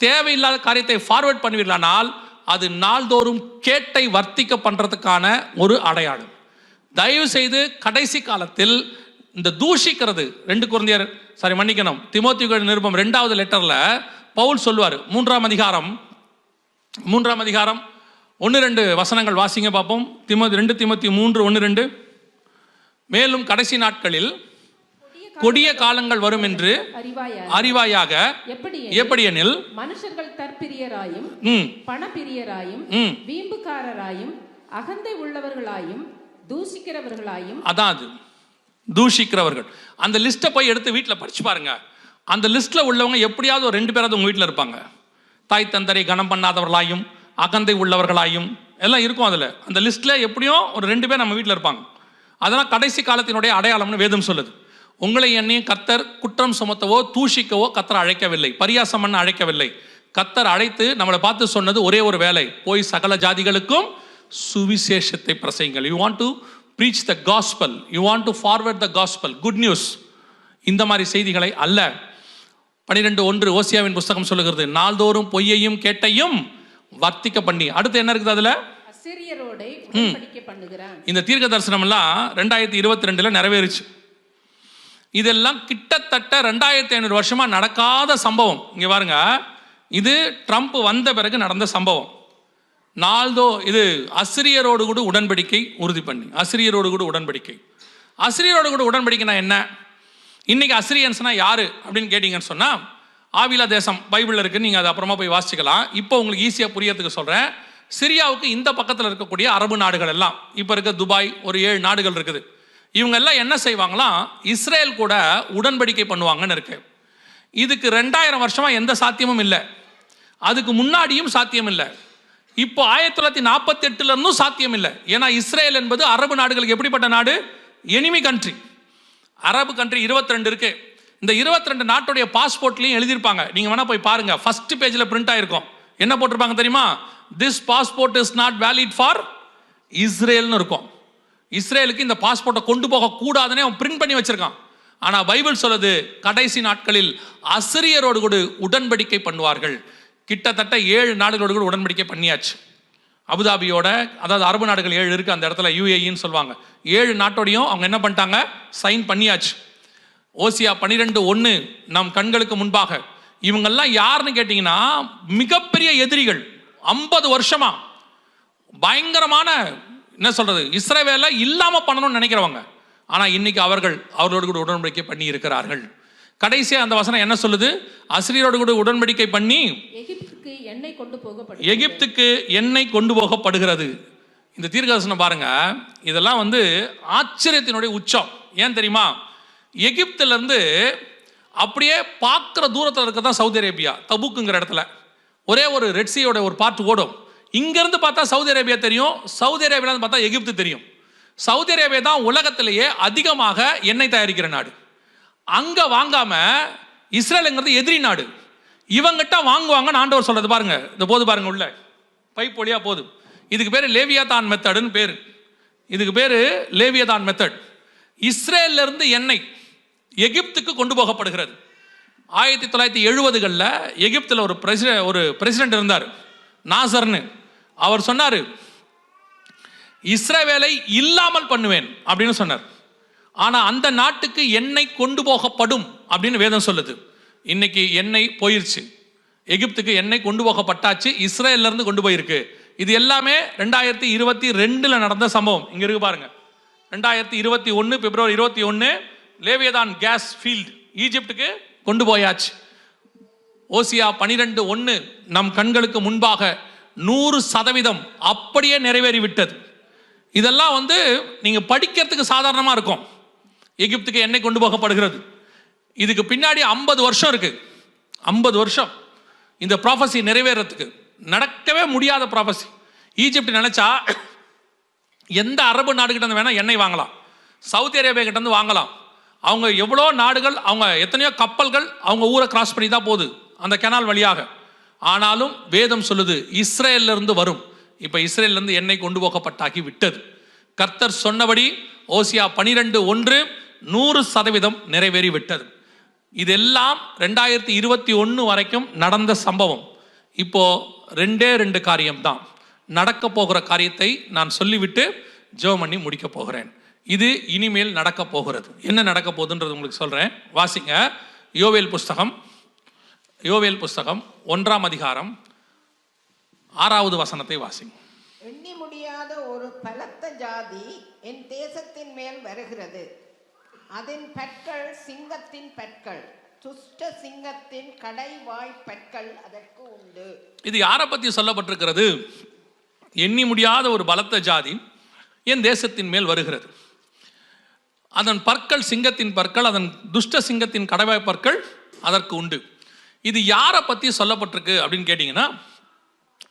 தேவையில்லாத காரியத்தை ஃபார்வேர்ட் பண்ணுவீர்களானால் அது நாள்தோறும் கேட்டை வர்த்திக்க பண்ணுறதுக்கான ஒரு அடையாளம். தயவு செய்து கடைசி காலத்தில் இந்த தூஷிக்கிறது, 2 கொரிந்தியர் தீமோத்தேயு நிருபம் 2வது லெட்டரில் பவுல் சொல்லுவார், 3ஆம் அதிகாரம் 1-2 வசனங்கள் வாசிங்க பார்ப்போம். 2 தீமோத்தேயு 3:1-2. மேலும் கடைசி நாட்களில் கொடிய காலங்கள் வரும் என்று அறிவாயாக, எப்படியெனில் மனுஷர்கள் தற்பிரியராயும் பணப்பிரியராயும் வீம்புக்காரராயும் அகந்தை உள்ளவர்களாயும் தூஷிக்கிறவர்களாயும். அதாவது தூஷிக்கிறவர்கள் அந்த லிஸ்ட்டை போய் எடுத்து வீட்டில் படிச்சு பாருங்க. அந்த லிஸ்ட்டில் உள்ளவங்க எப்படியாவது ஒரு 2 பேராவது உங்கள் வீட்டில் இருப்பாங்க. தாய் தந்தரை கனம் பண்ணாதவர்களாயும் அகந்தை உள்ளவர்களாயும் எல்லாம் இருக்கும். அதில் அந்த லிஸ்ட்டில் எப்படியும் ஒரு 2 பேர் நம்ம வீட்டில் இருப்பாங்க. அதெல்லாம் கடைசி காலத்தினுடைய அடையாளம்னு வேதம் சொல்லுது. உங்களை என்னையும் கர்த்தர் குற்றம் சுமத்தவோ தூஷிக்கவோ கர்த்தர் அழைக்கவில்லை, பரியாசம் பண்ண அழைக்கவில்லை. கர்த்தர் அழைத்து நம்மளை பார்த்து சொன்னது ஒரே ஒரு வேலை, போய் சகல ஜாதிகளுக்கும் சுவிசேஷத்தை பிரசைங்கள். You want to preach the gospel, you want to forward the gospel, good news. இந்த மாதிரி செய்திகளை அல்ல. 12:1 ஓசியாவின் புஸ்தகம் சொல்லுகிறது, நாள்தோறும் பொய்யையும் கேட்டையும் வர்த்திக்க பண்ணி. அடுத்து என்ன இருக்குது அதுல? அசிரியரோடு உடன்படிக்கை பண்ணுகிறான். இந்த தீர்க்க தரிசனம் எல்லாம் 2022 நிறைவேறுச்சு. இதெல்லாம் கிட்டத்தட்ட 2500 வருஷமா நடக்காத சம்பவம். இங்க பாருங்க, இது ட்ரம்ப் வந்த பிறகு நடந்த சம்பவம். இது அசிரியரோடு கூட உடன்படிக்கை உறுதி பண்ணி, அசிரியரோடு கூட உடன்படிக்கை. அசிரியரோடு கூட உடன்படிக்கைனா என்ன? இன்னைக்கு அசிரியன்ஸ்னா யாரு அப்படின்னு கேட்டீங்கன்னு சொன்னா, ஆவிலா தேசம் பைபிளில் இருக்கு, நீங்க அதை அப்புறமா போய் வாசிக்கலாம். இப்போ உங்களுக்கு ஈஸியாக புரியறதுக்கு சொல்றேன். சிரியாவுக்கு இந்த பக்கத்தில் இருக்கக்கூடிய அரபு நாடுகள் எல்லாம், இப்போ இருக்க துபாய், ஒரு 7 நாடுகள் இருக்குது. இவங்க எல்லாம் என்ன செய்வாங்களாம், இஸ்ரேல் கூட உடன்படிக்கை பண்ணுவாங்கன்னு இருக்கு. இதுக்கு 2000 வருஷமா எந்த சாத்தியமும் இல்லை, அதுக்கு முன்னாடியும் சாத்தியம் இல்லை, இப்போ 1948 இருந்தும் சாத்தியம் இல்லை. ஏன்னா இஸ்ரேல் என்பது அரபு நாடுகளுக்கு எப்படிப்பட்ட நாடு? Enemy country. அரபு கண்ட்ரி 22 இருக்கு. இந்த 22 நாட்டுடைய பாஸ்போர்ட்லையும் எழுதியிருப்பாங்க, நீங்க வேணா போய் பாருங்க. ஃபர்ஸ்ட் பேஜ்ல பிரிண்ட் ஆயிருக்கும். என்ன போட்டிருப்பாங்க தெரியுமா? This passport is not valid for இஸ்ரேல்னு இருக்கும். இஸ்ரேலுக்கு இந்த பாஸ்போர்ட்டை கொண்டு போக கூடாதுன்னு அவன் பிரிண்ட் பண்ணி வச்சிருக்கான். ஆனா பைபிள் சொல்லுது, கடைசி நாட்களில் அசிரியரோடு கூட உடன்படிக்கை பண்ணுவார்கள். கிட்டத்தட்ட 7 நாடுகளோடு கூட உடன்படிக்கை பண்ணியாச்சு. அபுதாபியோட, அதாவது அரபு நாடுகள் 7 இருக்கு அந்த இடத்துல, UAEன்னு சொல்லுவாங்க. 7 நாட்டோடையும் அவங்க என்ன பண்ணிட்டாங்க, சைன் பண்ணியாச்சு. ஓசியா 12:1 நம் கண்களுக்கு முன்பாக. இவங்கெல்லாம் யாருன்னு கேட்டீங்கன்னா, மிகப்பெரிய எதிரிகள். 50 வருஷமா பயங்கரமான, என்ன சொல்றது, இஸ்ரவேல இல்லாம பண்ணணும்னு நினைக்கிறவங்க. ஆனா இன்னைக்கு அவர்களோடு கூட உடன்படிக்கை பண்ணி இருக்கிறார்கள். கடைசியா அந்த வசனம் என்ன சொல்லுது? அசிரியரோடு கூட உடன்படிக்கை பண்ணி எகிப்துக்கு எண்ணெய் கொண்டு போகப்படுகிறது. இந்த தீர்க்கதரிசனம் பாருங்க, இதெல்லாம் ஆச்சரியத்தினுடைய உச்சம். ஏன் தெரியுமா? எகிப்துல இருந்து அப்படியே பார்க்குற தூரத்தில் இருக்கதான் சவுதி அரேபியா, தபுக்குங்கிற இடத்துல ஒரே ஒரு ரெட்சியோட ஒரு பார்ட் ஓடும். இங்கிருந்து பார்த்தா சவுதி அரேபியா தெரியும், சவுதி அரேபியாவில் பார்த்தா எகிப்து தெரியும். சவுதி அரேபியா தான் உலகத்திலேயே அதிகமாக எண்ணெய் தயாரிக்கிற நாடு. அங்க வாங்காம இஸ்ரேலுங்கிறது எதிரி நாடு, இவங்கிட்ட வாங்குவாங்கன்னு ஆண்டவர் சொல்றது பாருங்க. இந்த போது பாருங்க, உள்ள பைப் வழியா போது. இதுக்கு பேரு லேவியாதான் மெத்தடுன்னு பேரு. இதுக்கு பேரு லேவியாதான் மெத்தட். இஸ்ரேல்ல இருந்து எண்ணெய் எகிப்துக்கு கொண்டு போகப்படுகிறது. 1970களில் எகிப்தில் ஒரு பிரசிடென்ட் இருந்தார், நாசர்னு. அவர் சொன்னார், இஸ்ரவேலை இல்லாமல் பண்ணுவேன் அப்படின்னு சொன்னார். ஆனால் அந்த நாட்டுக்கு எண்ணெய் கொண்டு போகப்படும் அப்படின்னு வேதம் சொல்லுது. இன்னைக்கு எண்ணெய் போயிருச்சு, எகிப்துக்கு எண்ணெய் கொண்டு போகப்பட்டாச்சு, இஸ்ரேல்ல இருந்து கொண்டு போயிருக்கு. இது எல்லாமே 2022 நடந்த சம்பவம். இங்க இருக்கு பாருங்க, 2021 பிப்ரவரி 21 லேவியதான் கேஸ் ஃபீல்ட் ஈஜிப்டுக்கு கொண்டு போயாச்சு. ஓசியா 12:1 நம் கண்களுக்கு முன்பாக 100% அப்படியே நிறைவேறிவிட்டது. இதெல்லாம் நீங்க படிக்கிறதுக்கு சாதாரணமா இருக்கும். எகிப்துக்கு எண்ணெய் கொண்டு போகப்படுகிறது. இதுக்கு பின்னாடி 50 வருஷம் இருக்கு. 50 வருஷம் இந்த ப்ராஃபஸி நிறைவேறதுக்கு. நடக்கவே முடியாத ப்ராஃபஸி. ஈஜிப்ட் நினைச்சா எந்த அரபு நாடுகிட்ட வேணா எண்ணெய் வாங்கலாம், சவுதி அரேபியா கிட்ட இருந்து வாங்கலாம். அவங்க எவ்வளோ நாடுகள், அவங்க எத்தனையோ கப்பல்கள் அவங்க ஊரை கிராஸ் பண்ணி தான் போகுது அந்த கெனால் வழியாக. ஆனாலும் வேதம் சொல்லுது இஸ்ரேல்ல இருந்து வரும். இப்ப இஸ்ரேல்ல இருந்து எண்ணெய் கொண்டு போகப்பட்டாகி விட்டது. கர்த்தர் சொன்னபடி ஓசியா 12:1 100% நிறைவேறி விட்டது. இதெல்லாம் 2021 வரைக்கும் நடந்த சம்பவம். இப்போ 2 காரியம் தான் நடக்க போகிற காரியத்தை நான் சொல்லிவிட்டு ஜெபம் பண்ணி முடிக்க போகிறேன். இது இனிமேல் நடக்க போகிறது. என்ன நடக்க போகுதுன்றது உங்களுக்கு சொல்றேன். வாசிங்க யோவேல் புஸ்தகம் 1ஆம் அதிகாரம் 6வது வசனத்தை வாசிங்க. எண்ணி முடியாத ஒரு பலத்த ஜாதி என் தேசத்தின் மேல் வருகிறது. அதன் பற்கள் சிங்கத்தின் பற்கள், துஷ்ட சிங்கத்தின் கடைவாய் பற்கள் அதற்கு உண்டு. இது யாரை பத்தி சொல்லப்பட்டிருக்கிறது? எண்ணி முடியாத ஒரு பலத்த ஜாதி என் தேசத்தின் மேல் வருகிறது. அதன் பற்கள் சிங்கத்தின் பற்கள், அதன் துஷ்ட சிங்கத்தின் கடைவாய் பற்கள் அதற்கு உண்டு. இது யாரை பத்தி சொல்லப்பட்டிருக்கு அப்படின்னு கேட்டீங்கன்னா,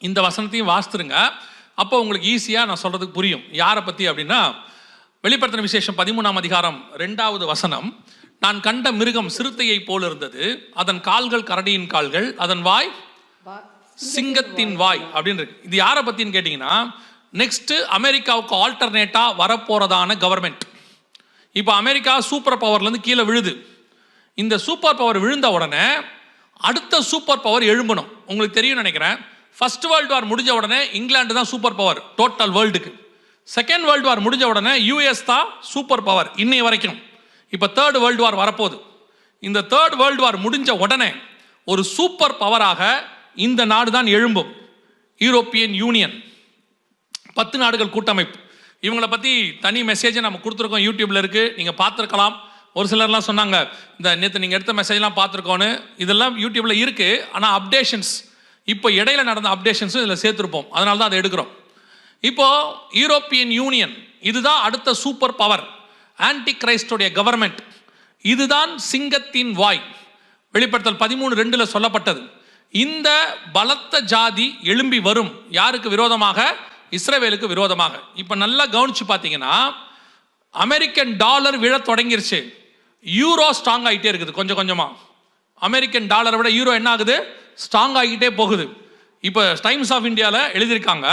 இந்த வசனத்தையும் வாசித்துருங்க. அப்போ உங்களுக்கு ஈஸியா நான் சொல்றதுக்கு புரியும் யாரை பத்தி அப்படின்னா, வெளிப்படுத்தின விசேஷம் 13ஆம் அதிகாரம் 2வது வசனம். நான் கண்ட மிருகம் சிறுத்தையை போல் இருந்தது, அதன் கால்கள் கரடியின் கால்கள், அதன் வாய் சிங்கத்தின் வாய் அப்படின்னு இருக்கு. இது யாரை பத்தின்னு கேட்டீங்கன்னா, நெக்ஸ்ட் அமெரிக்காவுக்கு ஆல்டர்னேட்டா வரப்போறதான கவர்மெண்ட். இப்போ அமெரிக்கா சூப்பர் பவர்லேருந்து கீழே விழுது. இந்த சூப்பர் பவர் விழுந்த உடனே அடுத்த சூப்பர் பவர் எழும்பணும். உங்களுக்கு தெரியும் நினைக்கிறேன், ஃபர்ஸ்ட் வேர்ல்டு வார் முடிஞ்ச உடனே இங்கிலாந்து தான் சூப்பர் பவர் டோட்டல் வேர்ல்டுக்கு. செகண்ட் வேர்ல்டு வார் முடிஞ்ச உடனே யூஎஸ் தான் சூப்பர் பவர் இன்னை வரைக்கும். இப்போ தேர்ட் வேர்ல்டு வார் வரப்போகுது. இந்த தேர்ட் வேர்ல்டு வார் முடிஞ்ச உடனே ஒரு சூப்பர் பவராக இந்த நாடு தான் எழும்பும். யூரோப்பியன் யூனியன் 10 நாடுகள் கூட்டமைப்பு. இவங்களை பற்றி தனி மெசேஜை நம்ம கொடுத்துருக்கோம், யூடியூப்ல இருக்கு, நீங்கள் பார்த்துருக்கலாம். ஒரு சிலர்லாம் சொன்னாங்க இந்த நேற்று நீங்கள் எடுத்த மெசேஜ்லாம் பார்த்துருக்கோன்னு. இதெல்லாம் யூடியூப்ல இருக்கு. ஆனால் அப்டேஷன்ஸ் இப்போ இடையில நடந்த அப்டேஷன்ஸும் இதில் சேர்த்துருப்போம். அதனால தான் அதை எடுக்கிறோம். இப்போ யூரோப்பியன் யூனியன் இதுதான் அடுத்த சூப்பர் பவர், ஆன்டி கிரைஸ்டோடைய கவர்மெண்ட். இதுதான் சிங்கத்தின் வாய். வெளிப்படுத்தல் 13:2 சொல்லப்பட்டது. இந்த பலத்த ஜாதி எழும்பி வரும். யாருக்கு விரோதமாக? இஸ்ரவேலுக்கு விரோதமாக. இப்ப நல்லா கவனிச்சு பார்த்தீங்கன்னா, அமெரிக்கன் டாலர் விழ தொடங்கிருச்சு, யூரோ ஸ்ட்ராங் ஆகிட்டே இருக்குது. கொஞ்சம் கொஞ்சமா அமெரிக்கன் டாலரை விட யூரோ என்ன ஆகுது? ஸ்ட்ராங் ஆகிட்டே போகுது. இப்போ டைம்ஸ் ஆஃப் இந்தியாவில் எழுதியிருக்காங்க,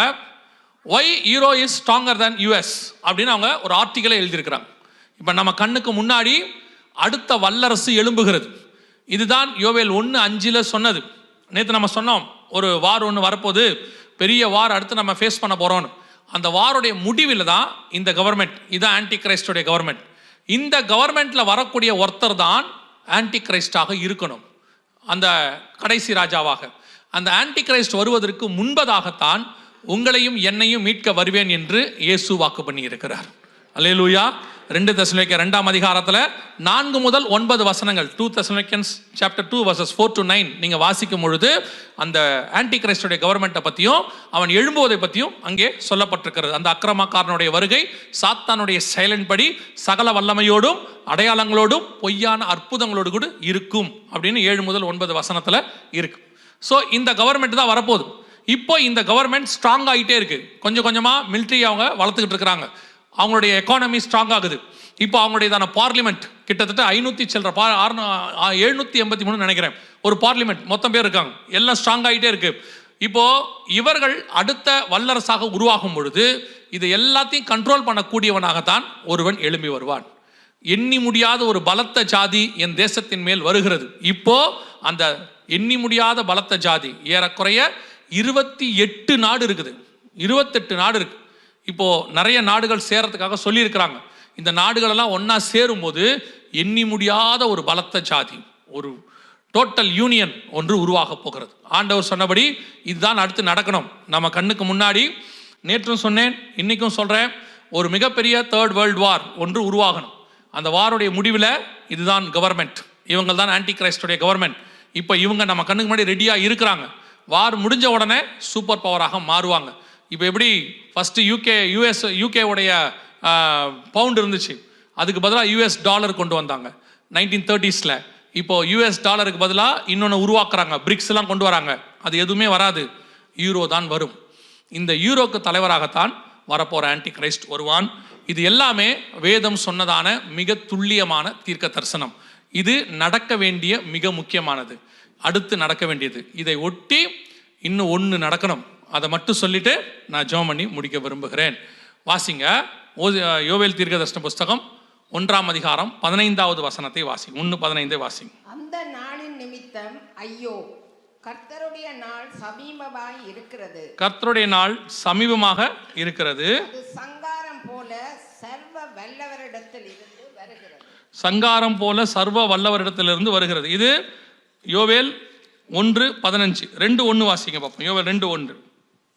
why euro is stronger than US அப்படின்னு அவங்க ஒரு ஆர்டிக்கலை எழுதியிருக்கிறாங்க. இப்போ நம்ம கண்ணுக்கு முன்னாடி அடுத்த வல்லரசு எழும்புகிறது. இதுதான் யோவேல் 1:5 சொன்னது. நேற்று நம்ம சொன்னோம் ஒரு வார் ஒன்று வரப்போது, பெரிய வார் அடுத்து நம்ம ஃபேஸ் பண்ண போறோம்னு. அந்த வாருடைய முடிவில் தான் இந்த கவர்மெண்ட், இதுதான் ஆன்டி கிரைஸ்டோடைய கவர்மெண்ட். இந்த கவர்மெண்ட்ல வரக்கூடிய ஒருத்தர் தான் ஆன்டி கிரைஸ்டாக இருக்கணும், அந்த கடைசி ராஜாவாக. அந்த ஆன்டி கிரைஸ்ட் வருவதற்கு முன்பதாகத்தான் உங்களையும் என்னையும் மீட்க வருவேன் என்று இயேசு வாக்கு பண்ணி இருக்கிறார். அல்லேலூயா. 2 தெசலோனிக்கேயர் 2ஆம் அதிகாரத்தில் 4 முதல் 9 வசனங்கள், 2 Thessalonians chapter 2 verses 4 to 9 நீங்க வாசிக்கும் பொழுது அந்த ஆன்டி கிரைஸ்டுடைய கவர்மெண்ட்டை பற்றியும் அவன் எழும்புவதை பற்றியும் அங்கே சொல்லப்பட்டிருக்கிறது. அந்த அக்கிரமக்காரனுடைய வருகை சாத்தானுடைய செயலின் படி சகல வல்லமையோடும் அடையாளங்களோடும் பொய்யான அற்புதங்களோடு கூட இருக்கும் அப்படின்னு 7 முதல் 9 வசனத்தில் இருக்கு. ஸோ இந்த கவர்மெண்ட் தான் வரப்போகுது. இப்போ இந்த கவர்மெண்ட் ஸ்ட்ராங் ஆகிட்டே இருக்கு. கொஞ்சம் கொஞ்சமாக மிலிட்ரி அவங்க வளர்த்துக்கிட்டு இருக்கிறாங்க. அவங்களுடைய எக்கானமி ஸ்ட்ராங் ஆகுது. இப்போ அவங்களுடையதான பார்லிமெண்ட் கிட்டத்தட்ட 783 நினைக்கிறேன் ஒரு பார்லிமெண்ட் மொத்தம் பேர் இருக்காங்க. எல்லாம் ஸ்ட்ராங் ஆகிட்டே இருக்கு. இப்போ இவர்கள் அடுத்த வல்லரசாக உருவாகும் பொழுது இது எல்லாத்தையும் கண்ட்ரோல் பண்ணக்கூடியவனாகத்தான் ஒருவன் எழும்பி வருவான். எண்ணி முடியாத ஒரு பலத்த ஜாதி என் தேசத்தின் மேல் வருகிறது. இப்போ அந்த எண்ணி முடியாத பலத்த ஜாதி ஏறக்குறைய 28 நாடு இருக்குது. 28 நாடு இருக்கு. இப்போ நிறைய நாடுகள் சேரத்துக்காக சொல்லியிருக்கிறாங்க. இந்த நாடுகள் எல்லாம் ஒன்னா சேரும் போது எண்ணி முடியாத ஒரு பலத்த ஜாதி, ஒரு டோட்டல் யூனியன் ஒன்று உருவாக போகிறது. ஆண்டவர் சொன்னபடி இதுதான் அடுத்து நடக்கணும். நம்ம கண்ணுக்கு முன்னாடி நேற்றும் சொன்னேன், இன்னைக்கும் சொல்கிறேன், ஒரு மிகப்பெரிய தேர்ட் வேர்ல்டு வார் ஒன்று உருவாகணும். அந்த வாருடைய முடிவில் இதுதான் கவர்மெண்ட், இவங்க தான் ஆன்டி கிரைஸ்டுடைய கவர்மெண்ட். இப்போ இவங்க நம்ம கண்ணுக்கு முன்னாடி ரெடியாக இருக்கிறாங்க. வார் முடிஞ்ச உடனே சூப்பர் பவராக மாறுவாங்க. இப்போ எப்படி ஃபஸ்ட்டு யூகே உடைய பவுண்ட் இருந்துச்சு, அதுக்கு பதிலாக யூஎஸ் டாலர் கொண்டு வந்தாங்க 1930s. இப்போ யூஎஸ் டாலருக்கு பதிலாக இன்னொன்று உருவாக்குறாங்க, பிரிக்ஸ் எல்லாம் கொண்டு வராங்க. அது எதுவுமே வராது, யூரோ தான் வரும். இந்த யூரோக்கு தலைவராகத்தான் வரப்போகிற ஆன்டி கிரைஸ்ட் வருவான். இது எல்லாமே வேதம் சொன்னதான மிக துல்லியமான தீர்க்க தரிசனம். இது நடக்க வேண்டிய மிக முக்கியமானது, அடுத்து நடக்க வேண்டியது. இதை ஒட்டி இன்னும் ஒன்று நடக்கணும். அதை மட்டும் சொல்லிட்டு நான் ஜெபம் பண்ணி முடிக்க விரும்புகிறேன். வாசிங்க யோவேல் தீர்க்க தரிசன புஸ்தகம் 1ஆம் அதிகாரம் 15வது வசனத்தை வாசி. 1:15 வாசிங்க. அந்த நாளின் நிமித்தம் ஐயோ, கர்த்தருடைய நாள் சமீபமாய் இருக்கிறது. கர்த்தருடைய நாள் சமீபமாக இருக்கிறது. அது சங்காரம் போல சர்வ வல்லவரிடத்தில் இருந்து வருகிறது. சங்காரம் போல சர்வ வல்லவரிடத்திலிருந்து வருகிறது. இது யோவேல் 1:15. 2:1 வாசிங்க பார்ப்போம். யோவேல் 2:1.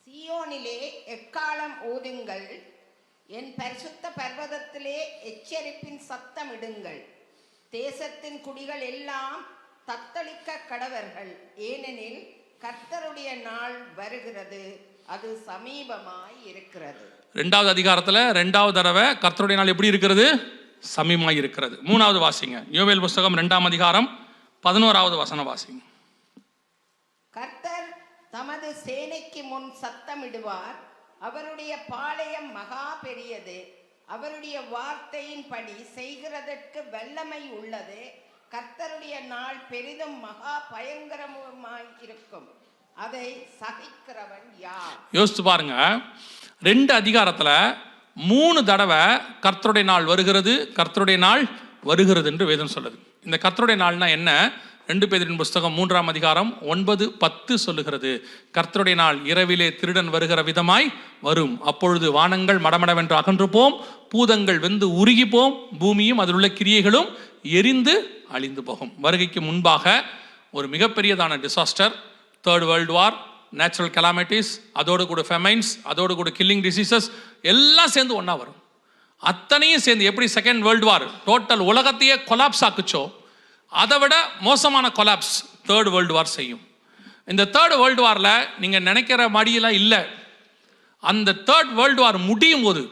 சீயோனிலே எக்காலம் ஊதுங்கள், என் பரிசுத்த பர்வதத்திலே எச்சரிப்பின் சத்தம் இடுங்கள். தேசத்தின் குடிகள் எல்லாம் தத்தளிக்க கடவர்கள், ஏனெனில் கர்த்தருடைய நாள் வருகிறது, அது சமீபமாய் இருக்கிறது. 2வது அதிகாரத்தில் 2வது தடவை கர்த்தருடைய நாள் எப்படி இருக்கிறது? சமீபமாய் இருக்கிறது. 3வது வாசிங்க. யோவேல் புஸ்தகம் 2ஆம் அதிகாரம் 11வது வசனம் வாசிங்க. கர்த்தர் தமது சேனைக்கு முன் சத்தமிடுவார், அவருடைய பாளையம் மகா பெரியது, அவருடைய வார்த்தையின்படி செய்கிறதற்கு வல்லமை உள்ளது. கர்த்தருடைய நாள் பெரிதும் மகா பயங்கரமாய் இருக்கும், அதை சகிக்கிறவன் யார்? யோசித்து பாருங்க, 2 அதிகாரத்தில் 3 தடவை கர்த்தருடைய நாள் வருகிறது, கர்த்தருடைய நாள் வருகிறது என்று வேதம் சொல்லுது. இந்த கர்த்தருடைய நாள்னா என்ன? 2 பேதுருவின் புஸ்தகம் 3ஆம் அதிகாரம் 9-10 சொல்லுகிறது. கர்த்தருடைய நாள் இரவிலே திருடன் வருகிற விதமாய் வரும், அப்பொழுது வானங்கள் மடமடவென்று அகன்று போம், பூதங்கள் வெந்து உருகி போம், பூமியும் அதில் உள்ள கிரியைகளும் எரிந்து அழிந்து போகும். வருகைக்கு முன்பாக ஒரு மிகப்பெரியதான disaster, third world war, natural calamities, அதோடு கூட ஃபெமைன்ஸ், அதோடு கூட கில்லிங் டிசீசஸ் எல்லாம் சேர்ந்து ஒன்றா வரும். அத்தனையும் சேர்ந்து எப்படி செகண்ட் வேர்ல்டு வார் டோட்டல் உலகத்தையே கொலாப்ஸ் ஆக்குச்சோ, அதை விட மோசமான கொலாப்ஸ் தேர்ட் வேர்ல்டு வார் செய்யும். இந்த தேர்ட் வேர்ல்டு வாரில் நீங்கள் நினைக்கிற மாதிரியெல்லாம் இல்லை. அந்த தேர்ட் வேர்ல்டு வார் முடியும் போது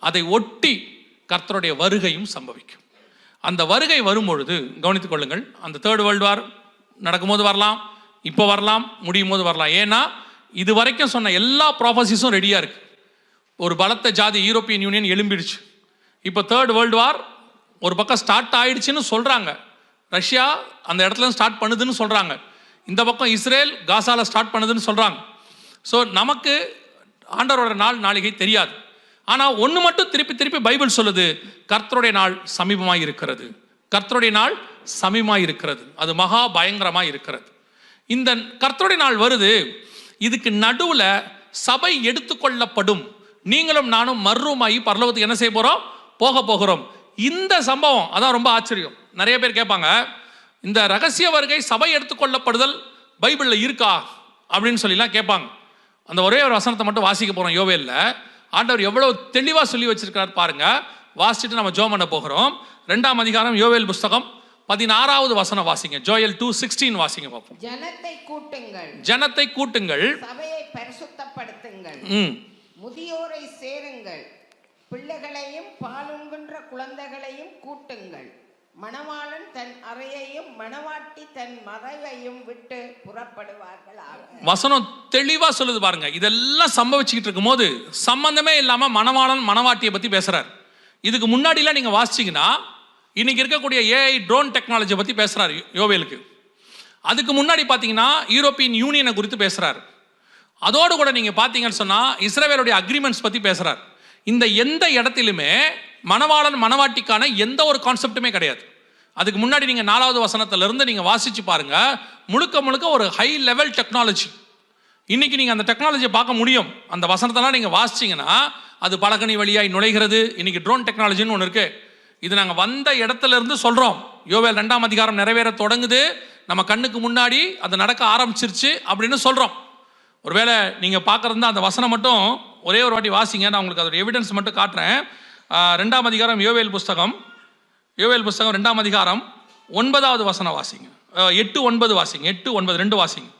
அதை ஒட்டி கர்த்தருடைய வருகையும் சம்பவிக்கும். அந்த வருகை வரும்பொழுது கவனித்துக் கொள்ளுங்கள், அந்த தேர்ட் வேர்ல்டு வார் நடக்கும்போது வரலாம், இப்போ வரலாம், முடியும் போது வரலாம். ஏன்னா இது வரைக்கும் சொன்ன எல்லா ப்ராபசிஸும் ரெடியாக இருக்கு. ஒரு பலத்த ஜாதி யூரோப்பியன் யூனியன் எழும்பிடுச்சு. இப்போ தேர்ட் வேர்ல்டு வார் ஒரு பக்கம் ஸ்டார்ட் ஆயிடுச்சுன்னு சொல்கிறாங்க. ரஷ்யா அந்த இடத்துல ஸ்டார்ட் பண்ணுதுன்னு சொல்கிறாங்க. இந்த பக்கம் இஸ்ரேல் காசால ஸ்டார்ட் பண்ணுதுன்னு சொல்கிறாங்க. ஸோ நமக்கு ஆண்டவரோட நாளிகை தெரியாது. ஆனால் ஒன்று மட்டும் திருப்பி திருப்பி பைபிள் சொல்லுது, கர்த்தருடைய நாள் சமீபமாக இருக்கிறது, கர்த்தருடைய நாள் சமீபமாக இருக்கிறது, அது மகா பயங்கரமாக இருக்கிறது. இந்த கர்த்தருடைய நாள் வருது, இதுக்கு நடுவில் சபை எடுத்துக்கொள்ளப்படும். நீங்களும் நானும் மர்ரூமாயி பரலோகத்துக்கு என்ன செய்ய போகிறோம்? போக போகிறோம். இந்த சம்பவம் அதான் ரொம்ப ஆச்சரியம். நிறைய பேர் கேட்பாங்க, இந்த ரகசிய வருகை சபை எடுத்துக்கொள்ளப்படுதல் பைபிளில் இருக்கா அப்படின்னு சொல்லிலாம் கேட்பாங்க. அந்த ஒரே ஒரு வசனத்தை மட்டும் வாசிக்க போகிறோம். யோவேலில் ஆண்டவர் எவ்வளோ தெளிவாக சொல்லி வச்சிருக்கிறார் பாருங்க. வாசிச்சுட்டு நம்ம ஜெபம் பண்ண போகிறோம். 2ஆம் அதிகாரம் யோவேல் புஸ்தகம் 16வது வசனம் வாசிங்க. ஜோயல் 2:16 வாசிங்க பார்ப்போம். ஜனத்தை கூட்டுங்கள், ஜனத்தை கூட்டுங்கள், சபையை பரிசுத்தப்படுத்துங்கள், முதியோரை சேருங்கள், பிள்ளைகளையும் பாலுண்கின்ற குழந்தைகளையும் கூட்டுங்கள். மணவாளன் தன் அறையையும் மணவாட்டி தன் மறைவையும் விட்டு புறப்படுவார்கள். வசனம் தெளிவா சொல்லுது பாருங்க. இதெல்லாம் சம்பவிச்சுக்கிட்டு இருக்கும் போது சம்பந்தமே இல்லாம மணவாளன் மணவாட்டியை பத்தி பேசுறாரு. இதுக்கு முன்னாடிலாம் நீங்க வாசிச்சீங்கன்னா இன்னைக்கு இருக்கக்கூடிய ஏஐ ட்ரோன் டெக்னாலஜியை பத்தி பேசுறாரு யோவேலுக்கு. அதுக்கு முன்னாடி பாத்தீங்கன்னா யூரோப்பியன் யூனியனை குறித்து பேசுறாரு. அதோடு கூட நீங்க பாத்தீங்கன்னு சொன்னா இஸ்ரவேலுடைய அக்ரிமெண்ட்ஸ் பத்தி பேசுறாரு. இந்த எந்த இடத்திலுமே மணவாளன் மணவாட்டிக்கான எந்த ஒரு கான்செப்டுமே கிடையாது. அதுக்கு முன்னாடி நீங்கள் 4வது வசனத்திலிருந்து நீங்கள் வாசிச்சு பாருங்க. முழுக்க முழுக்க ஒரு ஹை லெவல் டெக்னாலஜி. இன்னைக்கு நீங்கள் அந்த டெக்னாலஜியை பார்க்க முடியும். அந்த வசனத்தெல்லாம் நீங்கள் வாசிச்சிங்கன்னா அது பலகனி வழியாய் நுழைகிறது. இன்னைக்கு ட்ரோன் டெக்னாலஜின்னு ஒன்று இருக்கு. இது நாங்கள் வந்த இடத்துல இருந்து சொல்கிறோம். யோவேல் 2ஆம் அதிகாரம் நிறைவேற தொடங்குது. நம்ம கண்ணுக்கு முன்னாடி அது நடக்க ஆரம்பிச்சிருச்சு அப்படின்னு சொல்கிறோம். ஒருவேளை நீங்கள் பார்க்குறதா அந்த வசனம் மட்டும் ஒரே ஒரு வாட்டி வாசிங்க, நான் உங்களுக்கு அதோட எவிடன்ஸ் மட்டும் காட்டுறேன். 2ஆம் அதிகாரம் யோவேல் புஸ்தகம் 2ஆம் அதிகாரம் 9வது வசனம் வாசிங்க. 8-9 வாசிங்க. 8-9 2 வாசிங்க.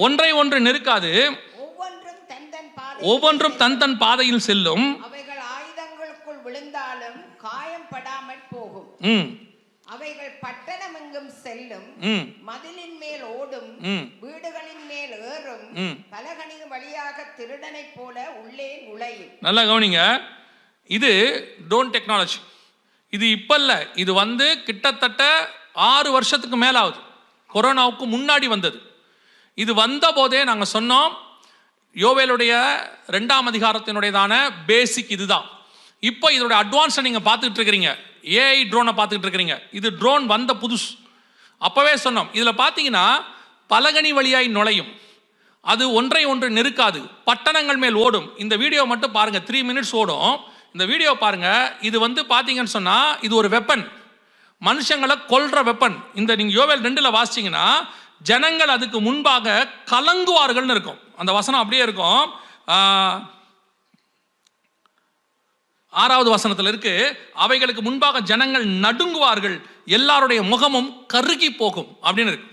ஒன்றை ஒன்று நெருக்காது, ஒவ்வொன்றும் தன் தன் பாதையில் செல்லும், அவைகள் ஆயுதங்களுக்குள் விழுந்தாலும் காயப்படாமல் போகும். அவைகள் பட்டணம் எங்கும் செல்லும், மதிலின் மேல் ஓடும், வீடுகளின் மேல் ஏறும், பலகணியின் வழியாக திருடனை போல உள்ளே நுழையும். நல்லா கவனிங்க, இது ட்ரோன் டெக்னாலஜி. இது இப்ப இல்ல, இது வந்து கிட்டத்தட்ட 6 வருஷத்துக்கு மேல ஆகுது. கொரோனாவுக்கு முன்னாடி வந்தது. இது வந்த போதே நாங்க சொன்னோம், யோவேலுடைய 2ஆம் அதிகாரத்தினுடையதான பேசிக் இதுதான். இப்போ இதோட அட்வான்ஸை நீங்க பார்த்துக்கிட்டு இருக்கிறீங்க. ஏஐ ட்ரோனை பார்த்துக்கிட்டு இருக்கிறீங்க. இது ட்ரோன் வந்த புதுசு. அப்பவே சொன்னோம், இதுல பாத்தீங்கன்னா பலகணி வழியாய் நுழையும், அது ஒன்றை ஒன்று நெருக்காது, பட்டணங்கள் மேல் ஓடும். இந்த வீடியோ மட்டும் பாருங்க, 3 மினிட்ஸ் ஓடும். இந்த வீடியோ பாருங்க. இது வந்து பாத்தீங்கன்னு சொன்னா இது ஒரு வெப்பன், மனுஷங்களை கொல்ற வெப்பன். இந்த நீங்க யோவேல் 2ல வாசிச்சீங்கன்னா ஜனங்கள் அதுக்கு முன்பாக கலங்குவார்கள்னு இருக்கும். அந்த வசனம் அப்படியே இருக்கும். 6வது வசனத்தில் இருக்கு, அவைகளுக்கு முன்பாக ஜனங்கள் நடுங்குவார்கள், எல்லாருடைய முகமும் கருகி போகும் அப்படின்னு இருக்கு.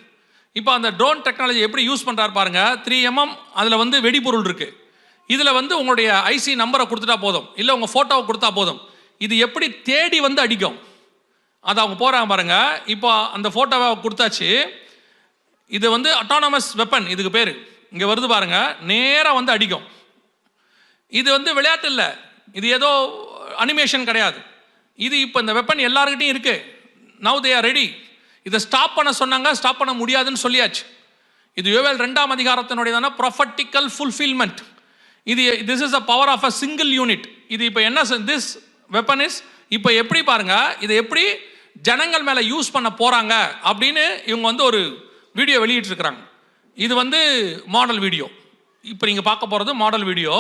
இப்போ அந்த ட்ரோன் டெக்னாலஜி எப்படி யூஸ் பண்றாரு பாருங்க. 3mm அதுல வந்து வெடிபொருள் இருக்கு. இதுல வந்து உங்களுடைய ஐசி நம்பரை கொடுத்துட்டா போதும், இல்லை உங்க போட்டோவை கொடுத்தா போதும். இது எப்படி தேடி வந்து அடிக்கும், அது அவங்க போறாங்க பாருங்க. இப்போ அந்த போட்டோவை கொடுத்தாச்சு. இது வந்து அட்டானமஸ் வெப்பன், இதுக்கு பேரு. இங்க வருது பாருங்க, நேரா வந்து அடிக்கும். இது வந்து விளையாட்டு இல்லை, இது ஏதோ அனிமேஷன் கிடையாது. இது இப்போ இந்த வெப்பன் எல்லாருக்கிட்டையும் இருக்கு. Now they are ready. இதை ஸ்டாப் பண்ண சொன்னாங்க, ஸ்டாப் பண்ண முடியாதுன்னு சொல்லியாச்சு. இது யோவேல் 2ஆம் அதிகாரத்தினுடையதான ப்ரொஃபட்டிக்கல் ஃபுல்ஃபில்மெண்ட். இது this is a power of a single unit. இது இப்போ என்ன, திஸ் வெப்பன் இஸ் இப்போ எப்படி பாருங்க, இதை எப்படி ஜனங்கள் மேல யூஸ் பண்ண போறாங்க அப்படின்னு இவங்க வந்து ஒரு வீடியோ வெளியிட்டு இருக்கிறாங்க. இது வந்து மாடல் வீடியோ. இப்போ நீங்க பார்க்க போறது மாடல் வீடியோ.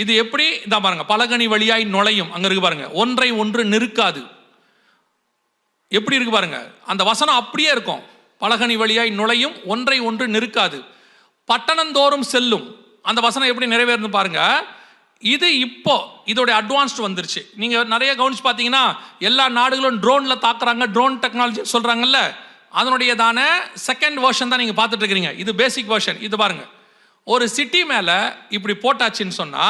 இது எப்படி இந்த பாருங்க, பலகணி வழியாய் நுழையும், அங்க இருக்கு பாருங்க, ஒன்றை ஒன்று நெருக்காது. எப்படி இருக்கு பாருங்க, அந்த வசனம் அப்படியே இருக்கும். பலகணி வழியாய் நுழையும், ஒன்றை ஒன்று நெருக்காது, பட்டணந்தோறும் செல்லும். அந்த வசனம் எப்படி நிறைவேறுது பாருங்க. இது இப்போ இதோட அட்வான்ஸ்ட் வந்துருச்சு. நீங்க நிறைய கவனிச்சு பார்த்தீங்கன்னா எல்லா நாடுகளும் ட்ரோன்ல தாக்குறாங்க, ட்ரோன் டெக்னாலஜி சொல்றாங்கல்ல, அதனுடையதான செகண்ட் வெர்ஷன் தான் நீங்க பார்த்துட்டு இருக்கிறீங்க. இது பேசிக் வெர்ஷன். இது பாருங்க, ஒரு சிட்டி மேல இப்படி போட்டாச்சுன்னு சொன்னா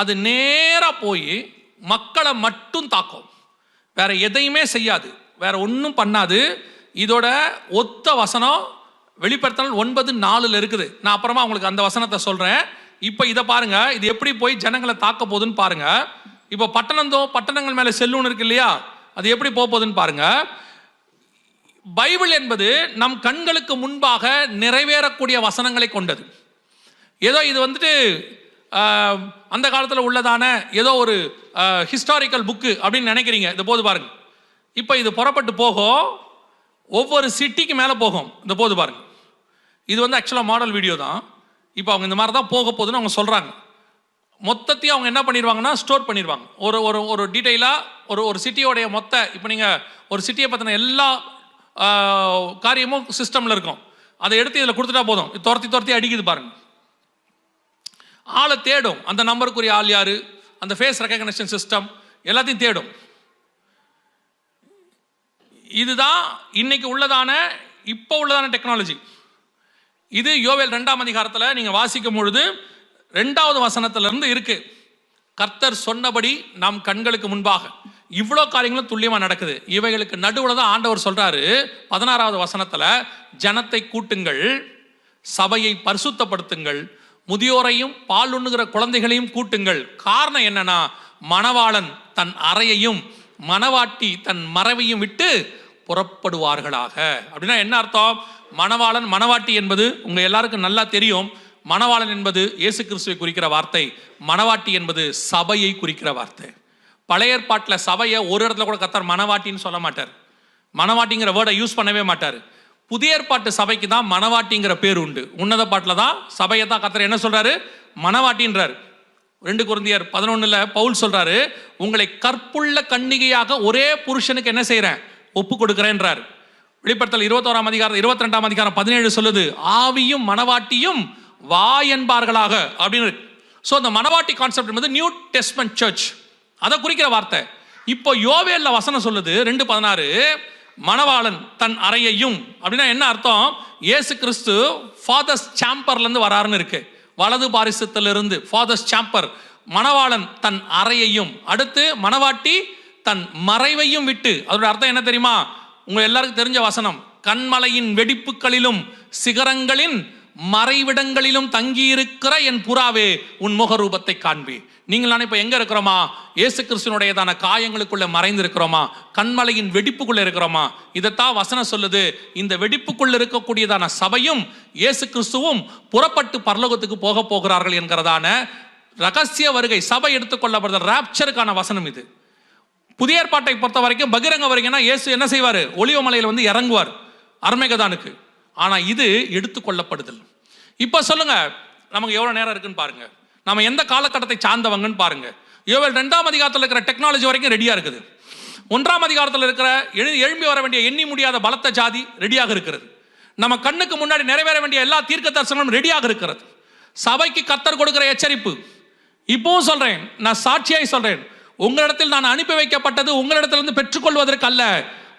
அது நேரா போய் மக்களை மட்டும் தாக்கும், வேற எதையுமே செய்யாது, வேற ஒன்றும் பண்ணாது. இதோட ஒத்த வசனம் வெளிப்படுத்தல் 9:4 இருக்குது. நான் அப்புறமா உங்களுக்கு அந்த வசனத்தை சொல்றேன். இப்போ இதை பாருங்க, இது எப்படி போய் ஜனங்களை தாக்க போகுதுன்னு பாருங்க. இப்போ பட்டணங்கள் மேல செல்லுன்னு இருக்கு இல்லையா, அது எப்படி போக போகுதுன்னு பாருங்க. பைபிள் என்பது நம் கண்களுக்கு முன்பாக நிறைவேறக்கூடிய வசனங்களை கொண்டது. ஏதோ இது வந்துட்டு அந்த காலத்தில் உள்ளதான ஏதோ ஒரு ஹிஸ்டாரிக்கல் புக்கு அப்படின்னு நினைக்கிறீங்க. இது போது பாருங்க, இப்போ இது புறப்பட்டு போகும், ஒவ்வொரு சிட்டிக்கு மேலே போகும். இந்த போது பாருங்க, இது வந்து ஆக்சுவலாக மாடல் வீடியோ தான். இப்போ அவங்க இந்த மாதிரி தான் போக போகுதுன்னு அவங்க சொல்கிறாங்க. மொத்தத்தையும் அவங்க என்ன பண்ணிடுவாங்கன்னா ஸ்டோர் பண்ணிடுவாங்க. ஒரு ஒரு ஒரு டீட்டெயிலாக ஒரு சிட்டியோடைய மொத்த, இப்போ நீங்கள் ஒரு சிட்டியை பற்றின எல்லா காரியமும் சிஸ்டமில் இருக்கும். அதை எடுத்து இதில் கொடுத்துட்டா போதும், துரத்தி அடிக்குது பாருங்க. ஆளை தேடும், அந்த நம்பருக்குரிய ஆள் யாரு, அந்த ஃபேஸ் ரெகக்னிஷன் சிஸ்டம் எல்லாத்தையும் தேடும். இதுதான் இன்னைக்கு உள்ளதான இப்போ உள்ளதான டெக்னாலஜி. இது யோவேல் 2ஆம் அதிகாரத்தில் நீங்க வாசிக்கும் பொழுது 2வது வசனத்திலிருந்து இருக்கு. கர்த்தர் சொன்னபடி நம் கண்களுக்கு முன்பாக இவ்வளோ காரியங்களும் துல்லியமா நடக்குது. இவைகளுக்கு நடுவில் தான் ஆண்டவர் சொல்றாரு 16வது வசனத்துல, ஜனத்தை கூட்டுங்கள், சபையை பரிசுத்தப்படுத்துங்கள், முதியோரையும் பால் உண்ணுகிற குழந்தைகளையும் கூட்டுங்கள். காரணம் என்னன்னா, மணவாளன் தன் அறையையும் மணவாட்டி தன் மறைவையும் விட்டு புறப்படுவார்களாக. அப்படின்னா என்ன அர்த்தம்? மணவாளன் மணவாட்டி என்பது உங்க எல்லாருக்கும் நல்லா தெரியும். மணவாளன் என்பது இயேசு கிறிஸ்துவை குறிக்கிற வார்த்தை, மணவாட்டி என்பது சபையை குறிக்கிற வார்த்தை. பழைய ஏற்பாட்டில் சபையை ஒரு இடத்துல கூட கர்த்தர் மணவாட்டின்னு சொல்ல மாட்டார், மணவாட்டிங்கிற வேர்டை யூஸ் பண்ணவே மாட்டார். புதிய ஏற்பாட்டு சபைக்கு தான் மணவாட்டிங்கிற பேர் உண்டு. உன்னத பாட்டில் தான் சபையை தான் கர்த்தர் என்ன சொல்றாரு, மணவாட்டின்றார். 2 கொரிந்தியர் 11 பவுல் சொல்றாரு, உங்களை கற்புள்ள கன்னிகையாக ஒரே புருஷனுக்கு என்ன செய்யறேன், ஒப்பு கொடுக்கிறேன்றார். வெளிப்படுத்தல் 21ஆம் அதிகாரம் 22ஆம் அதிகாரம் 17 சொல்லுது, ஆவியும் மனவாட்டியும் வா என்பார்களாக அப்படின்னு. ஸோ அந்த மனவாட்டி கான்செப்ட் என்பது நியூ டெஸ்ட்மென்ட் சர்ச், அதை குறிக்கிற வார்த்தை. இப்போ யோவேல்ல வசனம் சொல்லுது 2:16, மணவாளன் தன் அறையையும். அப்படின்னா என்ன அர்த்தம்? இயேசு கிறிஸ்து ஃபாதர்ஸ் சாம்பர்லேருந்து வராருன்னு இருக்கு, வலது பாரிசத்திலிருந்து ஃபாதர்ஸ் சாம்பர். மணவாளன் தன் அறையையும், அடுத்து மணவாட்டி தன் மறைவையும் விட்டு. அதோட அர்த்தம் என்ன தெரியுமா? உங்க எல்லாருக்கும் தெரிஞ்ச வசனம், கண்மலையின் வெடிப்புகளிலும் சிகரங்களின் மறைவிடங்களிலும் தங்கியிருக்கிற என் புறாவே உன் முகரூபத்தை காண்பி. நீங்கள் இப்ப எங்க இருக்கிறோமா? இயேசு கிறிஸ்துனுடையதான காயங்களுக்குள்ள மறைந்திருக்கிறோமா? கண்மலையின் வெடிப்புக்குள்ள இருக்கிறோமா? இதைத்தான் வசனம் சொல்லுது. இந்த வெடிப்புக்குள்ள இருக்கக்கூடியதான சபையும் இயேசு கிறிஸ்துவும் புறப்பட்டு பரலோகத்துக்கு போக போகிறார்கள் என்கிறதான ரகசிய வருகை, சபை எடுத்துக்கொள்ளப்படுற ராப்சருக்கான வசனம் இது. புதிய ஏற்பாட்டை பொறுத்த வரைக்கும் பகிரங்க வருகைனா இயேசு என்ன செய்வார்? ஒலிவ மலையில் வந்து இறங்குவார் அர்மேகதானுக்கு. ஆனா இது எடுத்துக்கொள்ளப்படுதல். இப்ப சொல்லுங்க, நமக்கு எவ்வளவு நேரம் இருக்குன்னு பாருங்க, நம்ம எந்த காலகட்டத்தை சார்ந்தவங்கன்னு பாருங்க. யோவேல் 2ஆம் அதிகாரத்தில் இருக்கிற டெக்னாலஜி வரைக்கும் ரெடியா இருக்குது. 1ஆம் அதிகாரத்தில் இருக்கிற எழும்பி வர வேண்டிய எண்ணி முடியாத பலத்த ஜாதி ரெடியாக இருக்கிறது. நம்ம கண்ணுக்கு முன்னாடி நிறைவேற வேண்டிய எல்லா தீர்க்க தரிசனமும் ரெடியாக இருக்கிறது. சபைக்கு கர்த்தர் கொடுக்கிற எச்சரிப்பு இப்பவும் சொல்றேன், நான் சாட்சியாய் சொல்றேன், உங்களிடத்தில் நான் அனுப்பி வைக்கப்பட்டது உங்களிடத்திலிருந்து பெற்றுக்கொள்வதற்கு அல்ல.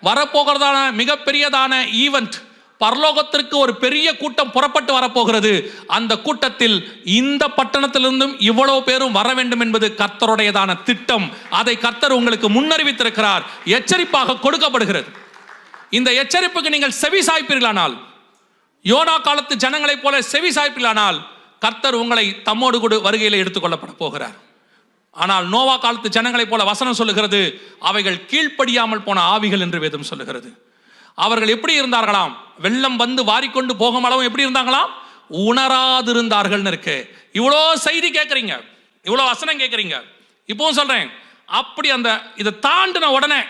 வரப்போகிறதான மிகப்பெரியதான ஈவென்ட், பரலோகத்திற்கு ஒரு பெரிய கூட்டம் புறப்பட்டு வரப்போகிறது. அந்த கூட்டத்தில் இந்த பட்டணத்திலிருந்தும் இவ்வளவு பேரும் வர வேண்டும் என்பது கர்த்தருடையதான திட்டம். அதை கர்த்தர் உங்களுக்கு முன்னறிவித்திருக்கிறார், எச்சரிப்பாக கொடுக்கப்படுகிறது. இந்த எச்சரிப்புக்கு நீங்கள் செவி சாய்ப்பீர்களானால், யோனா காலத்து ஜனங்களைப் போல செவி சாய்ப்பீர்களானால், கர்த்தர் உங்களை தம்மோடு கூட வருகையில் எடுத்துக்கொள்ளப்பட போகிறார். ஆனால் நோவா காலத்து ஜனங்களைப் போல வசனம் சொல்லுகிறது, அவைகள் கீழ்ப்படியாமல் போன ஆவிகள் என்று வேதம் சொல்லுகிறது. அவர்கள் எப்படி இருந்தார்களாம்? வெள்ளம் வந்து வாரிக்கொண்டு போகும் அளவும் எப்படி இருந்தாங்களாம்? உணராதிருந்தார்கள் இருக்கு. இவ்வளோ செய்தி கேட்குறீங்க, இவ்வளோ வசனம் கேட்குறீங்க. இப்பவும் சொல்றேன், அப்படி அந்த இதை தாண்டின உடனே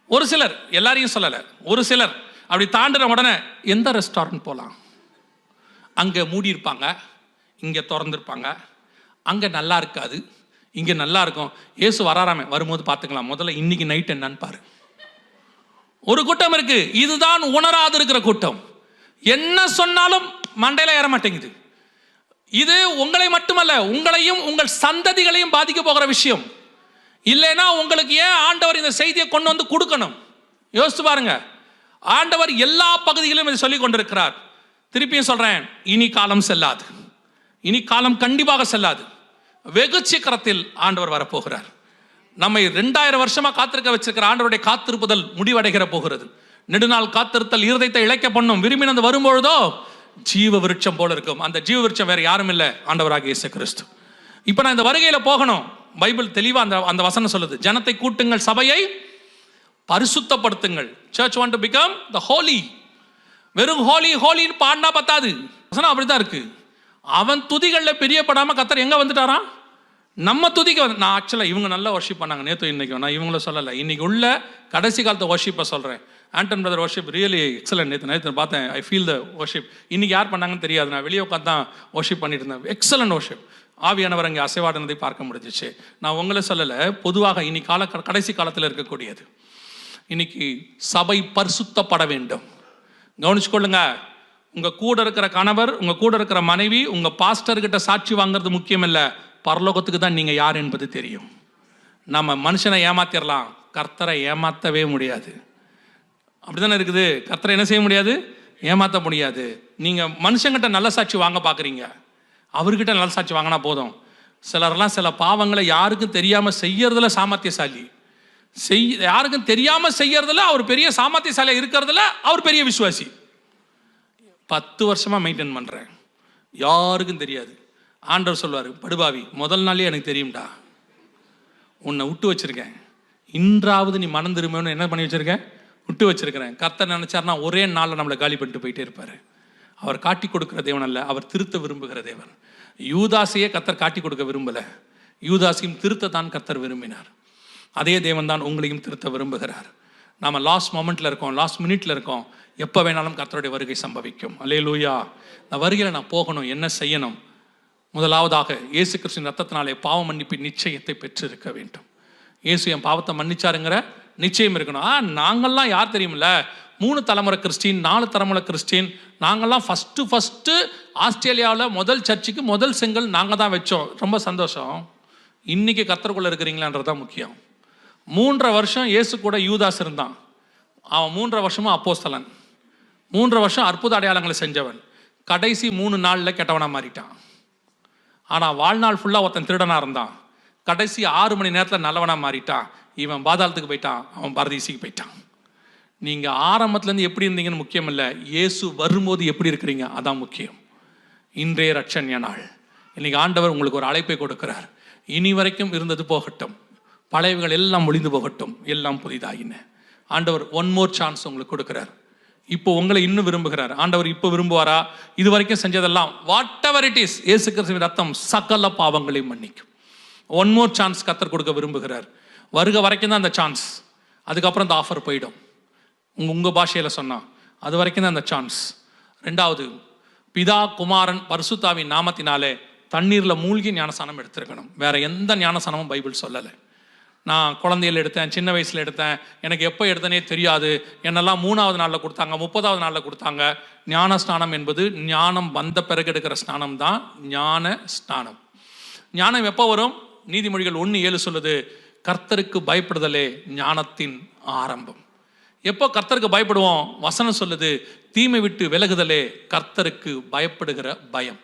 ஒரு சிலர், எல்லாரையும் சொல்லலை, ஒரு சிலர் அப்படி தாண்டின உடனே எந்த ரெஸ்டாரண்ட் போகலாம், அங்கே மூடி இருப்பாங்க, இங்கே திறந்துருப்பாங்க, அங்கே நல்லா இருக்காது, இங்கே நல்லா இருக்கும், இயேசு வராராமே வரும்போது பார்த்துக்கலாம், முதல்ல இன்னைக்கு நைட் என்னன்னு பாரு. ஒரு கூட்டம் இருக்கு, இதுதான் உணராது இருக்கிற கூட்டம். என்ன சொன்னாலும் மண்டையில ஏற மாட்டேங்குது. இது உங்களை மட்டுமல்ல, உங்களையும் உங்கள் சந்ததிகளையும் பாதிக்க போகிற விஷயம். இல்லைன்னா உங்களுக்கு ஏன் ஆண்டவர் இந்த செய்தியை கொண்டு வந்து கொடுக்கணும்? யோசிச்சு பாருங்க. ஆண்டவர் எல்லா பகுதிகளிலும் இதை சொல்லிக் கொண்டிருக்கிறார். திருப்பியும் சொல்றேன், இனி காலம் செல்லாது, இனி காலம் கண்டிப்பாக செல்லாது. வெகு சீக்கிரத்தில் ஆண்டவர் வரப்போகிறார். நம்மை 2000 வருஷமா காத்திருக்க வச்சிருக்கிற ஆண்டவருடைய காத்திருப்புதல் முடிவடைகிற போகிறது. நெடுநாள் காத்திருத்தல் இருதயத்தை இழைக்க பண்ணும், விரும்பினது வரும்பொழுதோ ஜீவ விருட்சம் போல இருக்கும். அந்த ஜீவ விருட்சம் வேற யாரும் இல்லை, ஆண்டவராகிய இயேசு கிறிஸ்து. இப்ப நான் இந்த வருகையில போகணும். பைபிள் தெளிவா அந்த வசனம் சொல்லுது, ஜனத்தை கூட்டுங்கள், சபையை பரிசுத்தப்படுத்துங்கள். Church want to become the holy. வெறும் ஹோலி ஹோலின்னு பாடினா பத்தாது, வசனம் அப்படிதான் இருக்கு. அவன் துதிகளில் பிரியப்படாம கர்த்தர் எங்க வந்துட்டாராம்? நம்ம துதிக்க வந்து. நான் ஆக்சுவலாக இவங்க நல்லா வர்ஷிப் பண்ணாங்க நேற்று இன்னைக்கு, நான் இவங்கள சொல்லலை, இன்னைக்கு உள்ள கடைசி காலத்தை வர்ஷிப்பை சொல்கிறேன். Anton brother worship really excellent. நேற்று பார்த்தேன், ஐ ஃபீல் த வர்ஷிப். இன்னைக்கு யார் பண்ணாங்கன்னு தெரியாது, நான் வெளியே உட்காந்து தான் வர்ஷிப் பண்ணிட்டு இருந்தேன். Excellent worship. ஆவியானவர் அங்கே அசைவாடினதை பார்க்க முடிஞ்சிச்சு. நான் உங்களை சொல்லலை, பொதுவாக இன்னைக்கு கடைசி காலத்தில் இருக்கக்கூடியது. இன்னைக்கு சபை பரிசுத்தப்பட வேண்டும். கவனிச்சுக்கொள்ளுங்க, உங்கள் கூட இருக்கிற கணவர், உங்கள் கூட இருக்கிற மனைவி, உங்கள் பாஸ்டர்கிட்ட சாட்சி வாங்குறது முக்கியம் இல்லை, பரலோகத்துக்கு தான் நீங்கள் யார் என்பது தெரியும். நம்ம மனுஷனை ஏமாத்திடலாம், கர்த்தரை ஏமாற்றவே முடியாது. அப்படிதானே இருக்குது. கர்த்தரை என்ன செய்ய முடியாது? ஏமாற்ற முடியாது. நீங்கள் மனுஷங்கிட்ட நல்ல சாட்சி வாங்க பார்க்குறீங்க, அவர்கிட்ட நல்ல சாட்சி வாங்கினா போதும். சிலர்லாம் சில பாவங்களை யாருக்கும் தெரியாமல் செய்யறதுல சாமர்த்தியசாலி, யாருக்கும் தெரியாமல் செய்யறதுல அவர் பெரிய சாமர்த்தியசாலியாக இருக்கிறதுல அவர் பெரிய விசுவாசி. 10 வருஷமா மெயின்டைன் பண்ணுறேன், யாருக்கும் தெரியாது. ஆண்டவர் சொல்வார், படுபாவி, முதல் நாளே எனக்கு தெரியும்டா, உன்னை விட்டு வச்சிருக்கேன், இன்றாவது நீ மனம் திரும்பணும்னு என்ன பண்ணி வச்சிருக்கேன்? விட்டு வச்சிருக்கிறேன். கர்த்தர் நினைச்சார்னா ஒரே நாளில் நம்மளை காலி பண்ணிட்டு போயிட்டே இருப்பார். அவர் காட்டி கொடுக்கிற தேவன் அல்ல, அவர் திருத்த விரும்புகிற தேவன். யூதாசையே கர்த்தர் காட்டி கொடுக்க விரும்பலை, யூதாசையும் திருத்த தான் கர்த்தர் விரும்பினார். அதே தேவன் தான் உங்களையும் திருத்த விரும்புகிறார். நாம் லாஸ்ட் மொமெண்ட்டில் இருக்கோம், லாஸ்ட் மினிட்ல இருக்கோம். எப்போ வேணாலும் கர்த்தருடைய வருகை சம்பவிக்கும். அல்லேலூயா. நான் வருகையில் நான் போகணும், என்ன செய்யணும்? முதலாவதாக இயேசு கிறிஸ்துவின் ரத்தத்தினாலே பாவ மன்னிப்பின் நிச்சயத்தை பெற்றிருக்க வேண்டும். இயேசு என் பாவத்தை மன்னிச்சாருங்கிற நிச்சயம் இருக்கணும். நாங்கள்லாம் யார் தெரியுமில்ல, 3 தலைமுறை கிறிஸ்டின், 4 தலைமுறை கிறிஸ்டின். நாங்கள்லாம் ஃபஸ்ட்டு ஆஸ்திரேலியாவில் முதல் சர்ச்சுக்கு முதல் செங்கல் நாங்கள் தான் வச்சோம். ரொம்ப சந்தோஷம். இன்றைக்கி கர்த்தருக்குள்ளே இருக்கிறீங்களான்றது தான் முக்கியம். 3.5 வருஷம் இயேசு கூட யூதாஸ் இருந்தான். அவன் 3.5 வருஷமும் அப்போஸ்தலன், 3.5 வருஷம் அற்புத அடையாளங்களை செஞ்சவன். கடைசி 3 நாளில் கெட்டவனாக மாறிட்டான். ஆனால் வாழ்நாள் ஃபுல்லாக ஒருத்தன் திருடனாக இருந்தான். கடைசி 6 மணி நேரத்தில் நல்லவனாக மாறிட்டான். இவன் பாதாளத்துக்கு போயிட்டான், அவன் பரதீசிக்கு போயிட்டான். நீங்கள் ஆரம்பத்துலேருந்து எப்படி இருந்தீங்கன்னு முக்கியம் இல்லை, இயேசு வரும்போது எப்படி இருக்கிறீங்க அதான் முக்கியம். இன்றைய ரட்சண்ய நாள். இன்னைக்கு ஆண்டவர் உங்களுக்கு ஒரு அழைப்பை கொடுக்கிறார். இனி வரைக்கும் இருந்தது போகட்டும், பழையவைகள் எல்லாம் ஒளிந்து போகட்டும், எல்லாம் புதிதாகின. ஆண்டவர் ஒன் மோர் சான்ஸ் உங்களுக்கு கொடுக்கிறார். இப்போ உங்களை இன்னும் விரும்புகிறார். ஆண்டவர் இப்போ விரும்புவாரா? இது வரைக்கும் செஞ்சதெல்லாம் வாட் எவர் இட் இஸ், இயேசு கிறிஸ்துவின் ரத்தம் சகல பாவங்களையும் மன்னிக்கும். ஒன் மோர் சான்ஸ் கர்த்தர் கொடுக்க விரும்புகிறார். வருக வரைக்கும் தான் அந்த சான்ஸ், அதுக்கப்புறம் அந்த ஆஃபர் போயிடும். உங்கள் பாஷையில் சொன்னால் அது வரைக்கும் தான் அந்த சான்ஸ். 2வது, பிதா குமாரன் பரிசுத்தாவின் நாமத்தினாலே தண்ணீரில் மூழ்கி ஞானஸ்நானம் எடுத்திருக்கணும். வேற எந்த ஞானஸ்நானமும் பைபிள் சொல்லலை. நான் குழந்தையில் எடுத்தேன், சின்ன வயசில் எடுத்தேன், எனக்கு எப்போ எடுத்தனே தெரியாது, என்னெல்லாம் 3வது நாளில் கொடுத்தாங்க, 30வது நாளில் கொடுத்தாங்க. ஞான ஸ்நானம் என்பது ஞானம் வந்த பிறகு எடுக்கிற ஸ்நானம் தான் ஞான ஸ்நானம். ஞானம் எப்போ வரும்? நீதிமொழிகள் 1:7 சொல்லுது, கர்த்தருக்கு பயப்படுதலே ஞானத்தின் ஆரம்பம். எப்போ கர்த்தருக்கு பயப்படுவோம்? வசனம் சொல்லுது, தீமை விட்டு விலகுதலே கர்த்தருக்கு பயப்படுகிற பயம்.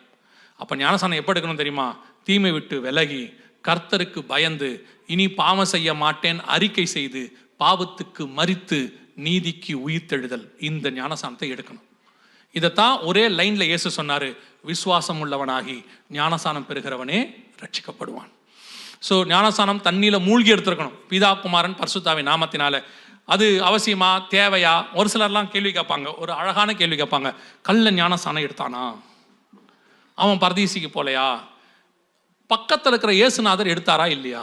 அப்போ ஞானஸ்நானம் எப்போ எடுக்கணும் தெரியுமா? தீமை விட்டு விலகி கர்த்தருக்கு பயந்து இனி பாவம் செய்ய மாட்டேன் அறிக்கை செய்து பாவத்துக்கு மரித்து நீதிக்கு உயிர்த்தெழுதல், இந்த ஞானஸ்நானத்தை எடுக்கணும். இதைத்தான் ஒரே லைன்ல இயேசு சொன்னாரு, விசுவாசம் உள்ளவனாகி ஞானஸ்நானம் பெறுகிறவனே ரட்சிக்கப்படுவான். ஸோ ஞானஸ்நானம் தண்ணியில் மூழ்கி எடுத்திருக்கணும், பிதா குமாரன் பரிசுத்தாவின் நாமத்தினால. அது அவசியமா, தேவையா? ஒரு சிலர்லாம் கேள்வி கேட்பாங்க, ஒரு அழகான கேள்வி கேட்பாங்க, கல்ல ஞானஸ்நானம் எடுத்தானா, அவன் பரதீசிக்கு போலையா? பக்கத்தில் இருக்கிற இயேசுநாதர் எடுத்தாரா இல்லையா?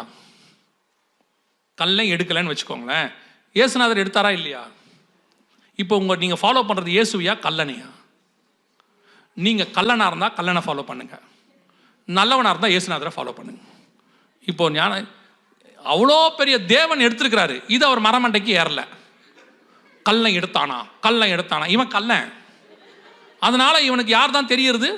கல்லை எடுக்கலைன்னு வச்சுக்கோங்களேன், இயேசுநாதர் எடுத்தாரா இல்லையா? இப்போ நீங்கள் ஃபாலோ பண்ணுறது இயேசுவியா கல்லனையா? நீங்கள் கல்லனாக இருந்தால் கல்லனை ஃபாலோ பண்ணுங்க, நல்லவனாக இருந்தால் இயேசுநாதரை ஃபாலோ பண்ணுங்க. இப்போ அவ்வளோ பெரிய தேவன் எடுத்திருக்கிறாரு, இது அவர் மரமண்டைக்கு ஏறல. கல்லை எடுத்தானா, இவன் கல்லன். அதனால இவனுக்கு யார் தான் தெரியுது?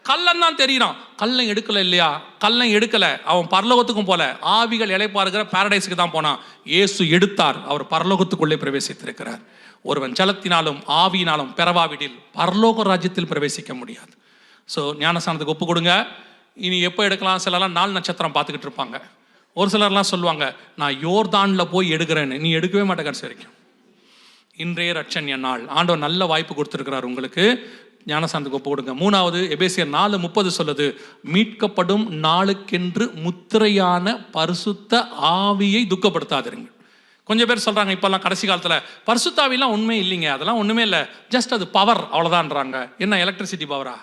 கல்லன் தான் தெரியுறான். கல்லை எடுக்கல இல்லையா? கல்லை எடுக்கல, அவன் பரலோகத்துக்கும் போல, ஆவிகள் இளைப்பாறுகிற பாரடைஸுக்கு தான் போனான். இயேசு எடுத்தார், அவர் பரலோகத்துக்குள்ளே பிரவேசித்திருக்கிறார். ஒருவன் ஜலத்தினாலும் ஆவியினாலும் பெறவாவிடில் பரலோக ராஜ்யத்தில் பிரவேசிக்க முடியாது. ஸோ ஞானஸ்நானத்துக்கு ஒப்பு கொடுங்க. இனி எப்போ எடுக்கலாம்? சிலர்லாம் 4 நட்சத்திரம் பார்த்துக்கிட்டு இருப்பாங்க. ஒரு சிலர்லாம் சொல்லுவாங்க, நான் யோர்தானில் போய் எடுக்கிறேன்னு. நீ எடுக்கவே மாட்டே கடைசி வரைக்கும். இன்றைய ரட்சண்ய நாள், ஆண்டவர் நல்ல வாய்ப்பு கொடுத்துருக்கிறார் உங்களுக்கு. ஞானஸ்நானத்துக்கு ஒப்பு கொடுங்க. 3வது, எபேசியர் 4:30 சொல்லுது, மீட்கப்படும் நாளுக்கென்று முத்திரையான பரிசுத்த ஆவியை துக்கப்படுத்தாதிருங்க. கொஞ்சம் பேர் சொல்றாங்க இப்பெல்லாம் கடைசி காலத்தில், பரிசுத்த ஆவிலாம் உண்மை இல்லைங்க, அதெல்லாம் ஒன்றுமே இல்லை, ஜஸ்ட் அது பவர் அவ்வளோதான்றாங்க. என்ன எலக்ட்ரிசிட்டி பவரா?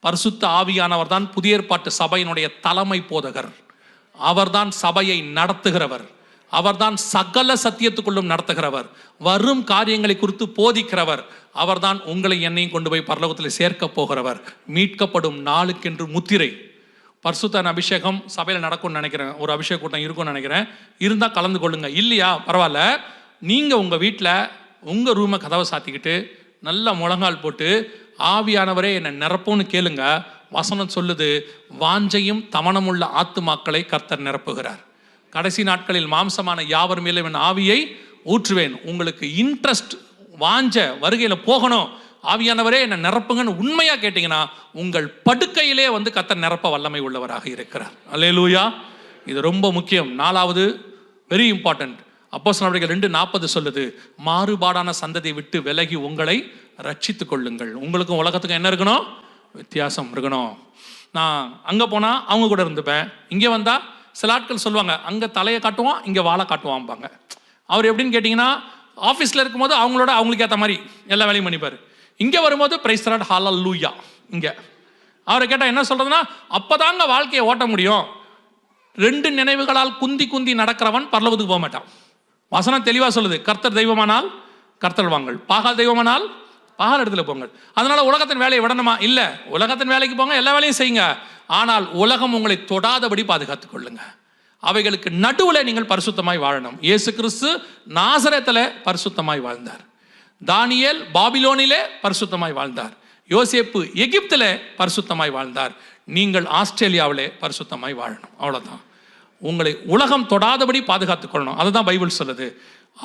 பரிசுத்த ஆவியானவர் தான் புதிய ஏற்பாட்டு சபையினுடைய தலைமை போதகர். அவர்தான் சபையை நடத்துகிறவர், அவர்தான் சகல சத்தியத்துக்குள்ளும் நடத்துகிறவர், வரும் காரியங்களை குறித்து போதிக்கிறவர். அவர்தான் உங்களை என்னையும் கொண்டு போய் பரலோகத்தில் சேர்க்க போகிறவர். மீட்கப்படும் நாளுக்கென்று முத்திரை. பரிசுத்த அபிஷேகம் சபையில் நடக்கும்னு நினைக்கிறேன், ஒரு அபிஷேக கூட்டம் இருக்கும்னு நினைக்கிறேன். இருந்தால் கலந்து கொள்ளுங்க, இல்லையா பரவாயில்ல. நீங்கள் உங்கள் வீட்டில் உங்கள் ரூமை கதவை சாத்திக்கிட்டு நல்ல முழங்கால் போட்டு, ஆவியானவரே என்னை நிரப்பும்னு கேளுங்க. வசனம் சொல்லுது, வாஞ்சையும் தமனமுள்ள ஆத்துமாக்களை கர்த்தர் நிரப்புகிறார். கடைசி நாட்களில் மாம்சமான யாவர் மேலும் என் ஆவியை ஊற்றுவேன். உங்களுக்கு இன்ட்ரெஸ்ட், வாஞ்ச வருகையில் போகணும், ஆவியானவரே என்னை நிரப்புங்கன்னு உண்மையாக கேட்டிங்கன்னா உங்கள் படுக்கையிலே கர்த்தர் நிரப்ப வல்லமை உள்ளவராக இருக்கிறார். அல்லேலூயா. இது ரொம்ப முக்கியம். 4வது, வெரி இம்பார்ட்டன்ட், அப்போஸ்தலர் நடவடிக்கைகள் 2:40 சொல்லுது, மாறுபாடான சந்ததியை விட்டு விலகி உங்களை ரட்சித்து கொள்ளுங்கள். உங்களுக்கும் உலகத்துக்கும் என்ன இருக்கணும்? வித்தியாசம் இருக்கணும். நான் அங்கே போனால் அவங்க கூட இருந்துப்பேன், இங்கே வந்தால் சில ஆட்கள் சொல்லுவாங்க, அங்கே தலையை காட்டுவான் இங்கே வாழை காட்டுவான்பாங்க. அவர் எப்படின்னு கேட்டிங்கன்னா, ஆஃபீஸில் இருக்கும்போது அவங்களுக்கு ஏற்ற மாதிரி எல்லா வேலையும் பண்ணிப்பார். இங்கே வரும்போது பிரைஸ் தி லார்ட் ஹல்லேலூயா. இங்கே அவரை கேட்டால் என்ன சொல்கிறதுனா, அப்போ தாங்க வாழ்க்கையை ஓட்ட முடியும். 2 நினைவுகளால் குந்தி குந்தி நடக்கிறவன் பரலோகத்துக்கு போக மாட்டான். வசனம் தெளிவாக சொல்லுது, கர்த்தர் தெய்வமானால் கர்த்தர் வாங்கள், பாகால் தெய்வமானால் பாகால் இடத்துல போங்கள். அதனால உலகத்தின் வேலையை விடணுமா? இல்லை, உலகத்தின் வேலைக்கு போங்க, எல்லா வேலையும் செய்யுங்க. ஆனால் உலகம் உங்களை தொடாதபடி பாதுகாத்துக் கொள்ளுங்க. அவைகளுக்கு நடுவில் நீங்கள் பரிசுத்தமாய் வாழணும். இயேசு கிறிஸ்து நாசரேத்தில் பரிசுத்தமாய் வாழ்ந்தார். தானியேல் பாபிலோனிலே பரிசுத்தமாய் வாழ்ந்தார். யோசேப்பு எகிப்திலே பரிசுத்தமாய் வாழ்ந்தார். நீங்கள் ஆஸ்திரேலியாவிலே பரிசுத்தமாய் வாழணும். அவ்வளோதான். உங்களை உலகம் தொடாதபடி பாதுகாத்துக் கொள்ளணும். அதுதான் பைபிள் சொல்லுது.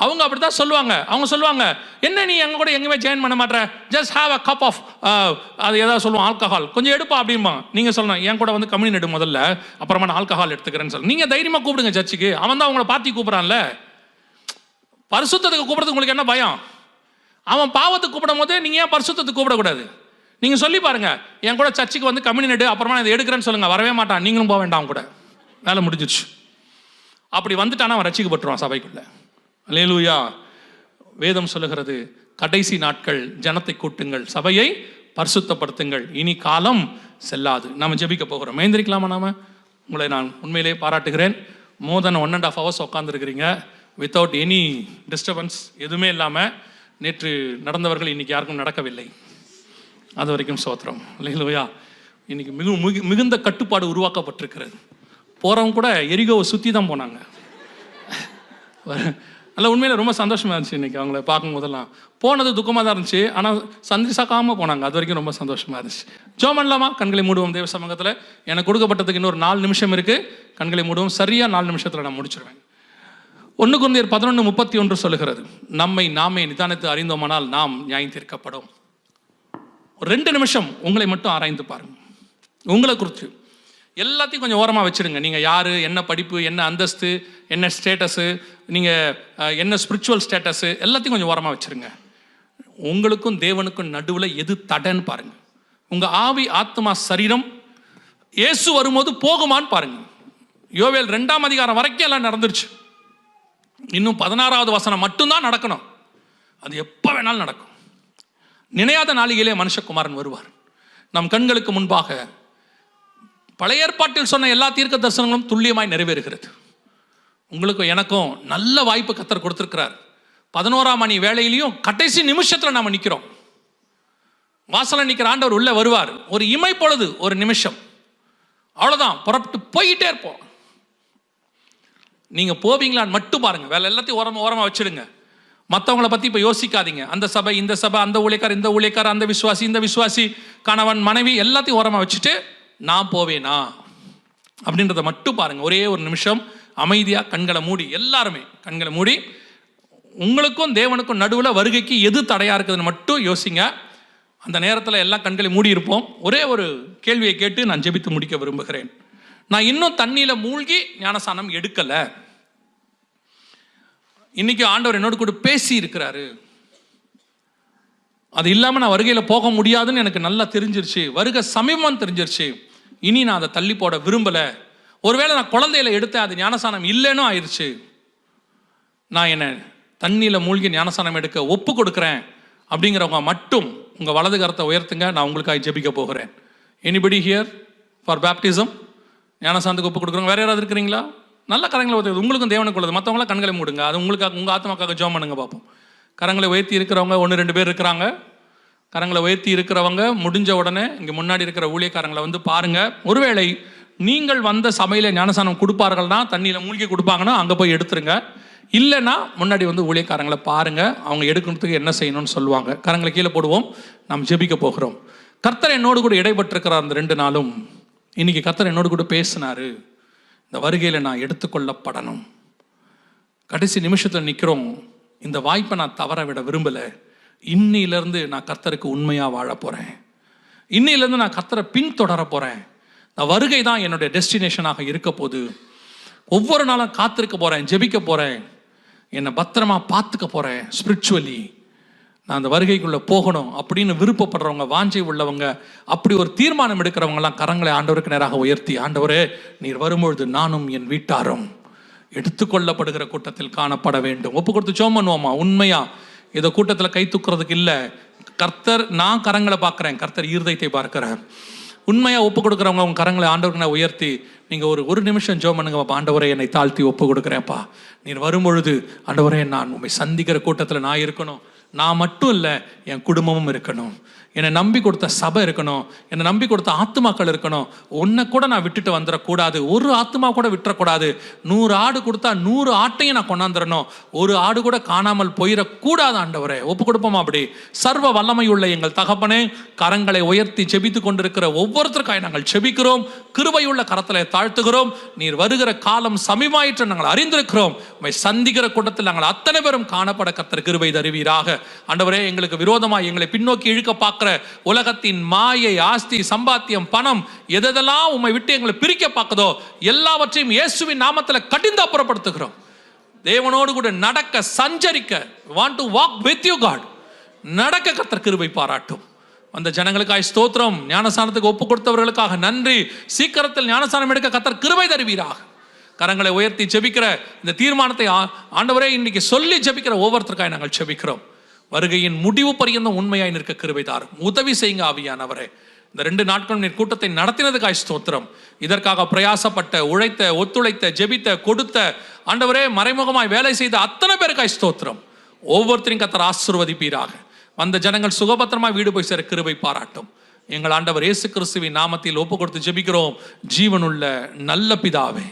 அவங்க அப்படி தான் சொல்லுவாங்க. அவங்க சொல்லுவாங்க, என்ன நீ எங்க கூட எங்கேயுமே ஜாயின் பண்ண மாட்டேற, just have a cup of அது ஏதாவது சொல்லுவோம், ஆல்கஹால் கொஞ்சம் எடுப்பா அப்படிம்பா. நீங்கள் சொல்லணும், என் கூட வந்து கம்யூனியன் எடு முதல்ல, அப்புறமா நான் ஆல்கஹால் எடுத்துக்கிறேன்னு சொல்லி நீங்கள் தைரியமாக கூப்பிடுங்க சர்ச்சுக்கு. அவன் தான் அவங்கள பார்த்து கூப்பிட்றான்ல. பரிசுத்தத்துக்கு கூப்பிடுறது உங்களுக்கு என்ன பயம்? அவன் பாவத்துக்கு கூப்பிடும் போது நீங்கள் ஏன் பரிசுத்தத்துக்கு கூப்பிடக்கூடாது? நீங்கள் சொல்லி பாருங்க, என் கூட சர்ச்சுக்கு வந்து கம்யூனியன் எடு, அப்புறமா நான் இதை எடுக்கிறேன்னு சொல்லுங்க. வரவே மாட்டான், நீங்களும் போக வேண்டாம் கூட, வேலை முடிஞ்சிச்சு. அப்படி வந்துட்டானா அவன் ரட்சிக்கப்பட்டுருவான் சபைக்குள்ள. அல்லேலூயா. வேதம் சொல்லுகிறது, கடைசி நாட்கள், ஜனத்தை கூட்டுங்கள், சபையை பரிசுத்தப்படுத்துங்கள், இனி காலம் செல்லாது. நாம் ஜெபிக்க போகிறோம். எழுந்திரிக்கலாமா? நாம உங்களை நான் உண்மையிலே பாராட்டுகிறேன். மோர் தென் 1.5 hours உட்காந்துருக்கிறீங்க வித்தவுட் எனி டிஸ்டர்பன்ஸ், எதுவுமே இல்லாமல். நேற்று நடந்தவர்கள் இன்னைக்கு யாருக்கும் நடக்கவில்லை. அது வரைக்கும் சோத்திரம். அல்லேலூயா. இன்னைக்கு மிகுந்த கட்டுப்பாடு உருவாக்கப்பட்டிருக்கிறது. போகிறவங்க கூட எரிகோவை சுற்றி தான் போனாங்க. நல்லா உண்மையில் ரொம்ப சந்தோஷமாக இருந்துச்சு. இன்றைக்கி அவங்கள பார்க்கும் போதெல்லாம் போனது துக்கமாக தான் இருந்துச்சு, ஆனால் சந்திசாக்காமல் போனாங்க. அது வரைக்கும் ரொம்ப சந்தோஷமாக இருந்துச்சு. ஜெபம் பண்ணலாமா? கண்களை மூடுவோம். தேவ சமூகத்தில் எனக்கு கொடுக்கப்பட்டதுக்கு இன்னொரு 4 நிமிஷம் இருக்குது. கண்களை மூடுவோம். சரியாக 4 நிமிஷத்தில் நான் முடிச்சிருவேன். 1 கொரிந்தியர் 11:31 சொல்லுகிறது, நம்மை நாமே நிதானித்து அறிந்தோமானால் நாம் நியாயம் தீர்க்கப்படும். ஒரு 2 நிமிஷம் உங்களை மட்டும் ஆராய்ந்து பாருங்க. உங்களை குறித்து எல்லாத்தையும் கொஞ்சம் ஓரமாக வச்சுடுங்க. நீங்கள் யார், என்ன படிப்பு, என்ன அந்தஸ்து, என்ன ஸ்டேட்டஸு, நீங்கள் என்ன ஸ்பிரிச்சுவல் ஸ்டேட்டஸு, எல்லாத்தையும் கொஞ்சம் ஓரமாக வச்சுருங்க. உங்களுக்கும் தேவனுக்கும் நடுவில் எது தடைன்னு பாருங்கள். உங்கள் ஆவி, ஆத்மா, சரீரம் இயேசு வரும்போது போகுமான்னு பாருங்கள். யோவேல் 2ஆம் அதிகாரம் வரைக்கும் எல்லாம் நடந்துருச்சு. இன்னும் 16வது வசனம் மட்டும்தான் நடக்கணும். அது எப்போ வேணாலும் நடக்கும். நினையாத நாளிகளே மனுஷகுமாரன் வருவார். நம் கண்களுக்கு முன்பாக பழைய ஏற்பாட்டில் சொன்ன எல்லா தீர்க்க தரிசனங்களும் துல்லியமாய் நிறைவேறுகிறது. உங்களுக்கும் எனக்கும் நல்ல வாய்ப்பு கர்த்தர் கொடுத்திருக்கிறார். 11ஆம் மணி வேளையிலையும் கடைசி நிமிஷத்தில் நாம் நிற்கிறோம். வாசலில் நிற்கிற ஆண்டவர் உள்ளே வருவார். ஒரு இமை பொழுது, ஒரு நிமிஷம், அவ்வளோதான். புறப்பட்டு போயிட்டே இருப்போம். நீங்கள் போவீங்களான்னு மட்டும் பாருங்கள். வேலை எல்லாத்தையும் ஓரமாக வச்சுடுங்க. மற்றவங்களை பற்றி இப்போ யோசிக்காதீங்க. அந்த சபை, இந்த சபை, அந்த ஊழியக்கார், இந்த ஊழியக்கார், அந்த விசுவாசி, இந்த விசுவாசி, கணவன், மனைவி, எல்லாத்தையும் ஓரமாக வச்சுட்டு நான் போவேனா அப்படின்றத மட்டும் பாருங்கள். ஒரே ஒரு நிமிஷம் அமைதியாக கண்களை மூடி, எல்லாருமே கண்களை மூடி, உங்களுக்கும் தேவனுக்கும் நடுவில் வருகைக்கு எது தடையாக இருக்குதுன்னு மட்டும் யோசிங்க. அந்த நேரத்தில் எல்லாம் கண்களை மூடி இருப்போம். ஒரே ஒரு கேள்வியை கேட்டு நான் ஜெபித்து முடிக்க விரும்புகிறேன். நான் இன்னும் தண்ணியில் மூழ்கி ஞானசானம் எடுக்கலை. இன்னைக்கு ஆண்டவர் என்னோடு கூட பேசி இருக்கிறாரு. அது இல்லாமல் நான் வருகையில் போக முடியாதுன்னு எனக்கு நல்லா தெரிஞ்சிருச்சு. வருகை சமீபம் தெரிஞ்சிருச்சு. இனி நான் அதை தள்ளி போட விரும்பலை. ஒருவேளை நான் குழந்தையில எடுத்தேன், அது ஞானசானம் இல்லைன்னு ஆயிடுச்சு. நான் என்ன தண்ணியில் மூழ்கி ஞானசானம் எடுக்க ஒப்பு கொடுக்குறேன் அப்படிங்கிறவங்க மட்டும் உங்கள் வலது கரத்தை உயர்த்துங்க. நான் உங்களுக்காக ஜெபிக்க போகிறேன். Anybody here for baptism? ஞானசானத்துக்கு ஒப்பு கொடுக்குறவங்க வேறு யாராவது இருக்கிறீங்களா? நல்ல கரங்களை உயர்த்து. உங்களுக்கும் தேவனுக்கு உள்ளது. மற்றவங்களாம் கண்களை மூடுங்க. அது உங்களுக்காக, உங்கள் ஆத்மாக்காக ஜெபம் பண்ணுங்க பார்ப்போம். கரங்களை உயர்த்தி இருக்கிறவங்க 1-2 பேர் இருக்கிறாங்க. கரங்களை உயர்த்தி இருக்கிறவங்க முடிஞ்ச உடனே இங்கே முன்னாடி இருக்கிற ஊழியக்காரங்களை வந்து பாருங்கள். ஒருவேளை நீங்கள் வந்த சபையில் ஞானசானம் கொடுப்பார்கள்னா, தண்ணியில் மூழ்கி கொடுப்பாங்கன்னா அங்கே போய் எடுத்துருங்க. இல்லைன்னா முன்னாடி வந்து ஊழியக்காரங்களை பாருங்கள். அவங்க எடுக்கிறதுக்கு என்ன செய்யணும்னு சொல்லுவாங்க. கரங்களை கீழே போடுவோம். நாம் ஜெபிக்க போகிறோம். கர்த்தர் என்னோடு கூட இடைப்பட்டிருக்கிறார். அந்த 2 நாளும் இன்னைக்கு கர்த்தர் என்னோடு கூட பேசினாரு. இந்த வருகையில் நான் எடுத்துக்கொள்ளப்படணும். கடைசி நிமிஷத்தில் நிற்கிறோம். இந்த வாய்ப்பை நான் தவற விட விரும்பலை. இன்னிலிருந்து நான் கர்த்தருக்கு உண்மையாக வாழ போகிறேன். இன்னிலிருந்து நான் கர்த்தரை பின்தொடர போகிறேன். நான் வருகை தான் என்னுடைய டெஸ்டினேஷனாக இருக்க போது. ஒவ்வொரு நாளும் காத்திருக்க போகிறேன், ஜெபிக்க போகிறேன், என்னை பத்திரமா பார்த்துக்க போகிறேன். ஸ்பிரிச்சுவலி நான் அந்த வருகைக்குள்ளே போகணும் அப்படின்னு விருப்பப்படுறவங்க, வாஞ்சை உள்ளவங்க, அப்படி ஒரு தீர்மானம் எடுக்கிறவங்கலாம் கரங்களை ஆண்டவருக்கு நேராக உயர்த்தி, ஆண்டவரே நீர் வரும்பொழுது நானும் என் வீட்டாரும் எடுத்துக்கொள்ளப்படுகிற கூட்டத்தில் காணப்பட வேண்டும். ஒப்பு கொடுத்து ஜெபம் பண்ணுவோமா? உண்மையா இதை கூட்டத்தில் கை தூக்குறதுக்கு இல்லை. கர்த்தர், நான் கரங்களை பார்க்குறேன், கர்த்தர் இருதயத்தை பார்க்குறேன். உண்மையாக ஒப்பு கொடுக்குறவங்க உங்கள் கரங்களை ஆண்டவருக்கு நான் உயர்த்தி நீங்கள் ஒரு நிமிஷம் ஜெபம் பண்ணுங்க. ஆண்டவரே என்னை தாழ்த்தி ஒப்பு கொடுக்குறேன்ப்பா. நீர் வரும்பொழுது ஆண்டவரே நான் உண்மை சந்திக்கிற கூட்டத்தில் நான் இருக்கணும். நான் மட்டும் இல்லை, என் குடும்பமும் இருக்கணும், என்னை நம்பி கொடுத்த சபை இருக்கணும், என்னை நம்பி கொடுத்த ஆத்துமாக்கள் இருக்கணும். ஒன்றை கூட நான் விட்டுட்டு வந்துடக்கூடாது, ஒரு ஆத்துமா கூட விட்டுறக்கூடாது. 100 ஆடு கொடுத்தா 100 ஆட்டையும் நான் கொண்டாந்துடணும், ஒரு ஆடு கூட காணாமல் போயிடக்கூடாது. ஆண்டவரே, ஒப்பு கொடுப்போமா? அப்படி சர்வ வல்லமையுள்ள எங்கள் தகப்பனே, கரங்களை உயர்த்தி ஜெபித்து கொண்டிருக்கிற ஒவ்வொருத்தருக்காய் நாங்கள் ஜெபிக்கிறோம். கிருபையுள்ள கரத்தில் தாழ்த்துகிறோம். நீர் வருகிற காலம் சமீபமாயிற்று நாங்கள் அறிந்திருக்கிறோம். உம்மை சந்திக்கிற கூட்டத்தில் நாங்கள் அத்தனை பேரும் காணப்பட கர்த்தர் கிருபை தருவீராக. ஆண்டவரே, எங்களுக்கு விரோதமாக எங்களை பின்னோக்கி இழுக்க பார்க்கிற உலகத்தின் மாயை, ஆஸ்தி, சம்பாத்தியம், பணம், எதெல்லாம் உம்மை விட்டு எங்களை பிரிக்க பார்க்குதோ எல்லாவற்றையும் இயேசுவின் நாமத்தில் கடிந்து அப்புறப்படுத்துகிறோம். தேவனோடு கூட நடக்க, சஞ்சரிக்க, want to walk with you God, நடக்க கர்த்தர் கிருபை பாராட்டும். அந்த ஜனங்களுக்காய் ஸ்தோத்திரம். ஞானஸ்நானத்துக்கு ஒப்பு கொடுத்தவர்களுக்காக நன்றி. சீக்கிரத்தில் ஞானஸ்நானம் எடுக்க கர்த்தர் கிருபை தருவீராக. கரங்களை உயர்த்தி ஜெபிக்கிற இந்த தீர்மானத்தை ஆண்டவரே இன்னைக்கு சொல்லி ஜெபிக்கிற ஒவ்வொருத்தருக்காய் நாங்கள் ஜெபிக்கிறோம். வருகையின் முடிவு பரியந்தம் உண்மையாய் நிற்க கிருபை தாரும். உதவி செய்யுங்க ஆவியானவரே. இந்த 2 நாட்கள் நீர் கூட்டத்தை நடத்தினதுக்காய் ஸ்தோத்திரம். இதற்காக பிரயாசப்பட்ட, உழைத்த, ஒத்துழைத்த, ஜெபித்த, கொடுத்த, ஆண்டவரே மறைமுகமாய் வேலை செய்த அத்தனை பேருக்காய் ஸ்தோத்திரம். ஒவ்வொருத்தரையும் கர்த்தர் ஆசீர்வதிப்பீராக. வந்த ஜனங்கள் சுகபத்திரமாய் வீடு போய் சேர கிருபை பாராட்டும். எங்கள் ஆண்டவர் இயேசு கிறிஸ்துவின் நாமத்தில் ஒப்பு கொடுத்து ஜெபிக்கிறோம். ஜீவனுள்ள நல்ல பிதாவே.